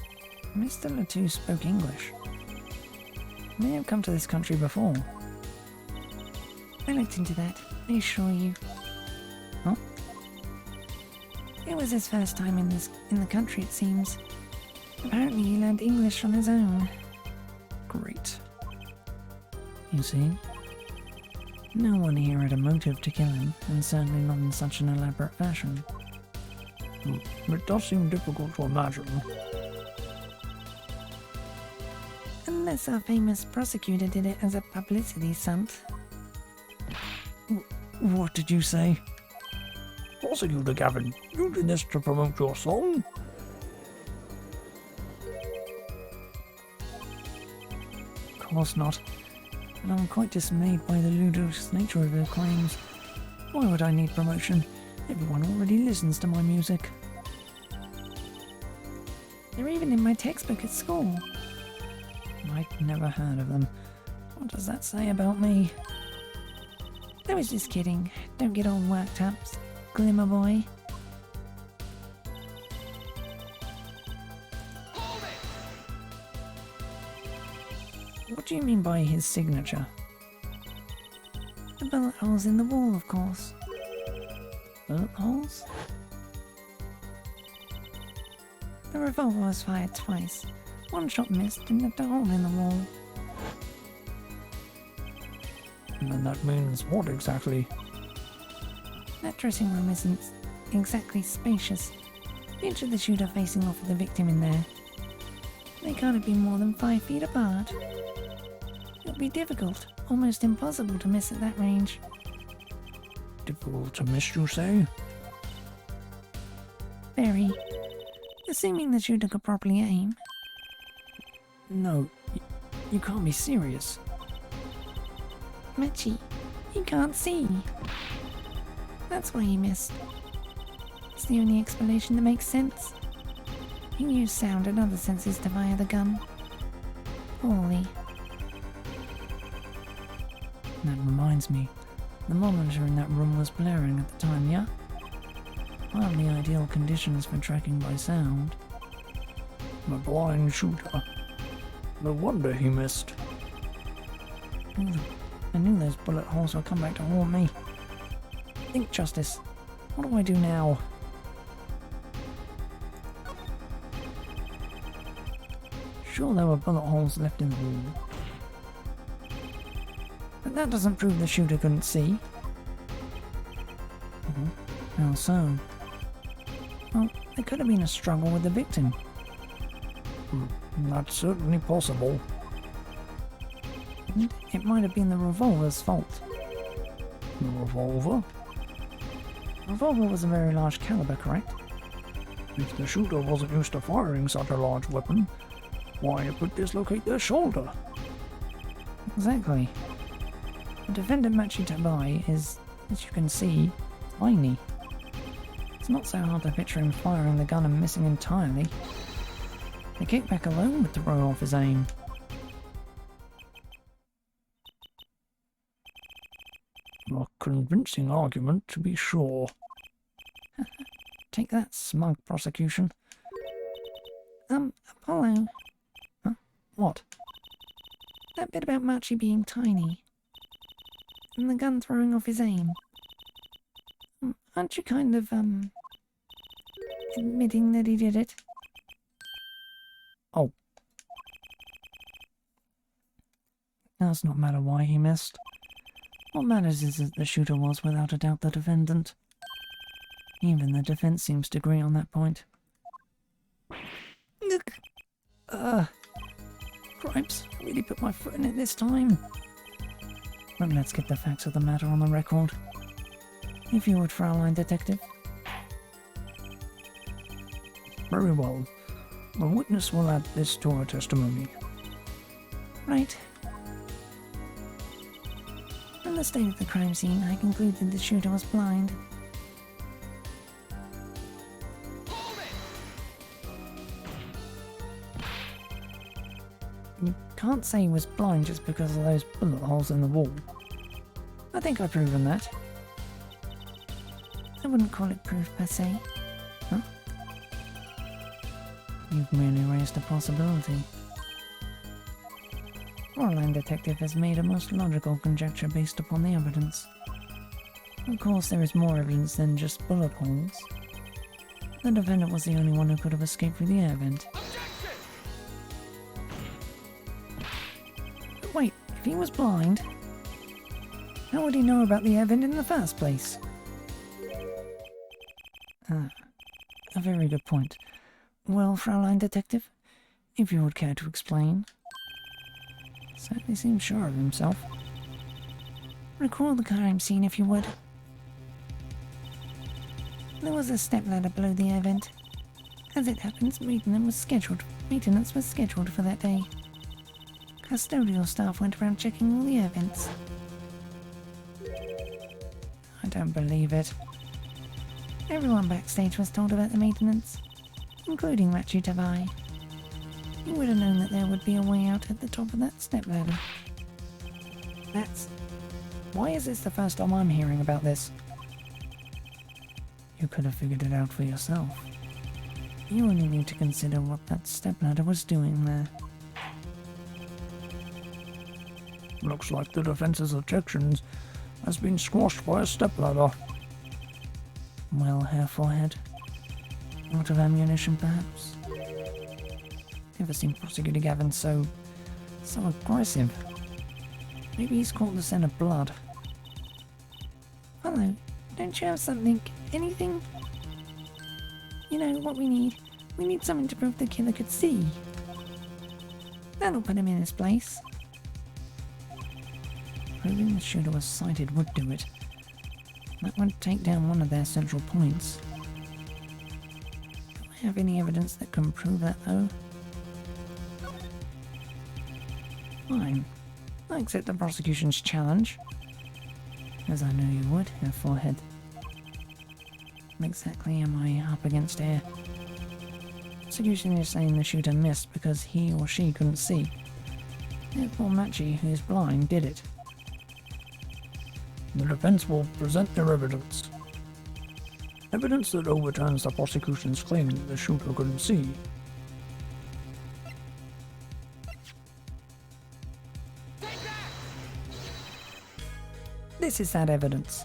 Mr. Latou spoke English. He may have come to this country before. I looked into that, I assure you. Huh? It was his first time in the country, it seems. Apparently he learned English on his own. Great. You see? No one here had a motive to kill him, and certainly not in such an elaborate fashion. It does seem difficult to imagine. Unless our famous prosecutor did it as a publicity stunt. What did you say? Prosecutor Gavin, you did this to promote your song? Of course not. And I'm quite dismayed by the ludicrous nature of her claims. Why would I need promotion? Everyone already listens to my music. They're even in my textbook at school. I'd never heard of them. What does that say about me? I was just kidding. Don't get all worked up, Glimmer Boy. What do you mean by his signature? The bullet holes in the wall, of course. Bullet holes? The revolver was fired twice. One shot missed and left a hole in the wall. And that means what exactly? That dressing room isn't exactly spacious. Picture the shooter facing off with the victim in there. They can't have been more than 5 feet apart. It'll be difficult, almost impossible to miss at that range. Difficult to miss, you say? Very. Assuming the shooter could properly aim. No, you can't be serious. Machi, he can't see. That's why he missed. It's the only explanation that makes sense. He used sound and other senses to fire the gun. Poorly. That reminds me, the monitor in that room was blaring at the time, yeah? Hardly ideal conditions for tracking by sound. The blind shooter. No wonder he missed. I knew those bullet holes would come back to haunt me. Think, Justice. What do I do now? Sure, there were bullet holes left in the wall. But that doesn't prove the shooter couldn't see. How so? Well, there could have been a struggle with the victim. That's certainly possible. And it might have been the revolver's fault. The revolver? The revolver was a very large caliber, correct? If the shooter wasn't used to firing such a large weapon, why it would dislocate their shoulder? Exactly. The defendant Machi Tabai is, as you can see, tiny. It's not so hard to picture him firing the gun and missing entirely. The kickback alone would throw off his aim. A convincing argument, to be sure. Take that, smug prosecution. Apollo, What? that bit about Machi being tiny. And the gun throwing off his aim. Aren't you kind of, admitting that he did it? Oh. Does not matter why he missed. What matters is that the shooter was without a doubt the defendant. Even the defense seems to agree on that point. Cripes, I really put my foot in it this time. But let's get the facts of the matter on the record. If you would, Fraulein Detective. Very well. The witness will add this to her testimony. Right. From the state of the crime scene, I concluded the shooter was blind. You can't say he was blind just because of those bullet holes in the wall. I think I've proven that. I wouldn't call it proof per se. Huh? You've merely raised a possibility. Fraulein Detective has made a most logical conjecture based upon the evidence. Of course, there is more evidence than just bullet holes. The defendant was the only one who could have escaped through the air vent. But wait, if he was blind, how would he know about the air vent in the first place? A very good point. Well, Fraulein Detective, if you would care to explain. Certainly seems sure of himself. Recall the crime scene if you would. There was a stepladder below the air vent. As it happens, maintenance was scheduled for that day. Custodial staff went around checking all the air vents. I don't believe it. Everyone backstage was told about the maintenance, including Machi Tabai. He would have known that there would be a way out at the top of that stepladder. Why is this the first time I'm hearing about this? You could have figured it out for yourself. You only need to consider what that stepladder was doing there. Looks like the defense's objections has been squashed by a stepladder. Well, Herr Forehead. Out of ammunition, perhaps? Never seen Prosecutor Gavin so aggressive. Maybe he's caught the scent of blood. Hello, don't you have something, anything? You know what we need? We need something to prove the killer could see. That'll put him in his place. Proving the shooter was sighted would do it. That would take down one of their central points. Do I have any evidence that can prove that, though? Fine. I accept the prosecution's challenge. As I know you would, Herr Forehead. What exactly am I up against here? Prosecution is saying the shooter missed because he or she couldn't see. Therefore Machi, who is blind, did it. The defense will present their evidence. Evidence that overturns the prosecution's claim that the shooter couldn't see. This is that evidence.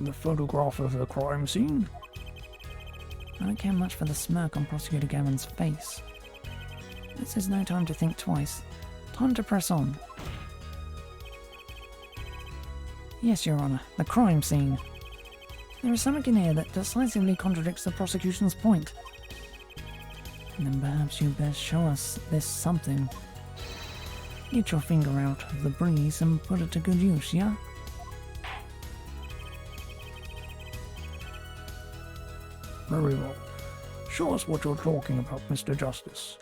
The photograph of the crime scene. I don't care much for the smirk on Prosecutor Gavin's face. This is no time to think twice. Time to press on. Yes, Your Honour, the crime scene. There is something in here that decisively contradicts the prosecution's point. And then perhaps you'd best show us this something. Get your finger out of the breeze and put it to good use, yeah? Very well. Show us what you're talking about, Mr. Justice.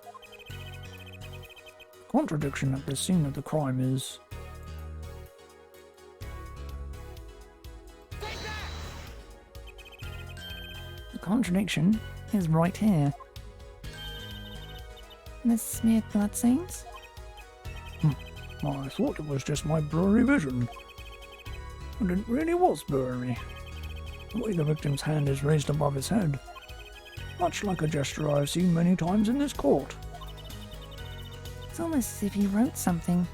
The contradiction at the scene of the crime is... The contradiction is right here. The smeared blood stains? I thought it was just my blurry vision. But it really was blurry. The way the victim's hand is raised above his head. Much like a gesture I've seen many times in this court. It's almost as if he wrote something.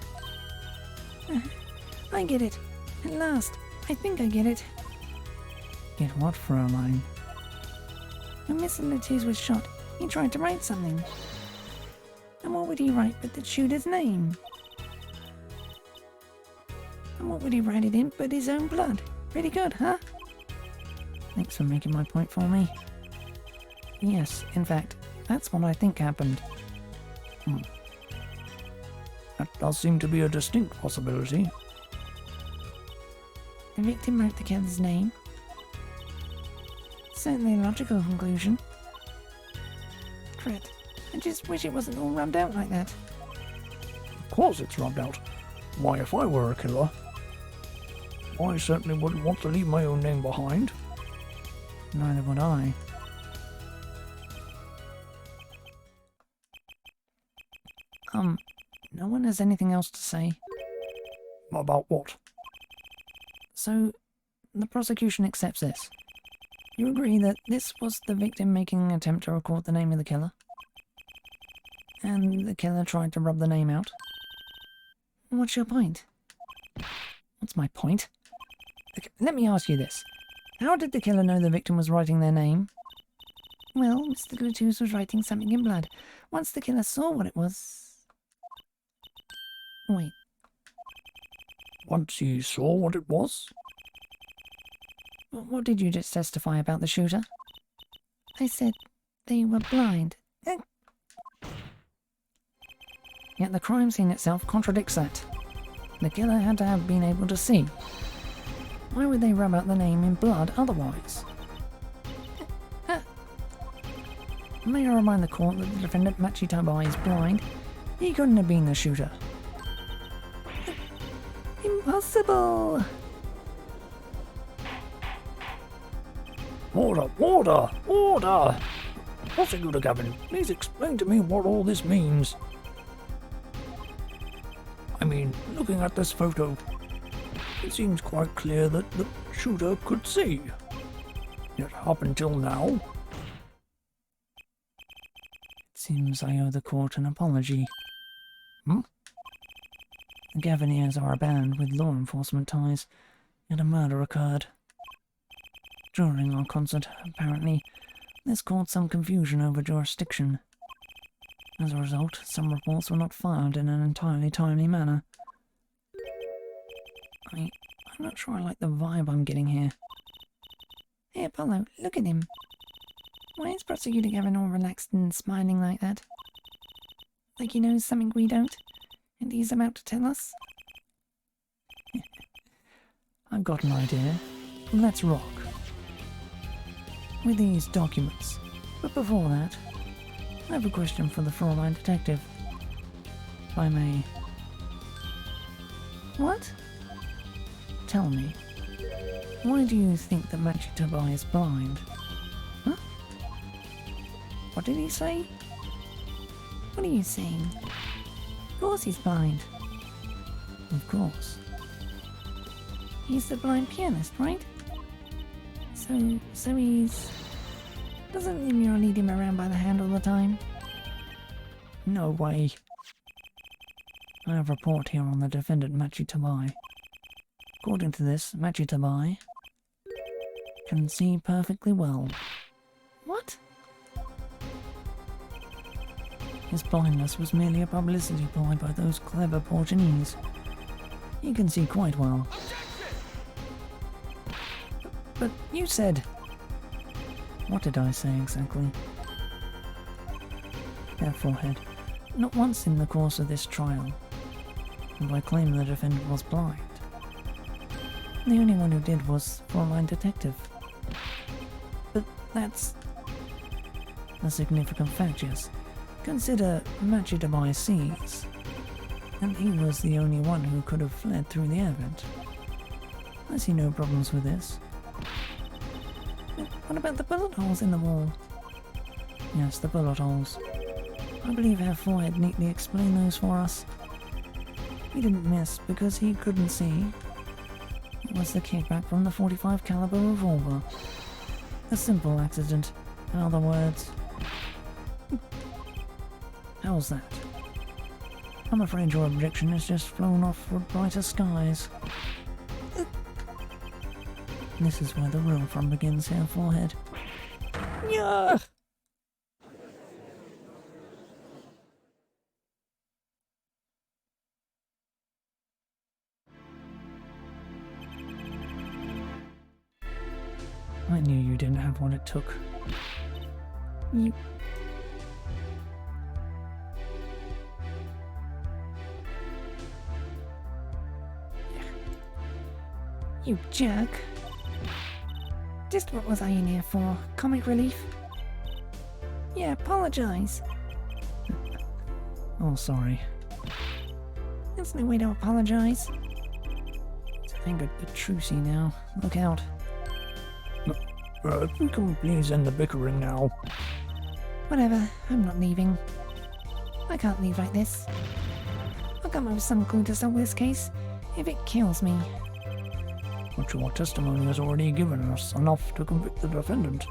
I get it. At last. I think I get it. Get what, Fraulein? When Mr. Latouche was shot, he tried to write something. And what would he write but the shooter's name? And what would he write it in but his own blood? Pretty good, huh? Thanks for making my point for me. Yes, in fact, that's what I think happened. That does seem to be a distinct possibility. The victim wrote the killer's name. Certainly a logical conclusion. Drat, I just wish it wasn't all rubbed out like that. Of course it's rubbed out. Why, if I were a killer, I certainly wouldn't want to leave my own name behind. Neither would I. No one has anything else to say. About what? So, the prosecution accepts this. You agree that this was the victim making an attempt to record the name of the killer? And the killer tried to rub the name out? What's your point? What's my point? Okay, let me ask you this. How did the killer know the victim was writing their name? Well, Mr. Latouche was writing something in blood. Once the killer saw what it was... Wait. Once he saw what it was? What did you just testify about the shooter? I said they were blind. Yet the crime scene itself contradicts that. The killer had to have been able to see. Why would they rub out the name in blood otherwise? May I remind the court that the defendant Machitaba is blind? He couldn't have been the shooter. Impossible! Order! Order! Order! Prosecutor Gavin, please explain to me what all this means. I mean, looking at this photo, it seems quite clear that the shooter could see. Yet up until now... It seems I owe the court an apology. Hmm? The Gaviniers are a band with law enforcement ties, yet a murder occurred. During our concert, apparently, this caused some confusion over jurisdiction. As a result, some reports were not filed in an entirely timely manner. I'm not sure I like the vibe I'm getting here. Hey, Apollo, look at him. Why is Prosecutor Gavin all relaxed and smiling like that? Like he knows something we don't, and he's about to tell us? I've got an idea. Let's rock. With these documents. But before that, I have a question for the Fraulein detective. If I may. What? Tell me, why do you think that Machitabai is blind? Huh? What did he say? What are you saying? Of course he's blind. Of course. He's the blind pianist, right? So he's... Doesn't Lemure lead him around by the hand all the time? No way. I have a report here on the defendant Machitabai. According to this, Machitabai can see perfectly well. What? His blindness was merely a publicity ploy by those clever Portuguese. He can see quite well. But you said... What did I say exactly? Their forehead. Not once in the course of this trial have I claimed the defendant was blind. The only one who did was Fraulein detective. But that's a significant fact, yes. Consider Machitabai sees, and he was the only one who could have fled through the air vent. I see no problems with this. What about the bullet holes in the wall? Yes, the bullet holes. I believe our forehead neatly explained those for us. He didn't miss because he couldn't see. It was the kickback from the .45 caliber revolver. A simple accident, in other words. How's that? I'm afraid your objection has just flown off for brighter skies. This is where the real fun begins here, forehead. Yeah. I knew you didn't have what it took. You jerk. Just what was I in here for? Comic relief? Yeah, apologise. Oh, sorry. That's no way to apologise. It's a bit trucy now. Look out. If we can please end the bickering now. Whatever, I'm not leaving. I can't leave like this. I'll come up with some clue to solve this case, if it kills me. But your testimony has already given us enough to convict the defendant.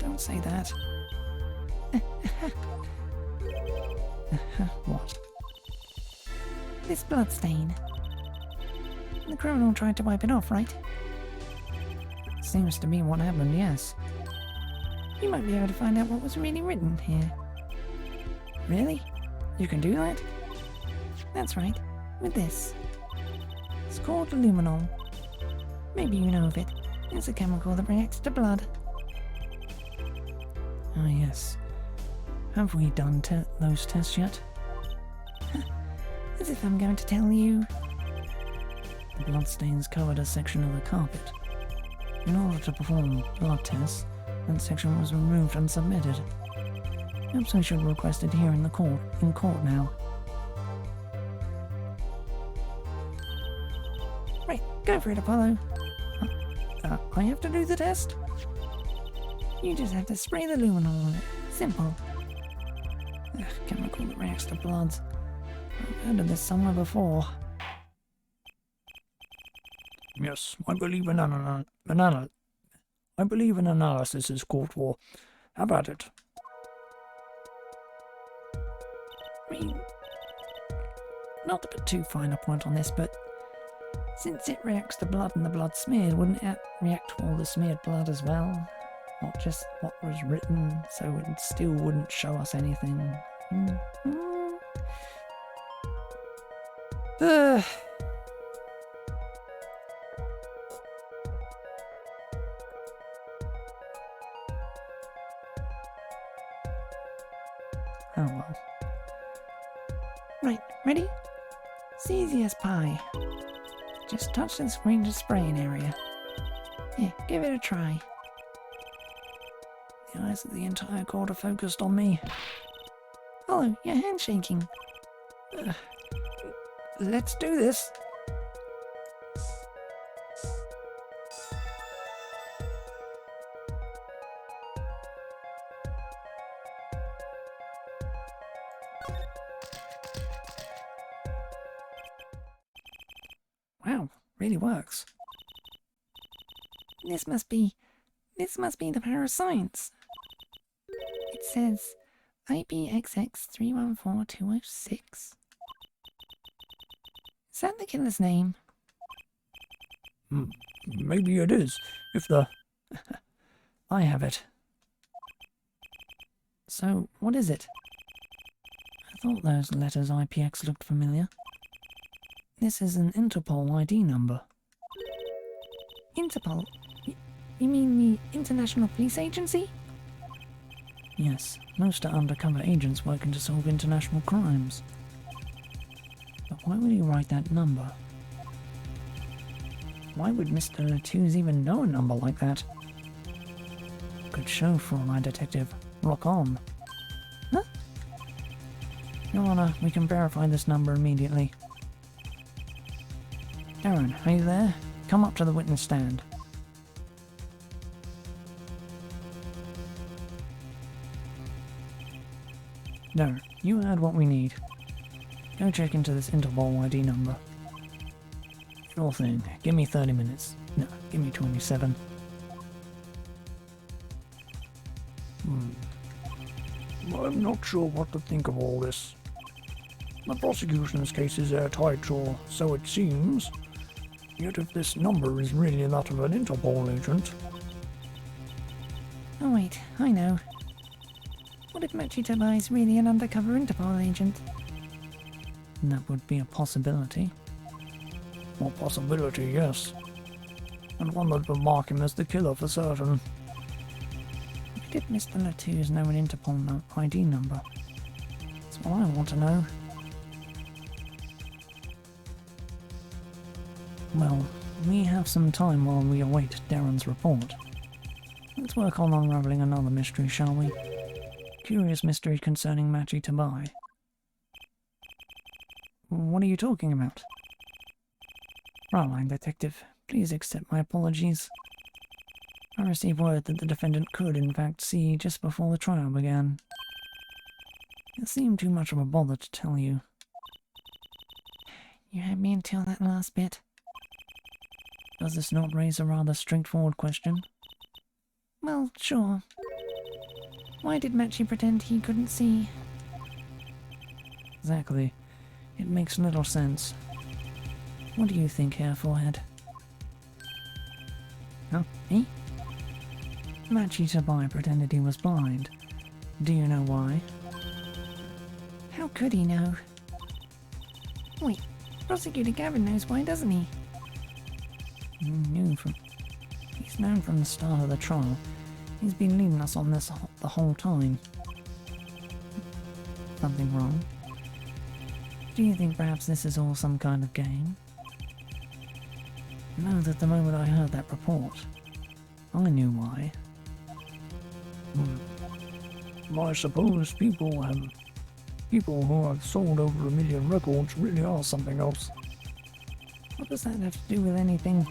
Don't say that. What? This bloodstain. The criminal tried to wipe it off, right? Seems to be what happened, yes. You might be able to find out what was really written here. Really? You can do that? That's right, with this. It's called luminol. Maybe you know of it. It's a chemical that reacts to blood. Ah, yes. Have we done those tests yet? As if I'm going to tell you. The bloodstains covered a section of the carpet. In order to perform blood tests, that section was removed and submitted. Perhaps I should request it here in court now. Right, go for it, Apollo. I have to do the test? You just have to spray the luminol on it. Simple. Ugh, chemical that reacts to blood. I've heard of this somewhere before. Yes, I believe in I believe in analysis is called for. Have at it. I mean, not to put too fine a point on this, but since it reacts to blood and the blood smeared, wouldn't it react to all the smeared blood as well? Not just what was written, so it still wouldn't show us anything. Ugh. Oh well. Right, ready? It's easy as pie. Just touch the screen to spraying area. Yeah, give it a try. The eyes of the entire court are focused on me. Hello, your hand's shaking. Let's do this. Wow, really works. This must be the power of science. It says IPXX314206. Is that the killer's name? Maybe it is, if the... I have it. So, what is it? I thought those letters IPX looked familiar. This is an Interpol ID number. Interpol? You mean the International Police Agency? Yes, most are undercover agents working to solve international crimes. But why would he write that number? Why would Mr. Latouze even know a number like that? Good show for my detective. Rock on. Huh? Your Honor, we can verify this number immediately. Darren, are you there? Come up to the witness stand. Darren, you heard what we need. Go check into this Interpol ID number. Sure thing. Give me 30 minutes. No, give me 27. I'm not sure what to think of all this. The prosecution's case is airtight, or so it seems. Yet if this number is really that of an Interpol agent... Oh wait, I know. What if Machitaba is really an undercover Interpol agent? That would be a possibility. A possibility, yes. And one that would mark him as the killer for certain. Did Mr. Latouze know an Interpol ID number? That's what I want to know. Well, we have some time while we await Darren's report. Let's work on unraveling another mystery, shall we? Curious mystery concerning Machi Tabai. What are you talking about? Fraulein Detective, please accept my apologies. I received word that the defendant could, in fact, see just before the trial began. It seemed too much of a bother to tell you. You had me until that last bit. Does this not raise a rather straightforward question? Well, sure. Why did Machi pretend he couldn't see? Exactly. It makes little sense. What do you think, Hair Forehead? Huh? Me? Machi Tabai pretended he was blind. Do you know why? How could he know? Wait, Prosecutor Gavin knows why, doesn't he? He's known from the start of the trial. He's been leading us on this the whole time. Something wrong? Do you think perhaps this is all some kind of game? Know that the moment I heard that report, I knew why. I suppose people who have sold over 1 million records really are something else. What does that have to do with anything?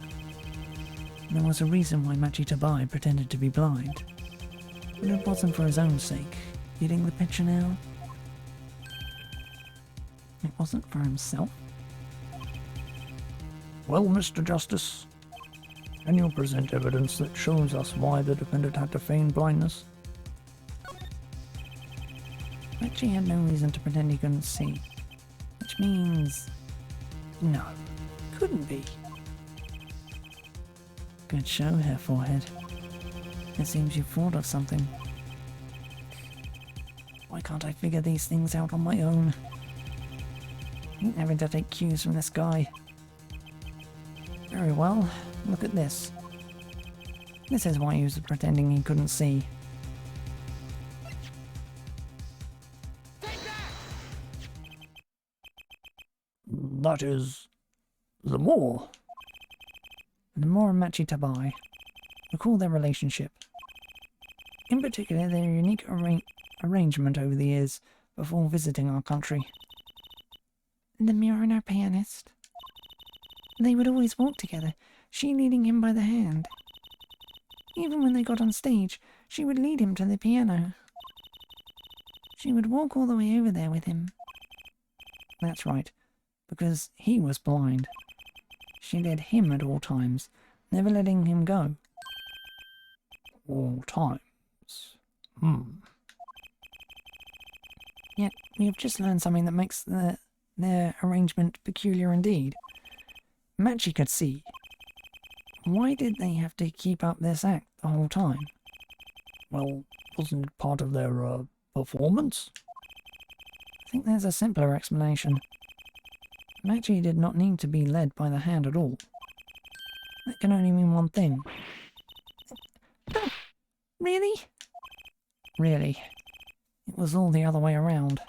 There was a reason why Machi Tabai pretended to be blind. But it wasn't for his own sake. Getting the picture now? It wasn't for himself? Well, Mr. Justice, can you present evidence that shows us why the defendant had to feign blindness? Actually had no reason to pretend he couldn't see. Which means... no. Couldn't be. Good show, Hair Forehead. It seems you've thought of something. Why can't I figure these things out on my own? Ain't having to take cues from this guy. Very well, look at this. This is why he was pretending he couldn't see. That is... Lemore. Lemore and Machi Tabai. Recall their relationship. In particular, their unique arrangement over the years before visiting our country. Lemure and our pianist. They would always walk together, she leading him by the hand. Even when they got on stage, she would lead him to the piano. She would walk all the way over there with him. That's right, because he was blind. She led him at all times, never letting him go. All times. Yet, we have just learned something that makes their arrangement peculiar indeed. Machi could see. Why did they have to keep up this act the whole time? Well, wasn't it part of their, performance? I think there's a simpler explanation. Machi did not need to be led by the hand at all. That can only mean one thing. Really? Really. It was all the other way around.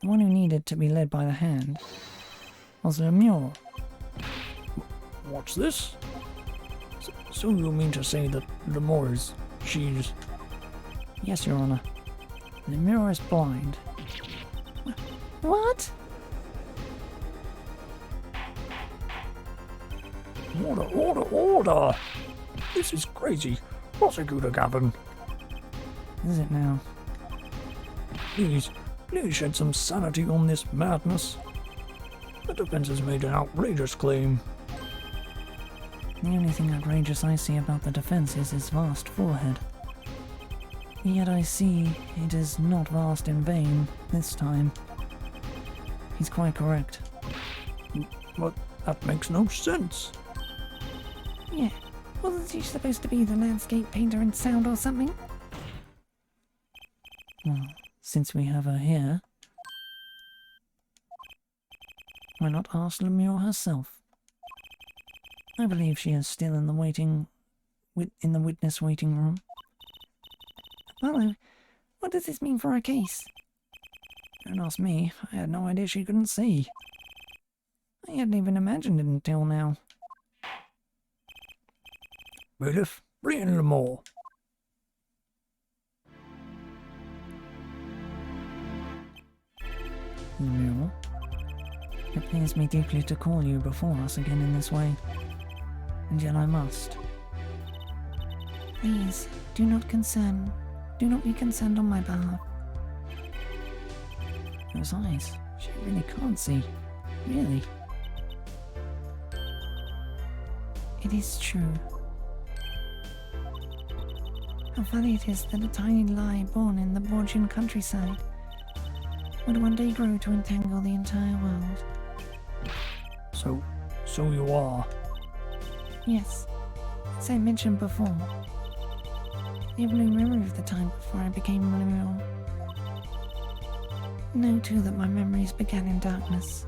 The one who needed to be led by the hand was Lemure. What's this? So you mean to say that Lemore is... she's... Yes, Your Honor. Lemure is blind. What? Order! This is crazy. Prosecutor Gavin. Is it now? Please shed some sanity on this madness. The defense has made an outrageous claim. The only thing outrageous I see about the defense is his vast forehead. Yet I see it is not vast in vain this time. He's quite correct. But that makes no sense. Yeah. Wasn't he supposed to be the landscape painter in sound or something? Well, since we have her here, why not ask Lemure herself? I believe she is still in the witness waiting room. Apollo, what does this mean for our case? Don't ask me. I had no idea she couldn't see. I hadn't even imagined it until now. Bailiff, bring in Lemore. Lemure, it pains me deeply to call you before us again in this way, and yet I must. Please, do not be concerned on my behalf. Those eyes, she really can't see. Really. It is true. How funny it is that a tiny lie born in the Borgian countryside would one day grow to entangle the entire world. So you are. Yes, as I mentioned before, I have no memory of the time before I became Lemure. Know too that my memories began in darkness.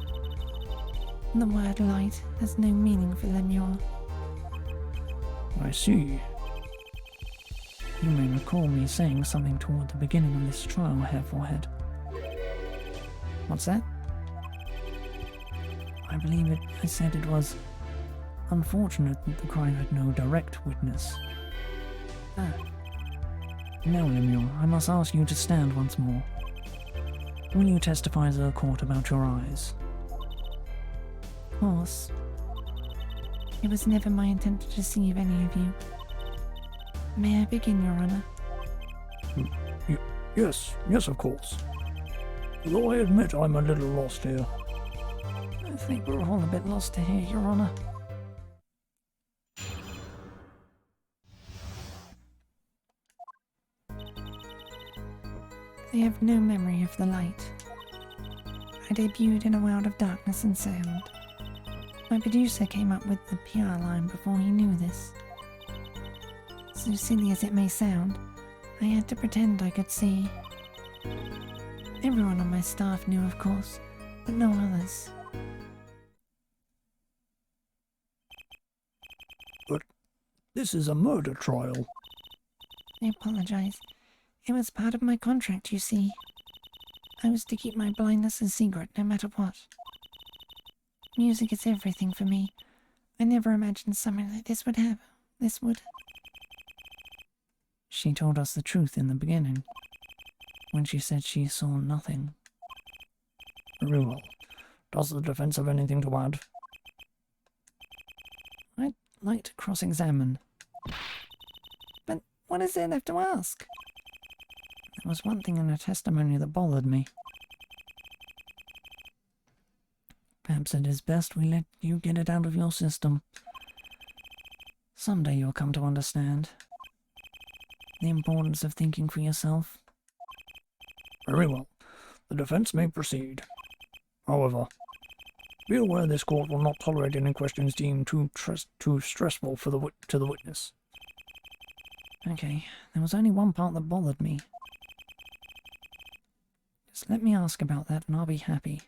The word light has no meaning for Lemure. I see. You may recall me saying something toward the beginning of this trial, Hair Forehead. What's that? I believe I said it was unfortunate that the crime had no direct witness. Ah. Now, Lemure, I must ask you to stand once more. Will you testify to the court about your eyes? Of course. It was never my intent to deceive any of you. May I begin, Your Honor? Yes, of course. Though I admit I'm a little lost here. I think we're all a bit lost here, Your Honor. I have no memory of the light. I debuted in a world of darkness and sound. My producer came up with the PR line before he knew this. So silly as it may sound, I had to pretend I could see. Everyone on my staff knew, of course, but no others. But this is a murder trial. I apologize. It was part of my contract, you see. I was to keep my blindness a secret, no matter what. Music is everything for me. I never imagined something like this would happen. She told us the truth in the beginning, when she said she saw nothing. Very well. Does the defense have anything to add? I'd like to cross-examine. But what is there left to ask? There was one thing in her testimony that bothered me. Perhaps it is best we let you get it out of your system. Someday you'll come to understand the importance of thinking for yourself. Very well. The defense may proceed. However, be aware this court will not tolerate any questions deemed too stressful to the witness. Okay, there was only one part that bothered me. Just let me ask about that and I'll be happy.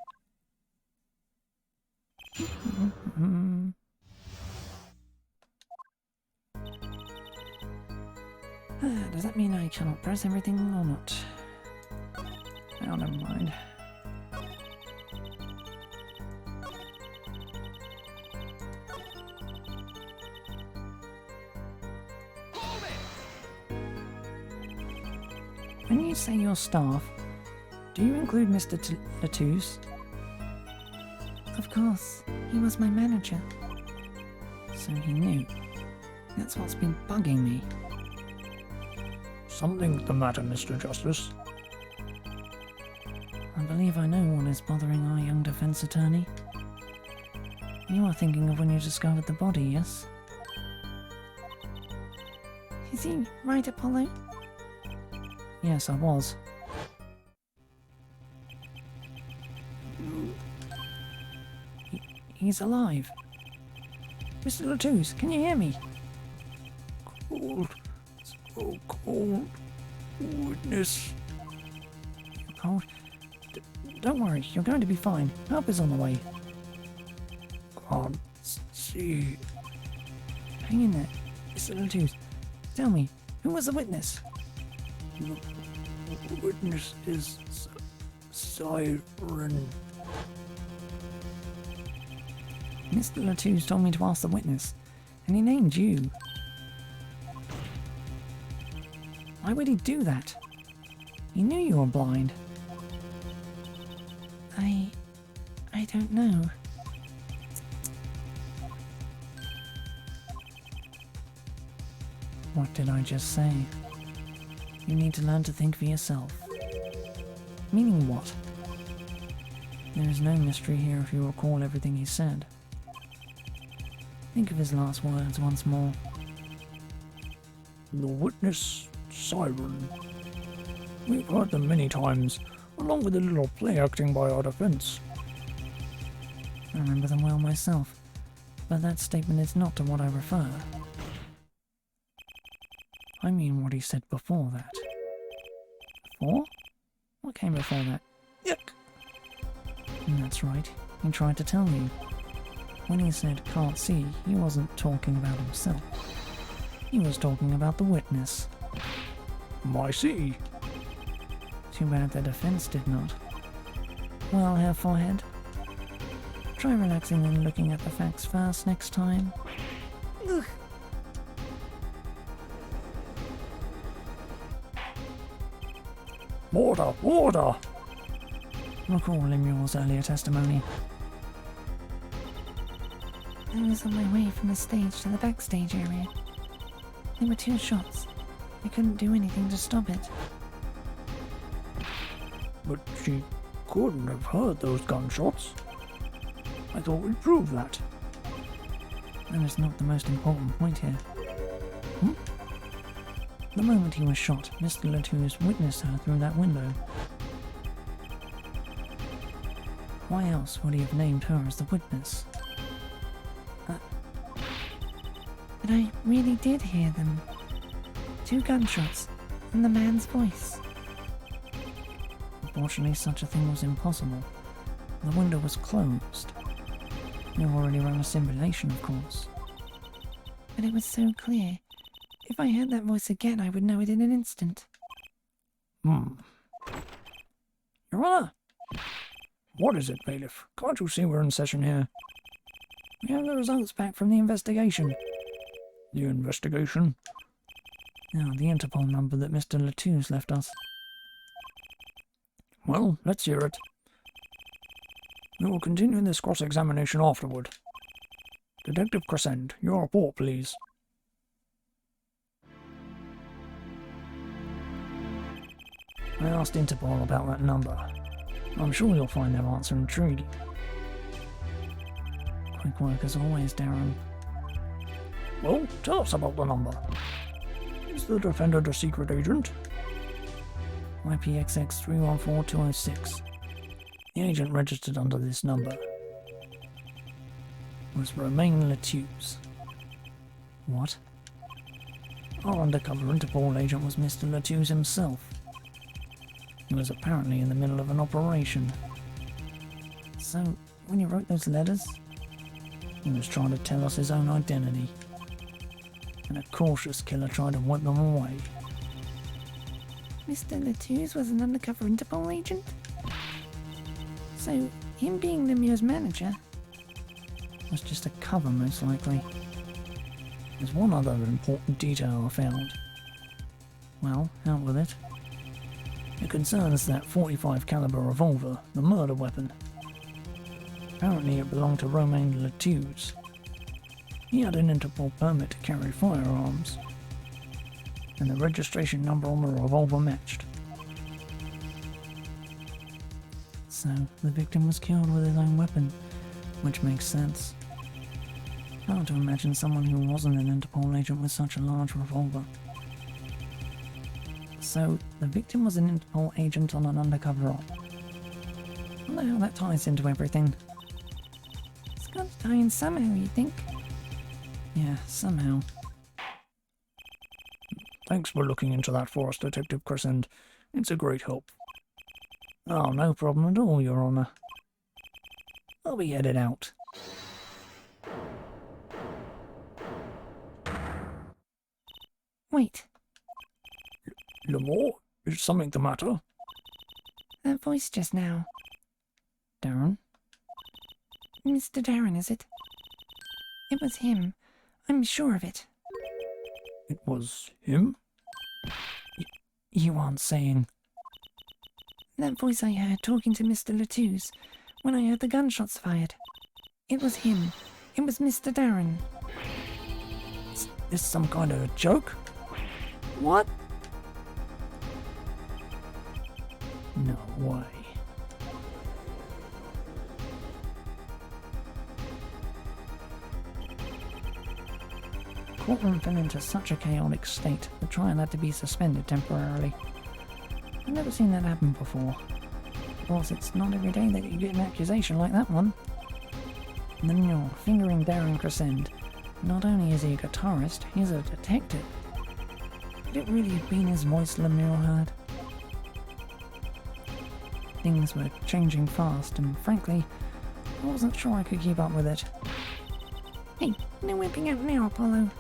Does that mean I cannot press everything or not? Oh, never mind. When you say your staff, do you include Mr. Latouche? Of course, he was my manager. So he knew. That's what's been bugging me. Something the matter, Mr. Justice? I believe I know what is bothering our young defense attorney. You are thinking of when you discovered the body, yes? Is he right, Apollo? Yes, I was. He's alive. Mr. Latouche, can you hear me? Cold. So cold. Witness. You're cold? Don't worry, you're going to be fine. Help is on the way. Can't see. Hang in there. Mr. Latouche, tell me, who was the witness? The witness is Siren. Mr. Latouche told me to ask the witness, and he named you. Why would he do that? He knew you were blind. I don't know. What did I just say? You need to learn to think for yourself. Meaning what? There is no mystery here if you recall everything he said. Think of his last words once more. The witness, Siren. We've heard them many times, along with a little play acting by our defense. I remember them well myself, but that statement is not to what I refer. I mean what he said before that. Before? What came before that? Yuck! That's right, he tried to tell you. When he said can't see, he wasn't talking about himself. He was talking about the witness. I see. Too bad the defense did not. Well, Herr Forehead, try relaxing and looking at the facts first next time. Ugh. Order! Order! Recall Lemuel's earlier testimony. I was on my way from the stage to the backstage area. There were two shots. I couldn't do anything to stop it. But she couldn't have heard those gunshots. I thought we proved that. That is not the most important point here. The moment he was shot, Mr. Latouche witnessed her through that window. Why else would he have named her as the witness? But I really did hear them. 2 gunshots, and the man's voice. Unfortunately, such a thing was impossible. The window was closed. You've already run a simulation, of course. But it was so clear. If I heard that voice again, I would know it in an instant. Your Honour! What is it, bailiff? Can't you see we're in session here? We have the results back from the investigation. The investigation? Now, the Interpol number that Mr. Latouche left us. Well, let's hear it. We will continue this cross-examination afterward. Detective Crescent, your report, please. I asked Interpol about that number. I'm sure you'll find their answer intriguing. Quick work as always, Darren. Well, tell us about the number. Is the defendant a secret agent? YPXX 314206. The agent registered under this number was Romain Latouche. What? Our undercover Interpol agent was Mr. Latouche himself. He was apparently in the middle of an operation. So, when he wrote those letters, he was trying to tell us his own identity. And a cautious killer tried to wipe them away. Mr. Latouche was an undercover Interpol agent? So, him being Lemieux's manager? Was just a cover, most likely. There's one other important detail I found. Well, out with it. It concerns that .45 caliber revolver, the murder weapon. Apparently it belonged to Romain Latouche. He had an Interpol permit to carry firearms, and the registration number on the revolver matched. So, the victim was killed with his own weapon, which makes sense. Hard to imagine someone who wasn't an Interpol agent with such a large revolver. So, the victim was an Interpol agent on an undercover op. I wonder how that ties into everything. It's got to tie in somehow, you think? Yeah, somehow. Thanks for looking into that for us, Detective Crescent. It's a great help. Oh, no problem at all, Your Honour. I'll be headed out. Wait, Lemore, is something the matter? that voice just now. Darren? Mr. Darren, is it? It was him. I'm sure of it. It was him? You aren't saying... That voice I heard talking to Mr. Latouche when I heard the gunshots fired. It was him. It was Mr. Darren. Is this some kind of a joke? What? No way. Courtroom fell into such a chaotic state, the trial had to be suspended temporarily. I've never seen that happen before. Of course, it's not every day that you get an accusation like that one. And then you're fingering Darren Crescent. Not only is he a guitarist, he's a detective. Could it really have been his voice Lemieux heard? Things were changing fast, and frankly, I wasn't sure I could keep up with it. Hey, no whipping out now, Apollo.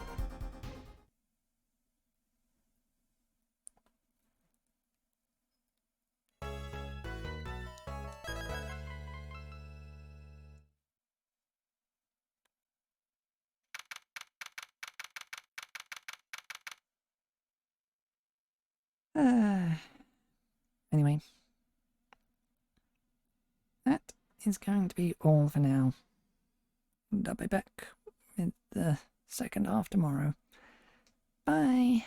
Anyway, that is going to be all for now. And I'll be back with the second half tomorrow. Bye.